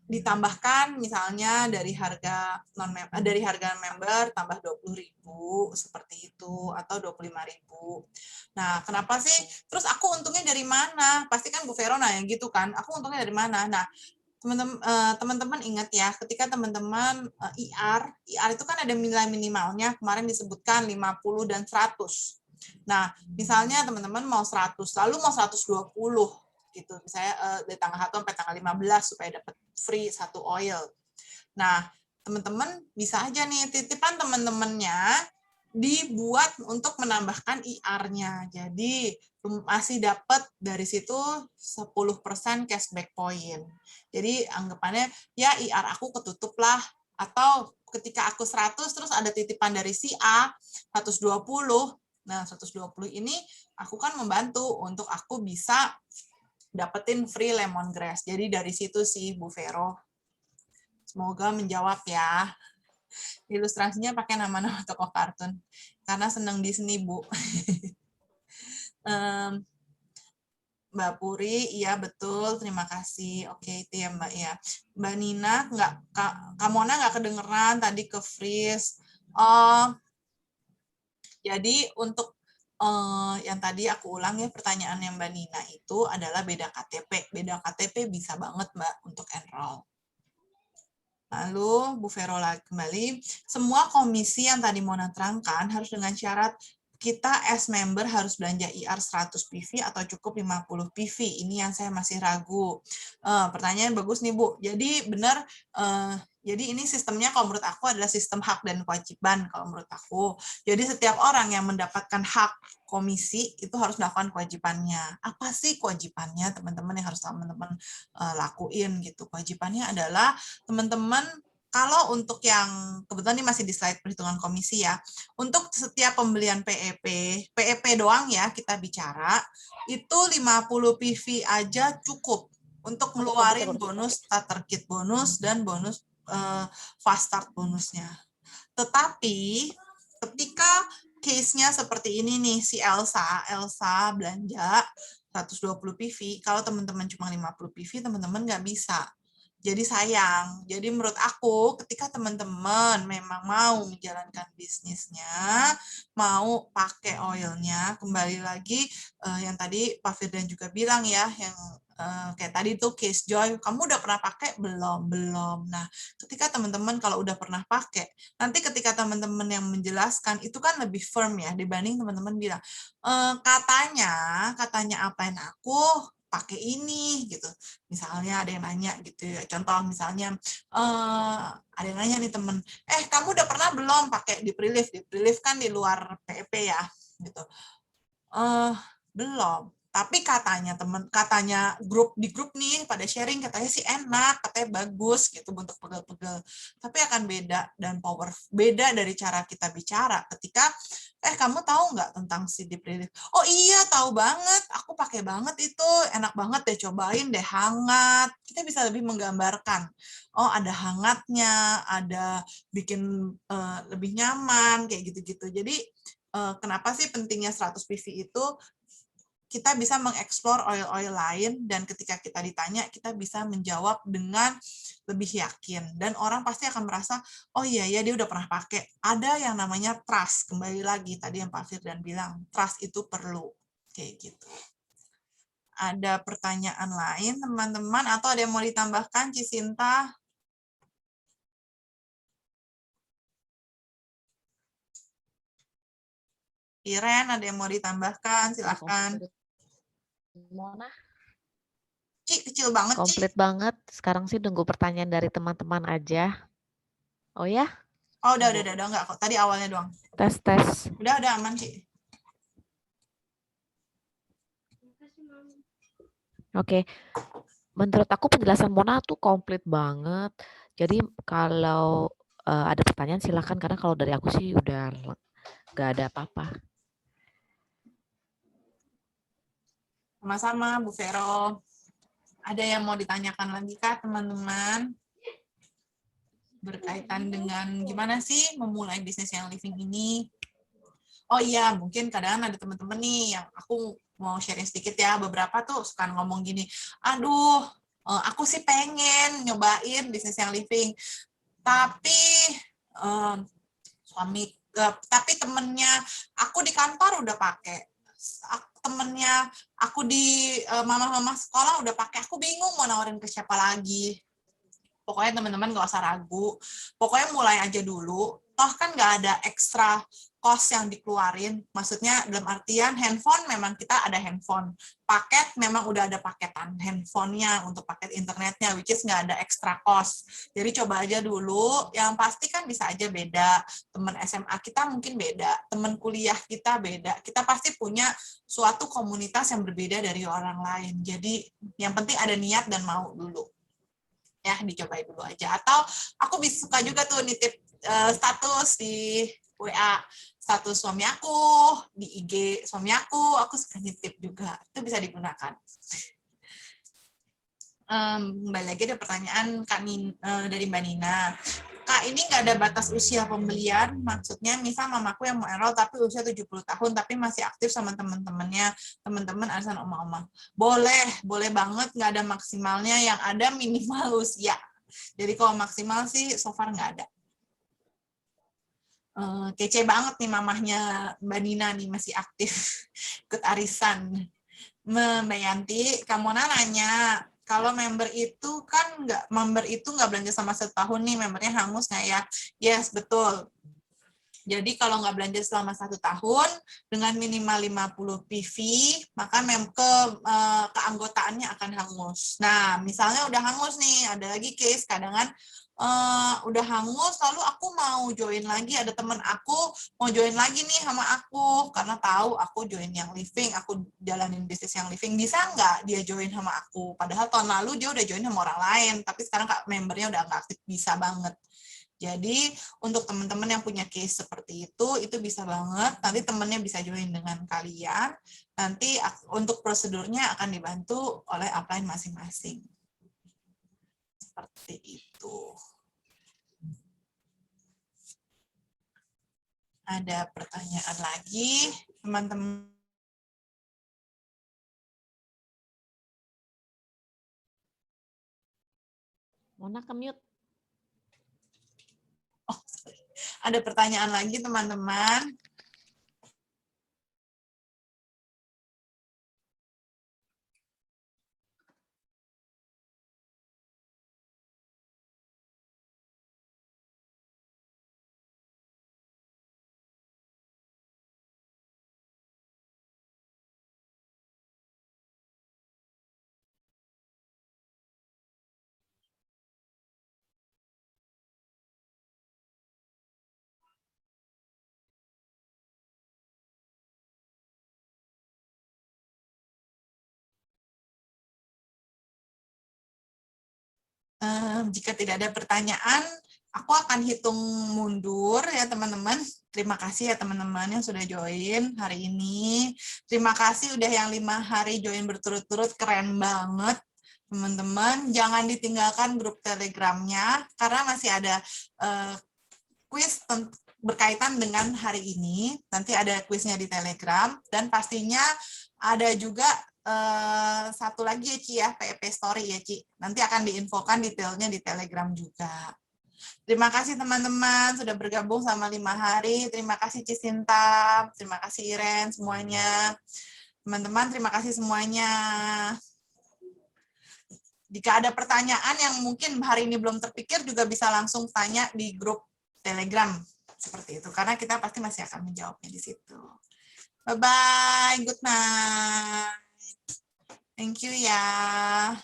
Ditambahkan misalnya dari harga member tambah 20.000 seperti itu, atau 25.000. Nah, kenapa sih? Terus aku untungnya dari mana? Pasti kan Bu Vero nanya gitu kan, aku untungnya dari mana? Nah, teman-teman ingat ya, ketika teman-teman IR itu kan ada nilai minimalnya, kemarin disebutkan 50 dan 100. Nah, misalnya teman-teman mau 100, lalu mau 120 gitu, misalnya dari tanggal 1 sampai tanggal 15 supaya dapat free 1 oil. Nah, teman-teman bisa aja nih titipan teman-temannya dibuat untuk menambahkan IR-nya. Jadi masih dapat dari situ 10% cashback point. Jadi anggapannya ya IR aku ketutup lah, atau ketika aku 100 terus ada titipan dari si A 120. Nah, 120 ini aku kan membantu untuk aku bisa dapetin free lemongrass. Jadi dari situ sih Bu Vero. Semoga menjawab ya. Ilustrasinya pakai nama-nama tokoh kartun. Karena senang Disney, Bu. Mbak Puri, iya betul, terima kasih. Oke, itu ya Mbak ya. Mbak Nina, Kak Mona nggak kedengeran tadi ke freeze. Jadi untuk yang tadi aku ulang ya, pertanyaan yang Mbak Nina itu adalah beda KTP. Beda KTP bisa banget Mbak untuk enroll. Lalu Bu Vero lagi kembali, semua komisi yang tadi Mona terangkan harus dengan syarat kita as member harus belanja IR 100 PV atau cukup 50 PV. Ini yang saya masih ragu. Pertanyaan bagus nih Bu. Jadi benar, jadi ini sistemnya kalau menurut aku adalah sistem hak dan kewajiban kalau menurut aku. Jadi setiap orang yang mendapatkan hak komisi itu harus melakukan kewajibannya. Apa sih kewajibannya teman-teman yang harus teman-teman lakuin gitu? Kewajibannya adalah teman-teman, kalau untuk yang kebetulan ini masih di slide perhitungan komisi ya, untuk setiap pembelian PEP doang ya kita bicara, itu 50 PV aja cukup untuk ngeluarin bonus starter kit bonus dan bonus fast start bonusnya. Tetapi ketika case-nya seperti ini nih, si Elsa belanja 120 PV, kalau teman-teman cuma 50 PV, teman-teman nggak bisa. Jadi sayang. Jadi menurut aku ketika teman-teman memang mau menjalankan bisnisnya, mau pakai oilnya, kembali lagi yang tadi Pak Firdan juga bilang ya, yang kayak tadi tuh case Joy, kamu udah pernah pakai? Belum. Nah, ketika teman-teman kalau udah pernah pakai, nanti ketika teman-teman yang menjelaskan itu kan lebih firm ya dibanding teman-teman bilang katanya apain aku pakai ini gitu. Misalnya ada yang nanya gitu ya. Contoh misalnya ada yang nanya nih temen, kamu udah pernah belum pakai di Prilift? Di Prilift kan di luar PEP ya gitu. Belum. Tapi katanya di grup nih pada sharing, katanya sih enak, katanya bagus gitu bentuk pegel-pegel. Tapi akan beda dan beda dari cara kita bicara ketika kamu tahu nggak tentang si Deep Relief? Oh iya, tahu banget. Aku pakai banget itu. Enak banget deh, cobain deh, hangat. Kita bisa lebih menggambarkan. Oh, ada hangatnya, ada bikin lebih nyaman kayak gitu-gitu. Jadi kenapa sih pentingnya 100 PV itu? Kita bisa mengeksplor oil-oil lain, dan ketika kita ditanya, kita bisa menjawab dengan lebih yakin. Dan orang pasti akan merasa, oh iya, dia udah pernah pakai. Ada yang namanya trust. Kembali lagi, tadi yang Pak Firdan bilang, trust itu perlu. Kayak gitu. Ada pertanyaan lain, teman-teman? Atau ada yang mau ditambahkan, Cisinta? Iren, ada yang mau ditambahkan? Silahkan. Mona, Ci, kecil banget, Ci. komplit banget. Sekarang sih nunggu pertanyaan dari teman-teman aja. Oh ya? Oh, udah enggak kok. Tadi awalnya doang. Tes. Udah aman, Ci. Oke. Menurut aku penjelasan Mona tuh komplit banget. Jadi kalau ada pertanyaan silakan, karena kalau dari aku sih udah nggak ada apa-apa. Sama-sama, Bu Vero. Ada yang mau ditanyakan lagi kah, teman-teman? Berkaitan dengan gimana sih memulai bisnis yang living ini? Oh iya, mungkin kadang ada teman-teman nih yang aku mau sharing sedikit ya. Beberapa tuh suka ngomong gini, aduh, aku sih pengen nyobain bisnis yang living, tapi tapi temennya aku di kantor udah pakai. Temennya aku di mama-mama sekolah udah pakai, aku bingung mau nawarin ke siapa lagi. Pokoknya teman-teman nggak usah ragu. Pokoknya mulai aja dulu. Toh kan nggak ada ekstra cost yang dikeluarin. Maksudnya dalam artian handphone memang kita ada handphone. Paket memang udah ada paketan handphonenya untuk paket internetnya, which is nggak ada ekstra cost. Jadi coba aja dulu. Yang pasti kan bisa aja beda. Teman SMA kita mungkin beda. Teman kuliah kita beda. Kita pasti punya suatu komunitas yang berbeda dari orang lain. Jadi yang penting ada niat dan mau dulu. Ya, dicobain dulu aja. Atau aku bisa suka juga tuh nitip status di WA, status suami aku, di IG suami aku suka nitip juga. Itu bisa digunakan. Kembali lagi ada pertanyaan dari Mbak Nina. Kak, ini nggak ada batas usia pembelian, maksudnya misal mamaku yang mau enroll tapi usia 70 tahun tapi masih aktif sama teman-temannya, teman-teman arisan oma-oma. Boleh banget, nggak ada maksimalnya, yang ada minimal usia. Jadi kalau maksimal sih so far nggak ada. Kece banget nih mamahnya Mbak Nina nih masih aktif ikut arisan. Mbak Yanti, kamu nanya, kalau member itu kan nggak belanja sama setahun nih, membernya hangus nggak ya? Yes, betul. Jadi kalau nggak belanja selama 1 tahun dengan minimal 50 PV, maka keanggotaannya akan hangus. Nah, misalnya udah hangus nih, ada lagi case kadangan udah hangus, lalu aku mau join lagi, ada teman aku mau join lagi nih sama aku, karena tahu aku join yang living, aku jalanin bisnis yang living, bisa nggak dia join sama aku? Padahal tahun lalu dia udah join sama orang lain, tapi sekarang membernya udah nggak aktif, bisa banget. Jadi untuk teman-teman yang punya case seperti itu bisa banget, nanti temennya bisa join dengan kalian, nanti untuk prosedurnya akan dibantu oleh upline masing-masing. Seperti itu. Ada pertanyaan lagi, teman-teman? Mona ke-mute. Oh, ada pertanyaan lagi, teman-teman? Jika tidak ada pertanyaan, aku akan hitung mundur ya teman-teman. Terima kasih ya teman-teman yang sudah join hari ini. Terima kasih udah yang 5 hari join berturut-turut, keren banget. Teman-teman, jangan ditinggalkan grup Telegramnya, karena masih ada kuis berkaitan dengan hari ini. Nanti ada kuisnya di Telegram, dan pastinya ada juga satu lagi ya Ci ya, PEP Story ya Ci. Nanti akan diinfokan detailnya di Telegram juga. Terima kasih teman-teman sudah bergabung sama 5 hari. Terima kasih Ci Sinta, terima kasih Iren semuanya. Teman-teman terima kasih semuanya. Jika ada pertanyaan yang mungkin hari ini belum terpikir, juga bisa langsung tanya di grup Telegram seperti itu, karena kita pasti masih akan menjawabnya di situ. Bye-bye, good night. Thank you ya.